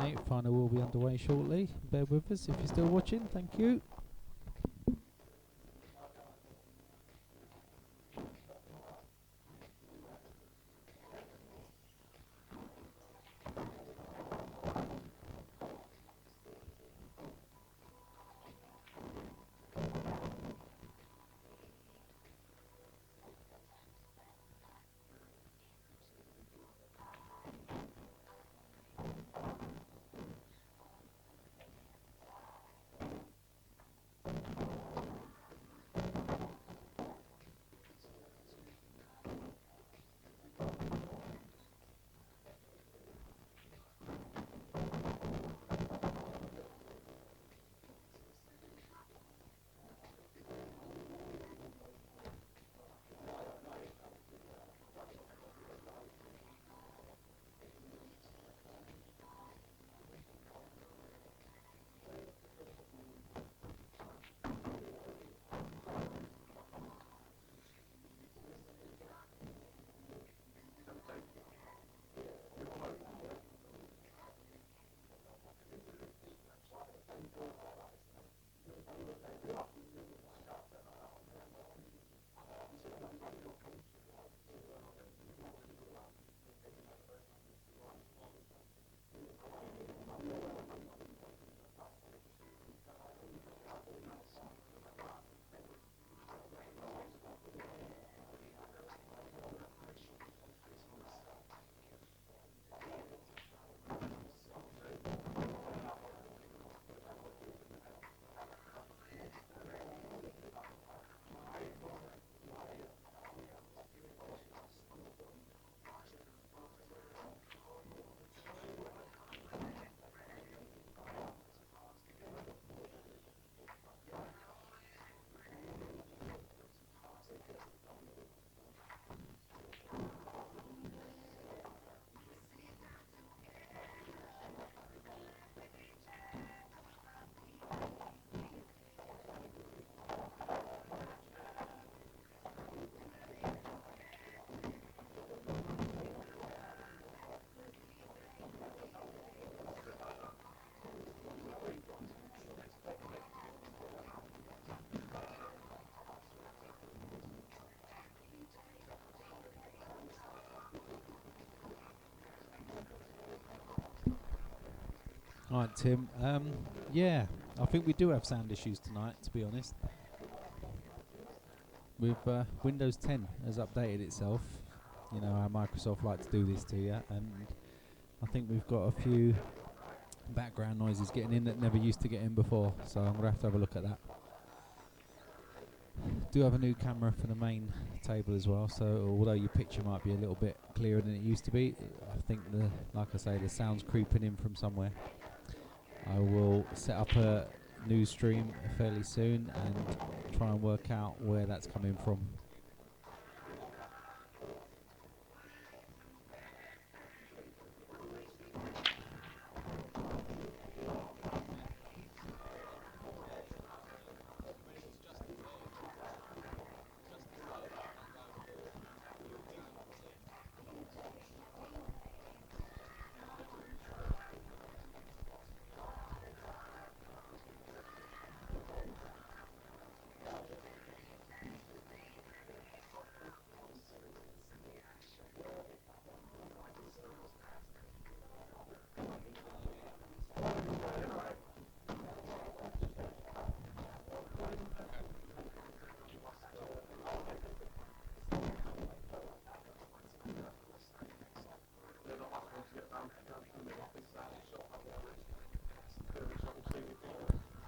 Okay, final will be underway shortly. Bear with us if you're still watching. Thank you. All right, Tim. Yeah, I think we do have sound issues tonight, to be honest. With Windows 10 has updated itself. You know how Microsoft like to do this to you, and I think we've got a few background noises getting in that never used to get in before, so I'm going to have a look at that. Do have a new camera for the main table as well, so although your picture might be a little bit clearer than it used to be, I think like I say, the sound's creeping in from somewhere. I will set up a new stream fairly soon and try and work out where that's coming from.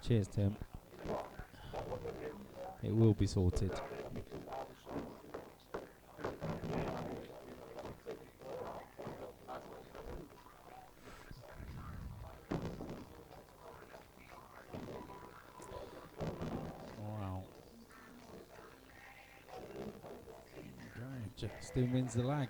Cheers, Tim. It will be sorted. Wow. Okay, Justin wins the lag.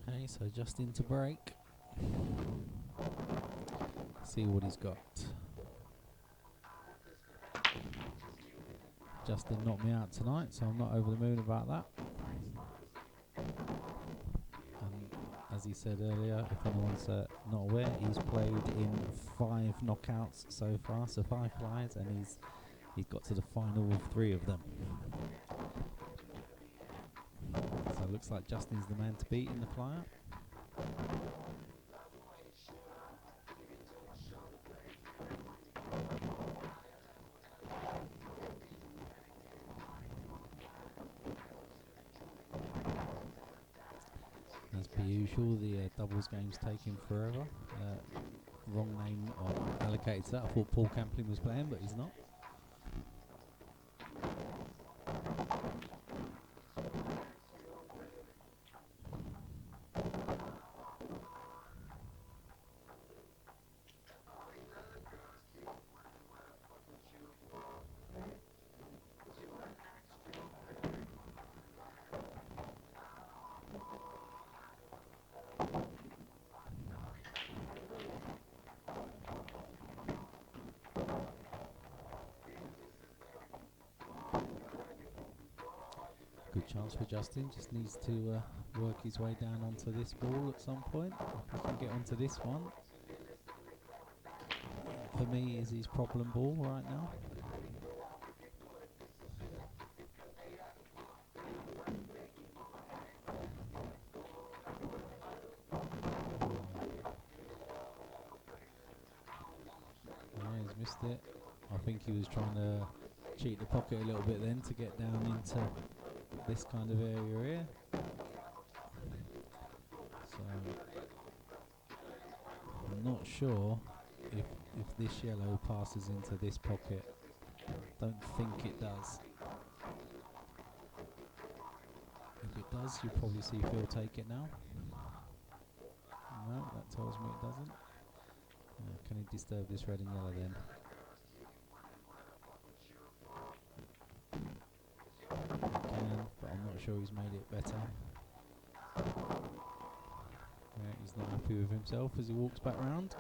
Okay, so just into break. See what he's got. Justin knocked me out tonight, so I'm not over the moon about that. And as he said earlier, if anyone's not aware, he's played in 5 knockouts so far, so 5 flyers, and he's got to the final of 3 of them. So it looks like Justin's the man to beat in the flyer. As per usual, the doubles game's taking forever. Wrong name allocated to that. I thought Paul Camplin was playing, but he's not. Good chance for Justin, just needs to work his way down onto this ball at some point. If he can get onto this one. For me, is his problem ball right now. He's missed it. I think he was trying to cheat the pocket a little bit then to get down into this kind of area here. So I'm not sure if this yellow passes into this pocket. Don't think it does. If it does, you'll probably see Phil take it now. No, that tells me it doesn't. Can he disturb this red and yellow then? He can, but I'm not sure he's made it better. Yeah, he's not happy with himself as he walks back round.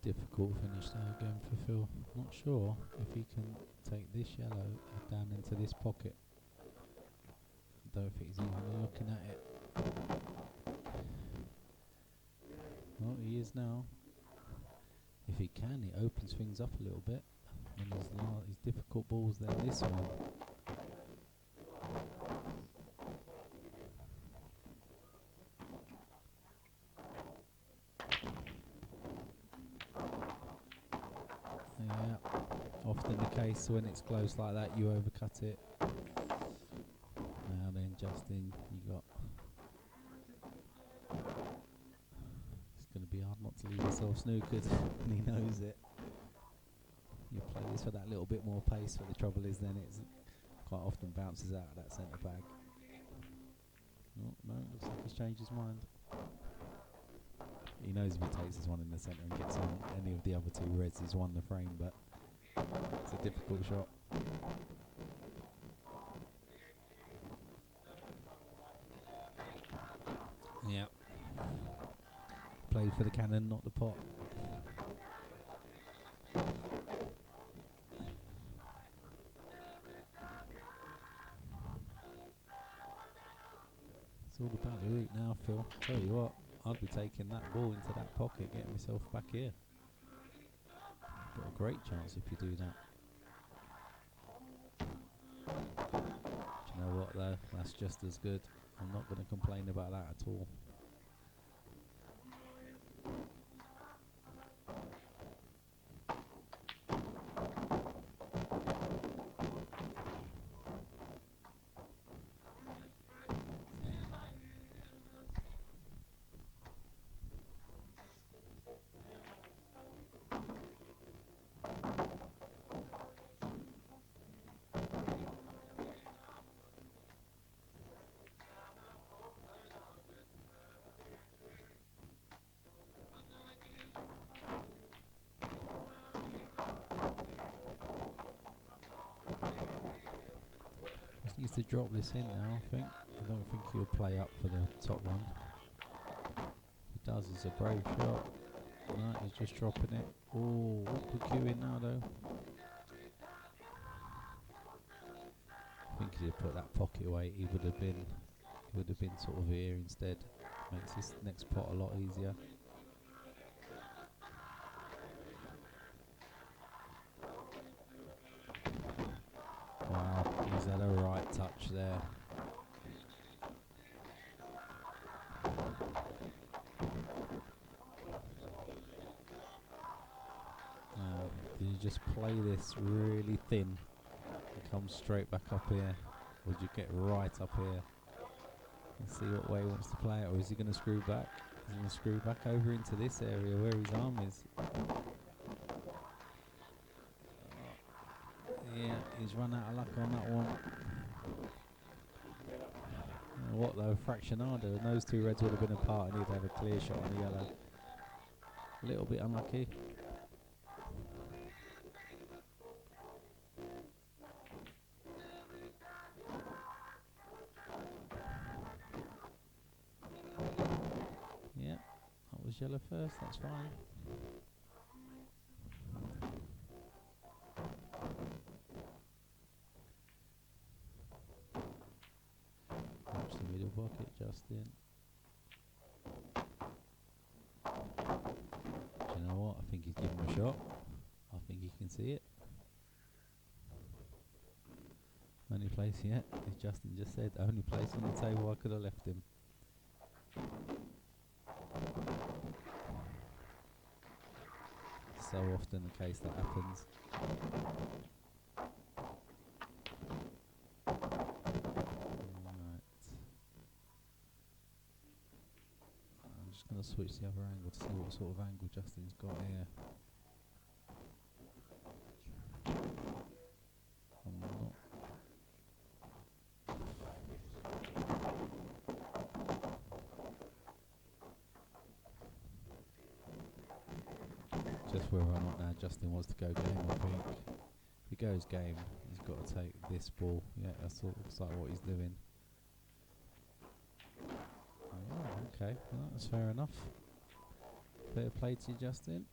Difficult finish there again for Phil. Not sure if he can take this yellow down into this pocket. I don't think he's even looking at it. Well, he is now. If he can, it opens things up a little bit. And his difficult balls there this one. Yeah, often the case when it's close like that, you overcut it. Now then, Justin, you got. It's going to be hard not to leave yourself snookered, and he knows it. You play this for that little bit more pace, but the trouble is then it's quite often bounces out of that centre bag. Oh, no, looks like he's changed his mind. He knows if he takes this one in the centre and gets on any of the other two reds, he's won the frame, but it's a difficult shot. Yeah. Played for the cannon, not the pot. It's all about the route now, Phil. Tell you what, I'd be taking that ball into that pocket, getting myself back here. Got a great chance if you do that. Do you know what though? That's just as good. I'm not going to complain about that at all. Needs to drop this in now, I think. I don't think he'll play up for the top one. If he does, it's a brave shot. No, he's just dropping it. Oh, awkward cue in now though. I think if he'd put that pocket away, he would have been sort of here instead. Makes this next pot a lot easier. Wow, he's had a right touch there. Did you just play this really thin and come straight back up here? Or did you get right up here? Let's see what way he wants to play it, or is he going to screw back? Is he going to screw back over into this area where his arm is? Yeah, he's run out of luck on that one. What though, fractionado, and those two reds would have been apart and he'd have a clear shot on the yellow. A little bit unlucky. Yeah, that was yellow first, that's fine. Watch the middle pocket, Justin. Do you know what? I think he's given him a shot. I think he can see it. Only place yet, as Justin just said, only place on the table I could have left him. So often the case that happens. Right. I'm just going to switch the other angle to see what sort of angle Justin's got here. I'm not. Just whether or not now Justin wants to go game, I think. If he goes game, he's got to take this ball. Yeah, that's looks like what he's doing. Oh, okay, well, that's fair enough. Fair play to you, Justin.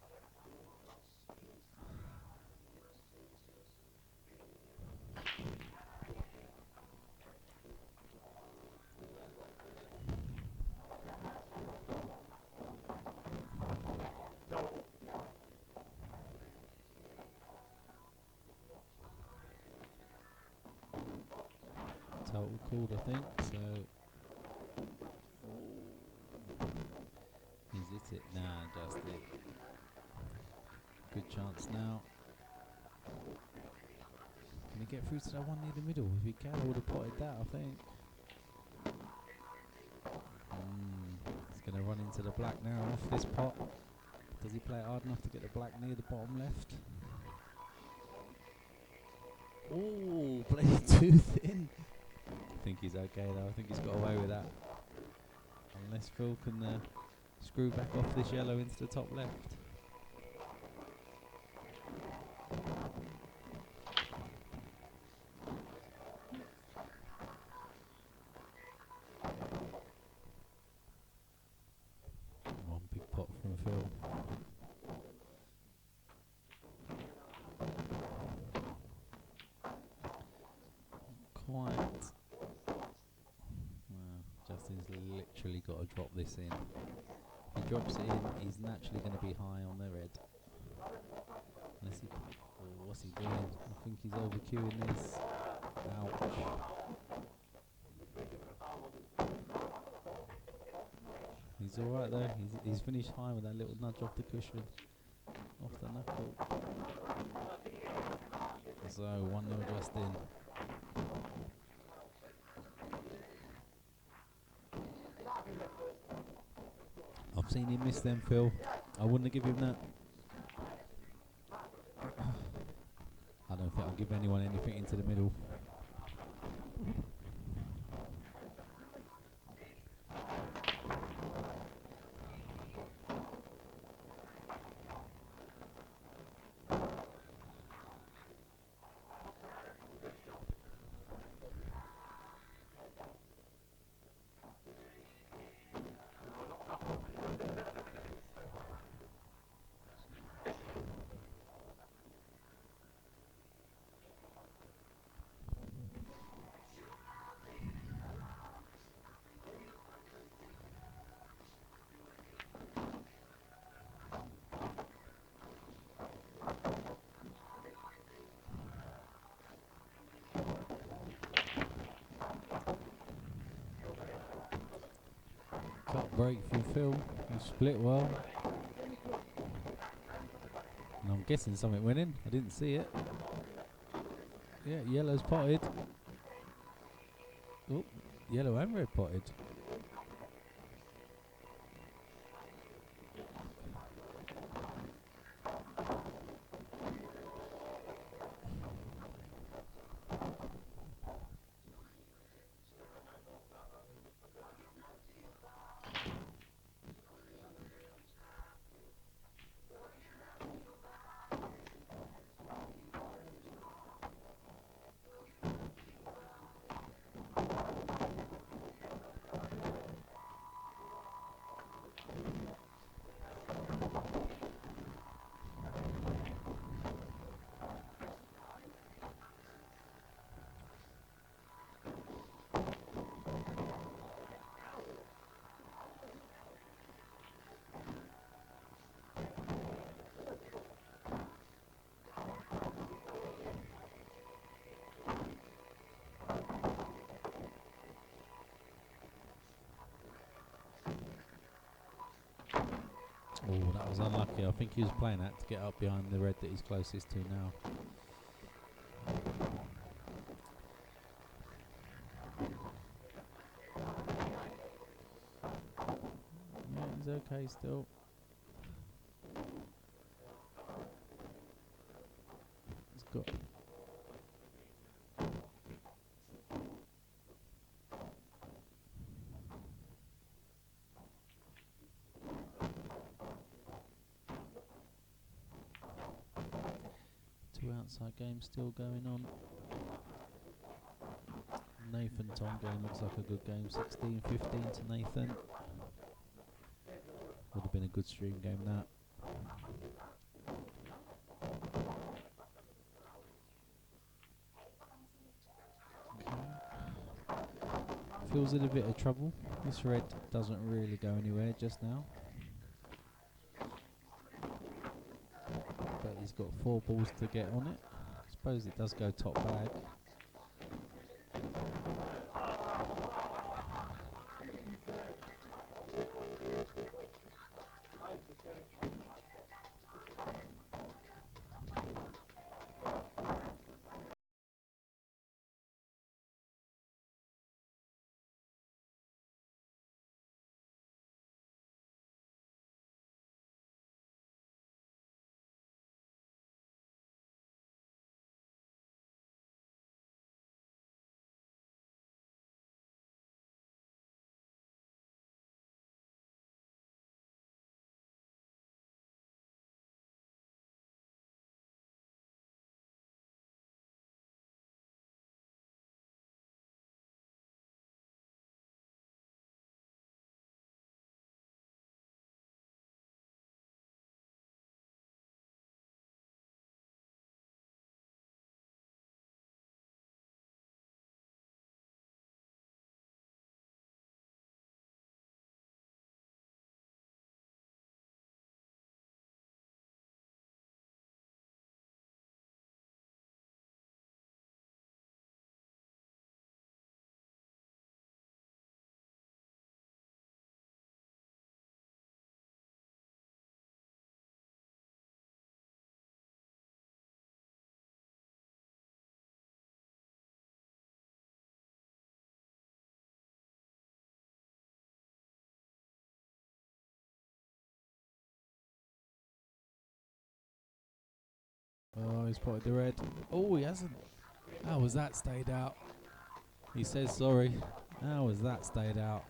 Total called, I think, so he's hit it now, Justin. Good chance now. Can he get through to that one near the middle? If he can, I would have potted that, I think. He's going to run into the black now off this pot. Does he play it hard enough to get the black near the bottom left? Oh, played too thin. I think he's okay though. I think he's got away with that. Unless Phil can screw back off this yellow into the top left. One big pot from Phil. Quite. Justin's literally got to drop this in. If he drops it in, he's naturally going to be high on the red. Unless he, oh, what's he doing? I think he's overqueuing this. Ouch. He's alright though. He's finished high with that little nudge off the cushion, off the knuckle. So 1-0 Justin. I've seen him miss them, Phil. I wouldn't have given him that. I don't think I'll give anyone anything into the middle. Cut break from Phil. He split well. And I'm guessing something went in. I didn't see it. Yeah, yellow's potted. Oh, yellow and red potted. was unlucky. I think he was playing that to get up behind the red that he's closest to now. Yeah, he's okay still. He's got 2 outside games still going on. Nathan Tom game looks like a good game. 16-15 to Nathan. Would have been a good stream game that. Feels in a bit of trouble. This red doesn't really go anywhere just now. But he's got 4 balls to get on it. I suppose it does go top bag. Oh, he's spotted the red. Oh, he hasn't. How was that stayed out? He says sorry. How was that stayed out?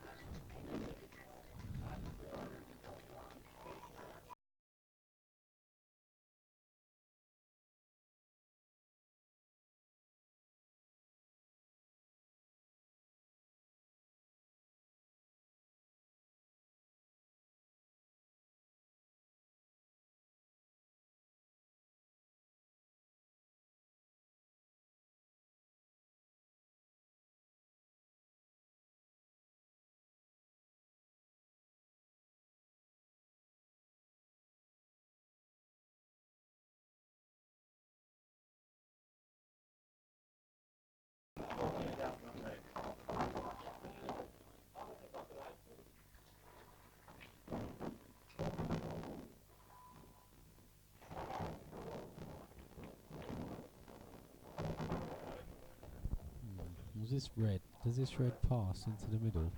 Was this red? Does this red pass into the middle?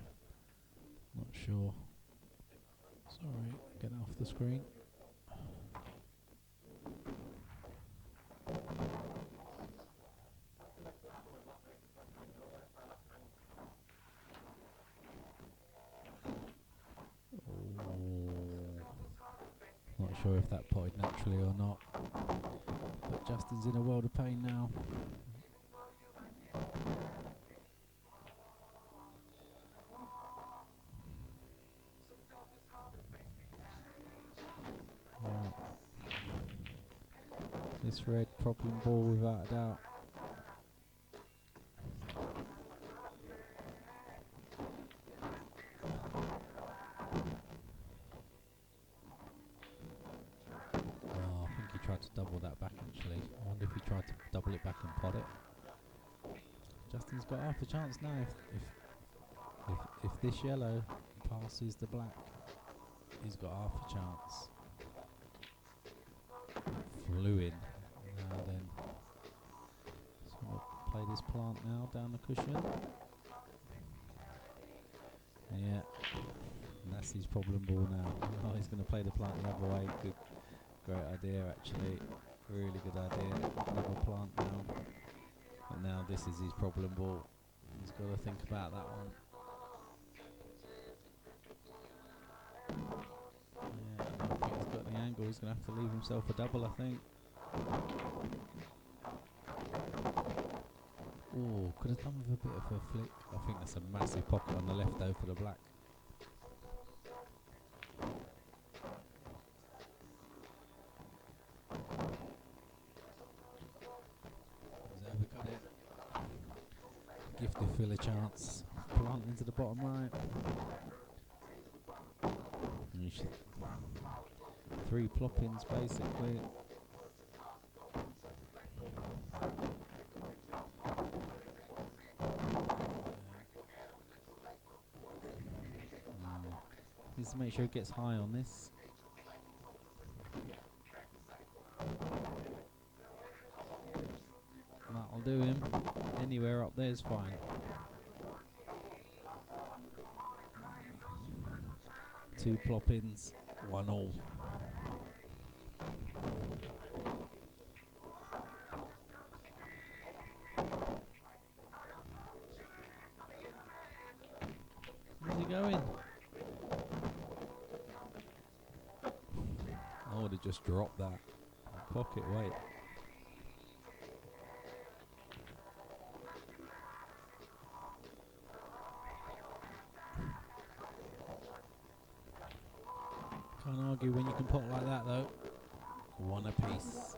Not sure. Sorry, get off the screen. Not sure if that potted naturally or not. But Justin's in a world of pain now. This red problem ball without a doubt. Oh, I think he tried to double that back actually. I wonder if he tried to double it back and pot it. Justin's got half a chance now if this yellow passes the black. He's got half a chance. gluing. Now then, so we'll play this plant now down the cushion. Yeah, and that's his problem ball now. Oh, he's going to play the plant the other way. Good, great idea actually. Really good idea. Another plant now. But now this is his problem ball. He's got to think about that one. Yeah, I don't think he's got the angle. He's going to have to leave himself a double, I think. Oh, could have done with a bit of a flick. I think that's a massive pocket on the left though for the black. He's overcut it. Gifted Phil a chance. Plant into the bottom right. And you should 3 plop-ins basically. Needs to make sure it gets high on this. That'll do him. Anywhere up there is fine. 2 plop-ins, 1 all. Where's he going? I would have just dropped that. Pocket weight. Can't argue when you can pot like that though. 1 apiece.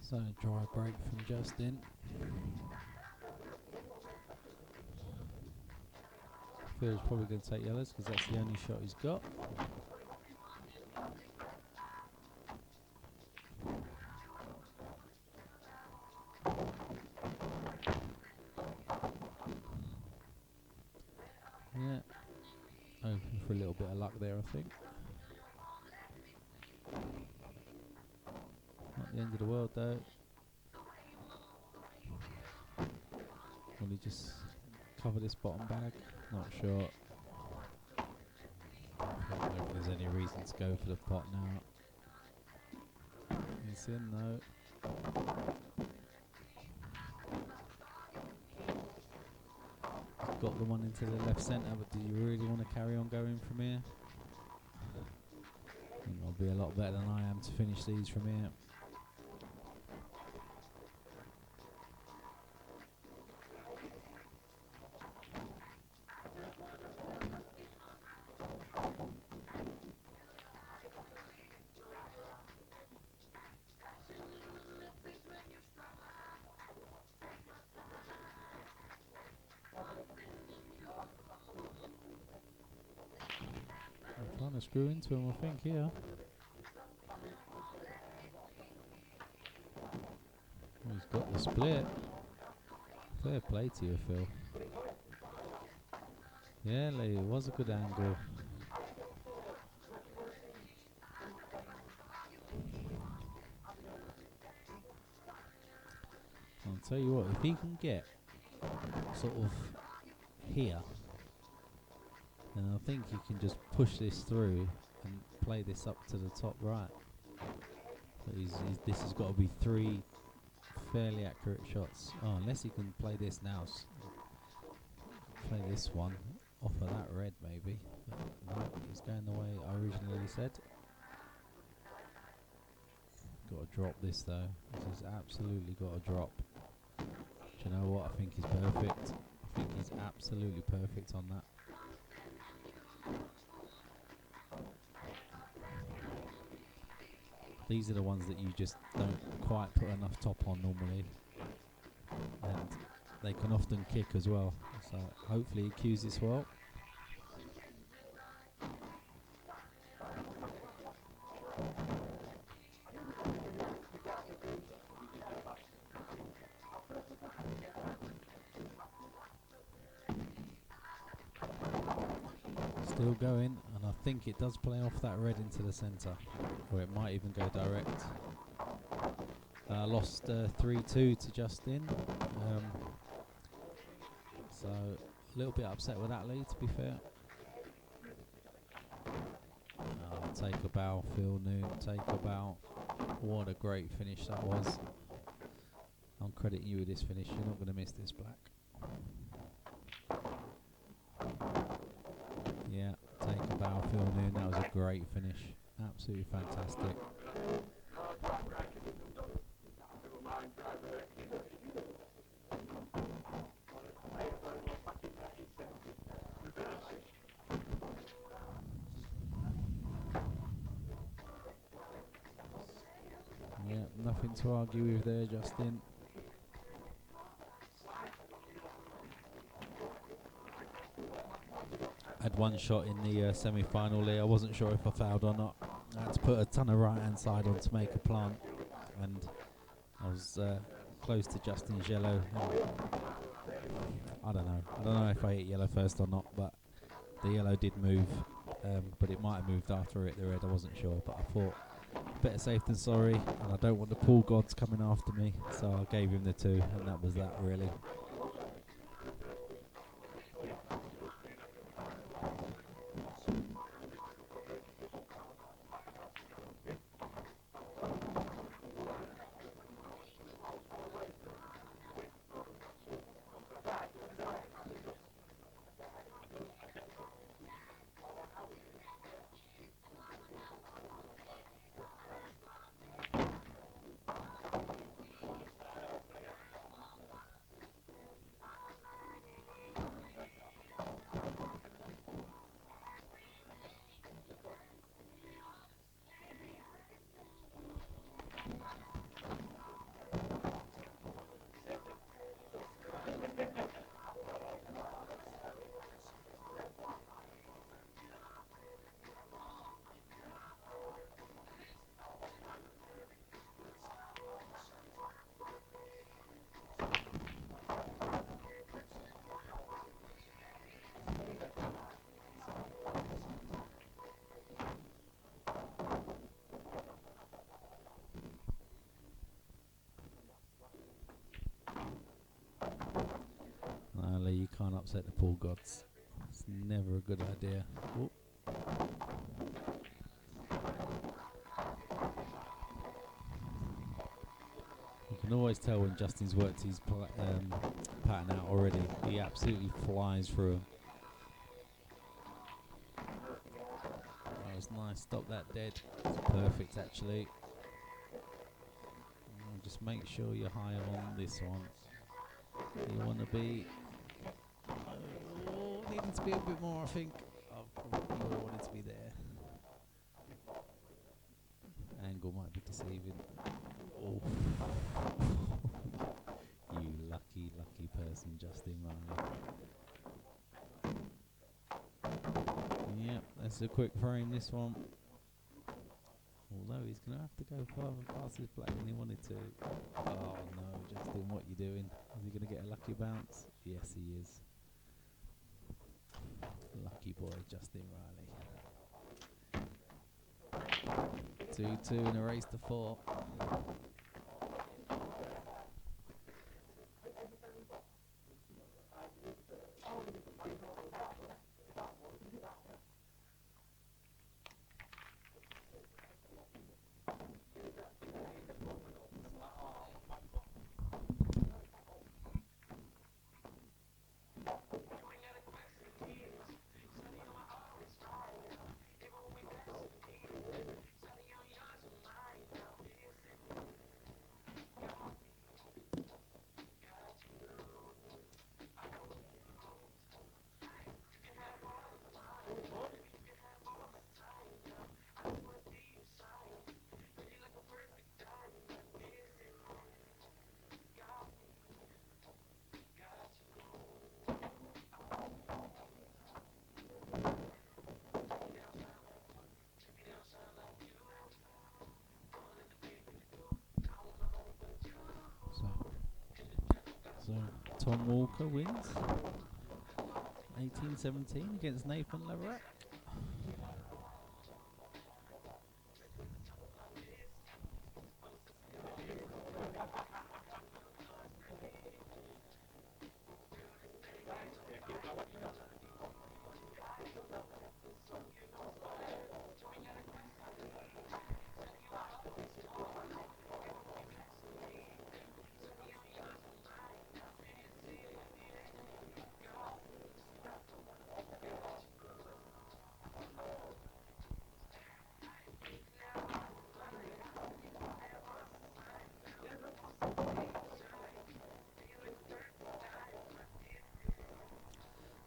So a dry break from Justin. Phil's probably going to take yellows because that's the only shot he's got. Yeah, hoping for a little bit of luck there, I think. Not the end of the world though. Will he just cover this bottom bag? Not sure. I don't know if there's any reason to go for the pot now. It's in though. Got the one into the left centre, but do you really want to carry on going from here? I think I'll be a lot better than I am to finish these from here. Trying to screw into him, I think, here. Well, he's got the split. Fair play to you, Phil. Yeah, Lee, it was a good angle. I'll tell you what, if he can get sort of here, then I think he can just push this through and play this up to the top right. So this has got to be 3 fairly accurate shots. Oh, unless he can play this now. Play this one off of that red maybe. But no, he's going the way I originally said. Got to drop this though. This has absolutely got to drop. Do you know what? I think he's perfect. I think he's absolutely perfect on that. These are the ones that you just don't quite put enough top on normally. And they can often kick as well. So hopefully he cues this well. Still going, and I think it does play off that red into the centre, or it might even go direct. Lost 3-2 to Justin, so a little bit upset with that lead, to be fair. Take a bow, Phil Noon, take a bow. What a great finish that was. I'm crediting you with this finish, you're not going to miss this, Black. Yeah, take a bow, Phil Noon, that was a great finish. Absolutely fantastic. Yeah, nothing to argue with there, Justin. Had one shot in the semi-final there. I wasn't sure if I fouled or not. I had to put a ton of right-hand side on to make a plant, and I was close to Justin's yellow. I don't know if I hit yellow first or not, but the yellow did move, but it might have moved after it, the red. I wasn't sure, but I thought better safe than sorry, and I don't want the pool gods coming after me, so I gave him the 2, and that was that really. Lee, you can't upset the pool gods. It's never a good idea. Ooh. You can always tell when Justin's worked his pattern out already. He absolutely flies through them. That was nice. Stop that dead. It's perfect, actually. Just make sure you're high on this one. You want to be... needing to be a bit more, I think. I probably wanted to be there. Angle might be deceiving. Oh. You lucky, lucky person, Justin Riley. Yep, that's a quick frame, this one. Although he's going to have to go further past his black than he wanted to. Oh no, Justin, what you doing? Is he going to get a lucky bounce? Yes, he is. Lucky boy, Justin Riley. 2-2 in a race to 4. Tom Walker wins 18-17 against Nathan Leverack.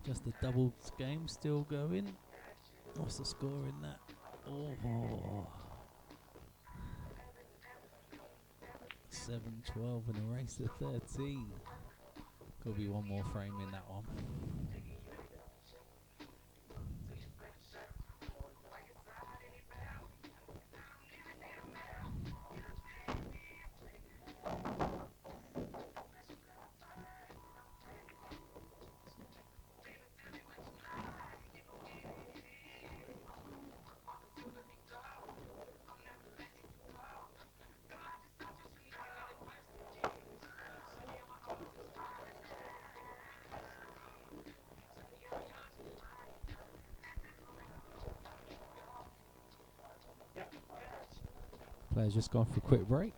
Just the doubles game still going. What's the score in that? Oh, 7-12 and a race to 13. Could be one more frame in that one. Players just gone for a quick break.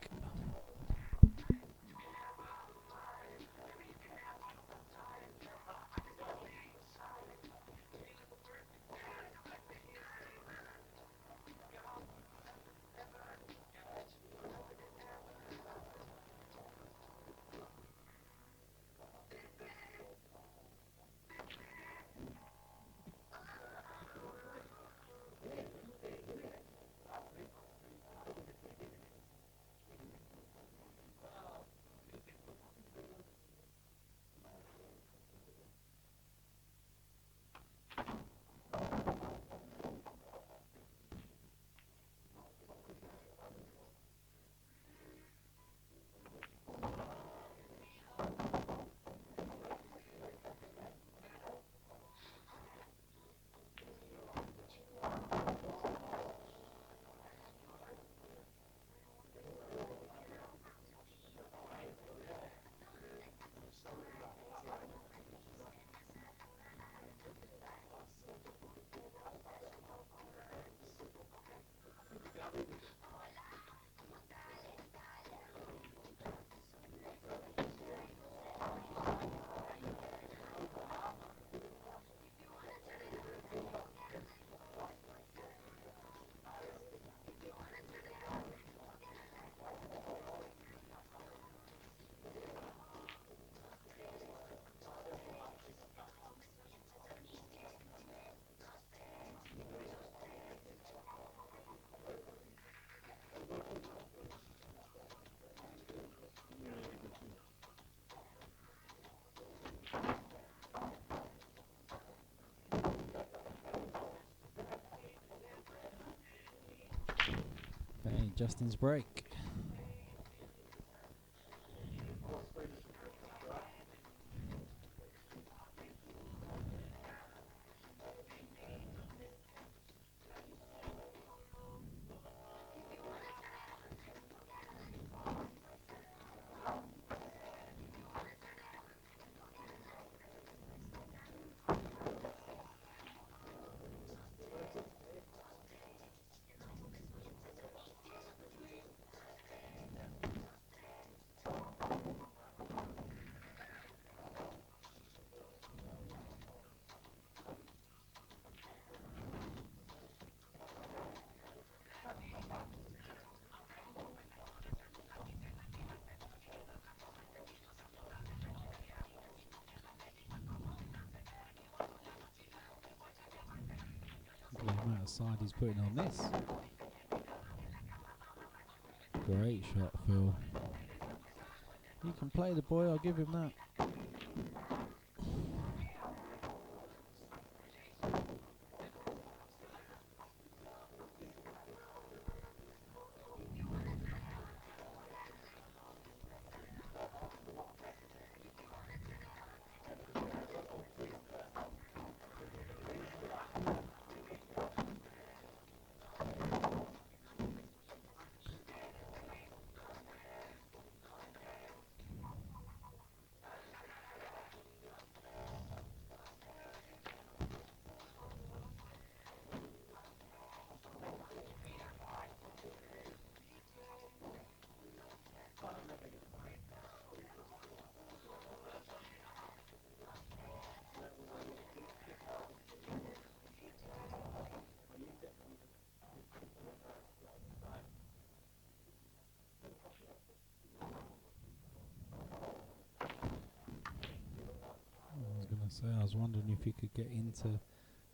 Okay, Justin's break. The amount of side he's putting on this. Great shot, Phil. He can play the boy, I'll give him that. So I was wondering if you could get into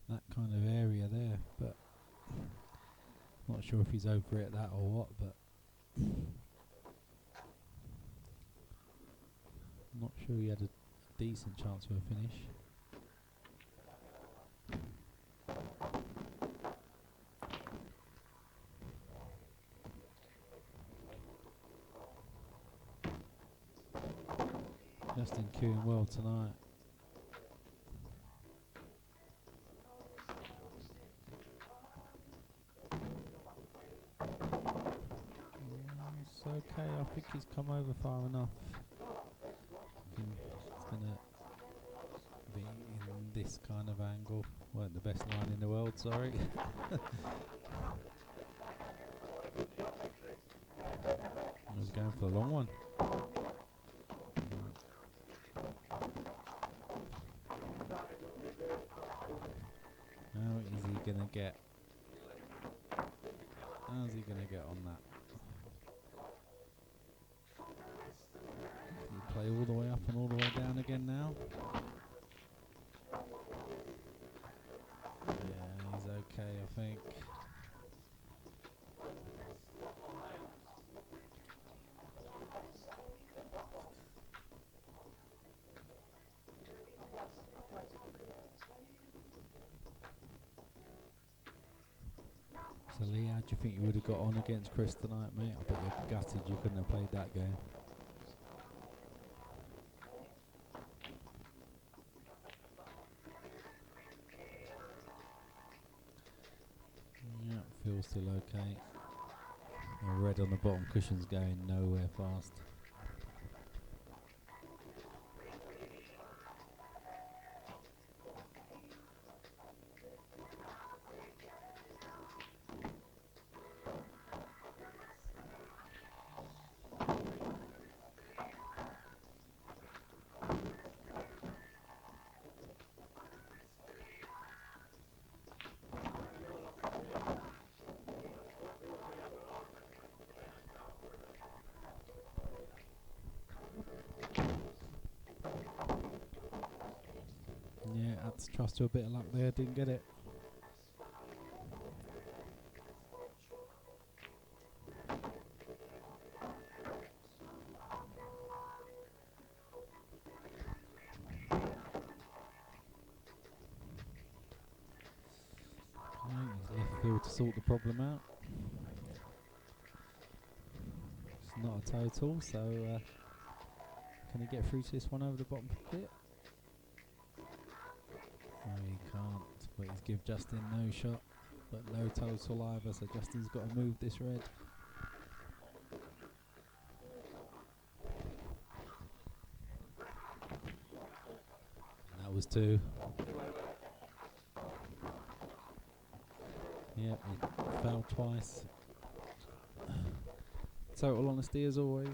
that kind of area there, but not sure if he's over it that or what, but not sure he had a decent chance for a finish. Justin queuing well tonight. It's okay, I think he's come over far enough. He's gonna be in this kind of angle. Weren't the best line in the world, sorry. I was going for the long one. How is he gonna get? How's he gonna get on that? Can he play all the way up and all the way down again now? Yeah, he's okay, I think. So Lee, how do you think you would have got on against Chris tonight, mate? I bet you're gutted you couldn't have played that game. Yeah, feels still okay. The red on the bottom cushion's going nowhere fast. Yeah, had to trust to a bit of luck there, didn't get it. He's left field to sort the problem out. It's not a total, so can he get through to this one over the bottom bit? No, he can't, but he's give Justin no shot, but no total either, so Justin's got to move this red. And that was two. Yep, he fouled twice. Total honesty as always.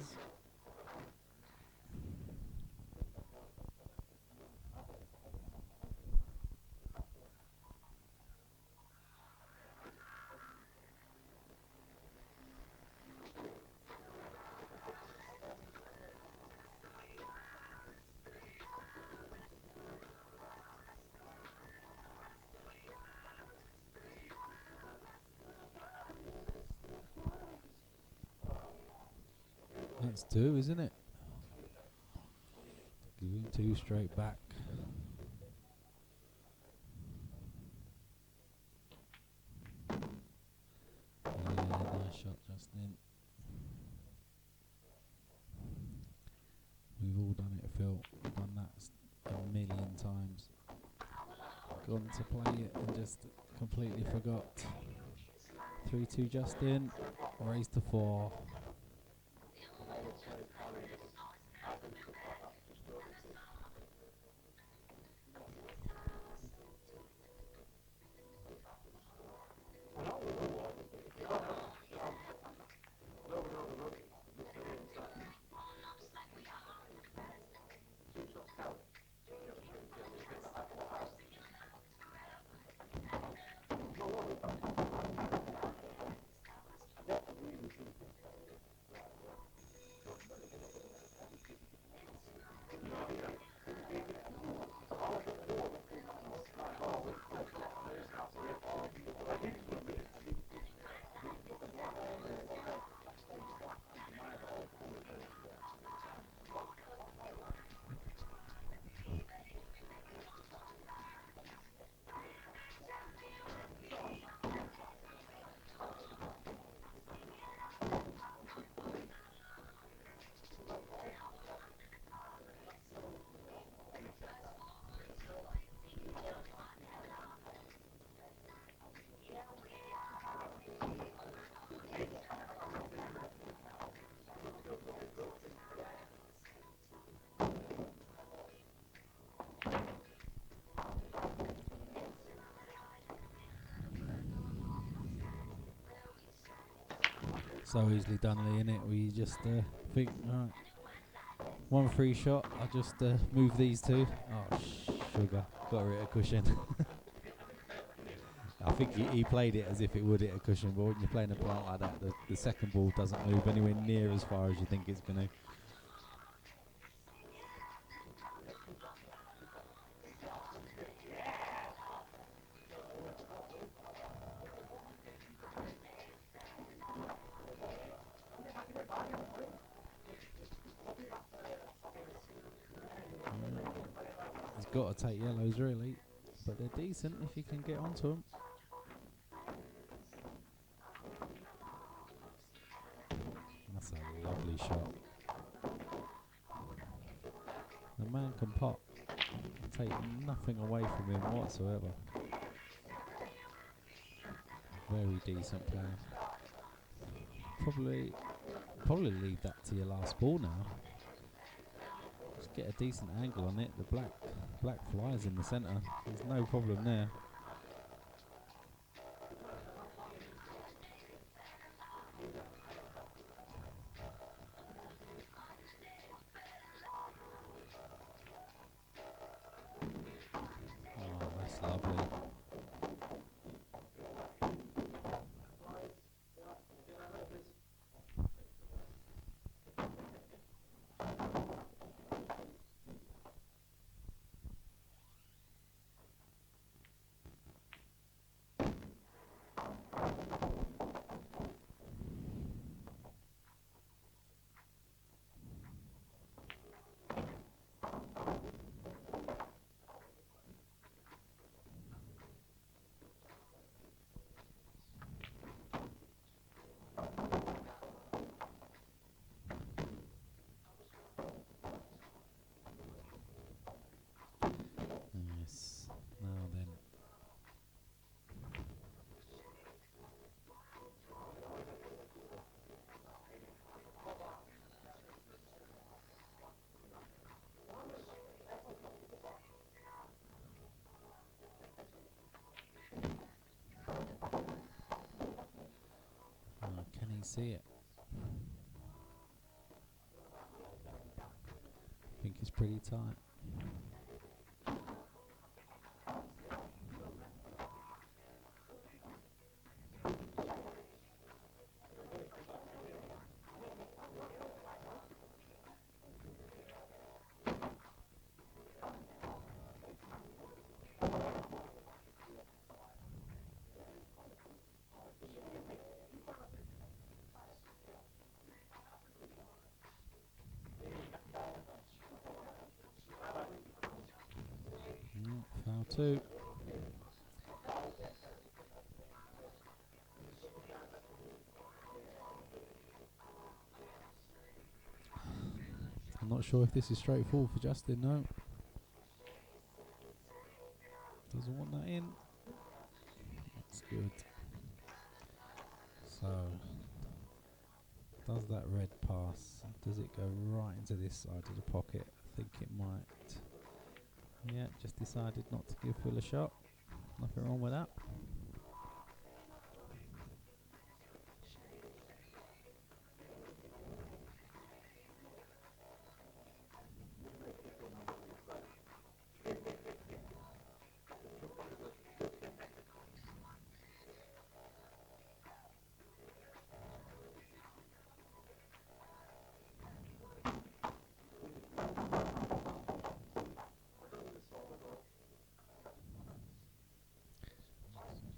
That's two, isn't it? Giving two straight back. Yeah, nice shot, Justin. We've all done it, Phil. We've done that a million times. Gone to play it and just completely forgot. 3-2 Justin. Raised to 4. So easily done, Lee, innit? Where you just think, alright, one free shot, I'll just move these two. Oh, sugar. Got to hit a cushion. I think he played it as if it would hit a cushion, but when you're playing a plant like that, the second ball doesn't move anywhere near as far as you think it's going to. He's got to take yellows, really, but they're decent if you can get onto them. That's a lovely shot. The man can pot. Take nothing away from him whatsoever. Very decent player. Probably leave that to your last ball now. Just get a decent angle on it. The black flies in the centre. There's no problem there. Oh, that's lovely. Yes. Now then. Oh, can he see it? I think it's pretty tight. Foul two. I'm not sure if this is straightforward for Justin, no. Doesn't want that in. That's good. So, does that red pass? Does it go right into this side of the pocket? I think it might. Yeah, just decided not to give Phil a shot. Nothing wrong with that.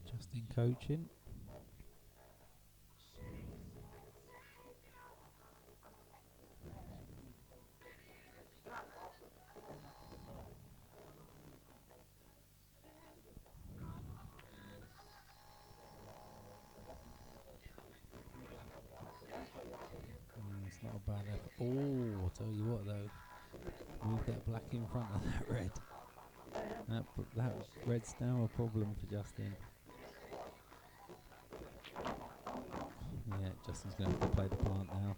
Justin coaching. It's not a bad effort. Oh, I'll tell you what though. Move that black in front of that red. That red's now a problem for Justin. Yeah, Justin's going to have to play the plant now.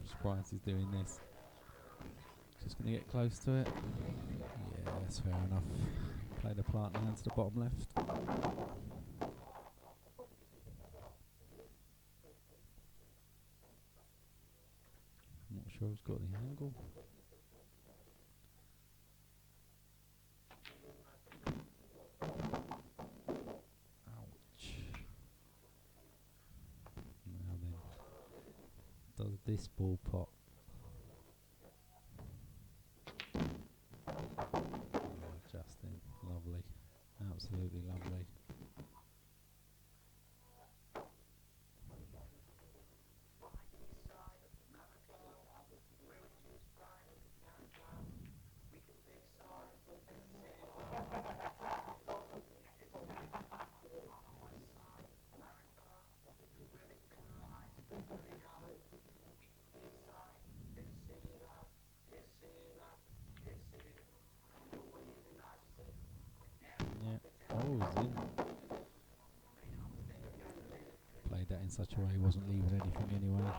Surprised he's doing this. Just going to get close to it. Yeah, that's fair enough. Play the plant down to the bottom left. Not sure who's got the angle. Ouch. Now then, does this ball pop? Oh, Justin, lovely. Absolutely lovely. Yeah. Oh, he's in. Played that in such a way he wasn't leaving anything anyway.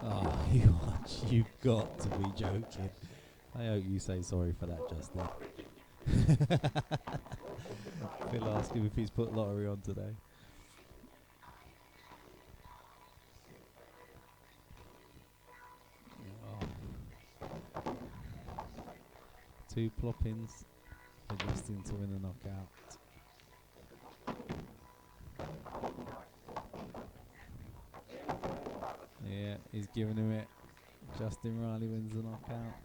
Oh, you've got to be joking. I hope you say sorry for that, Justin. Phil asked him if he's put lottery on today. Oh. 2 ploppings for Justin to win the knockout. Yeah, he's giving him it. Justin Riley wins the knockout.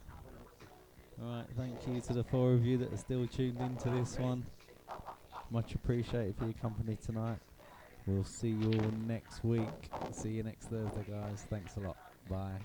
Alright, thank you to the 4 of you that are still tuned into this one. Much appreciated for your company tonight. We'll see you all next week. See you next Thursday, guys. Thanks a lot. Bye.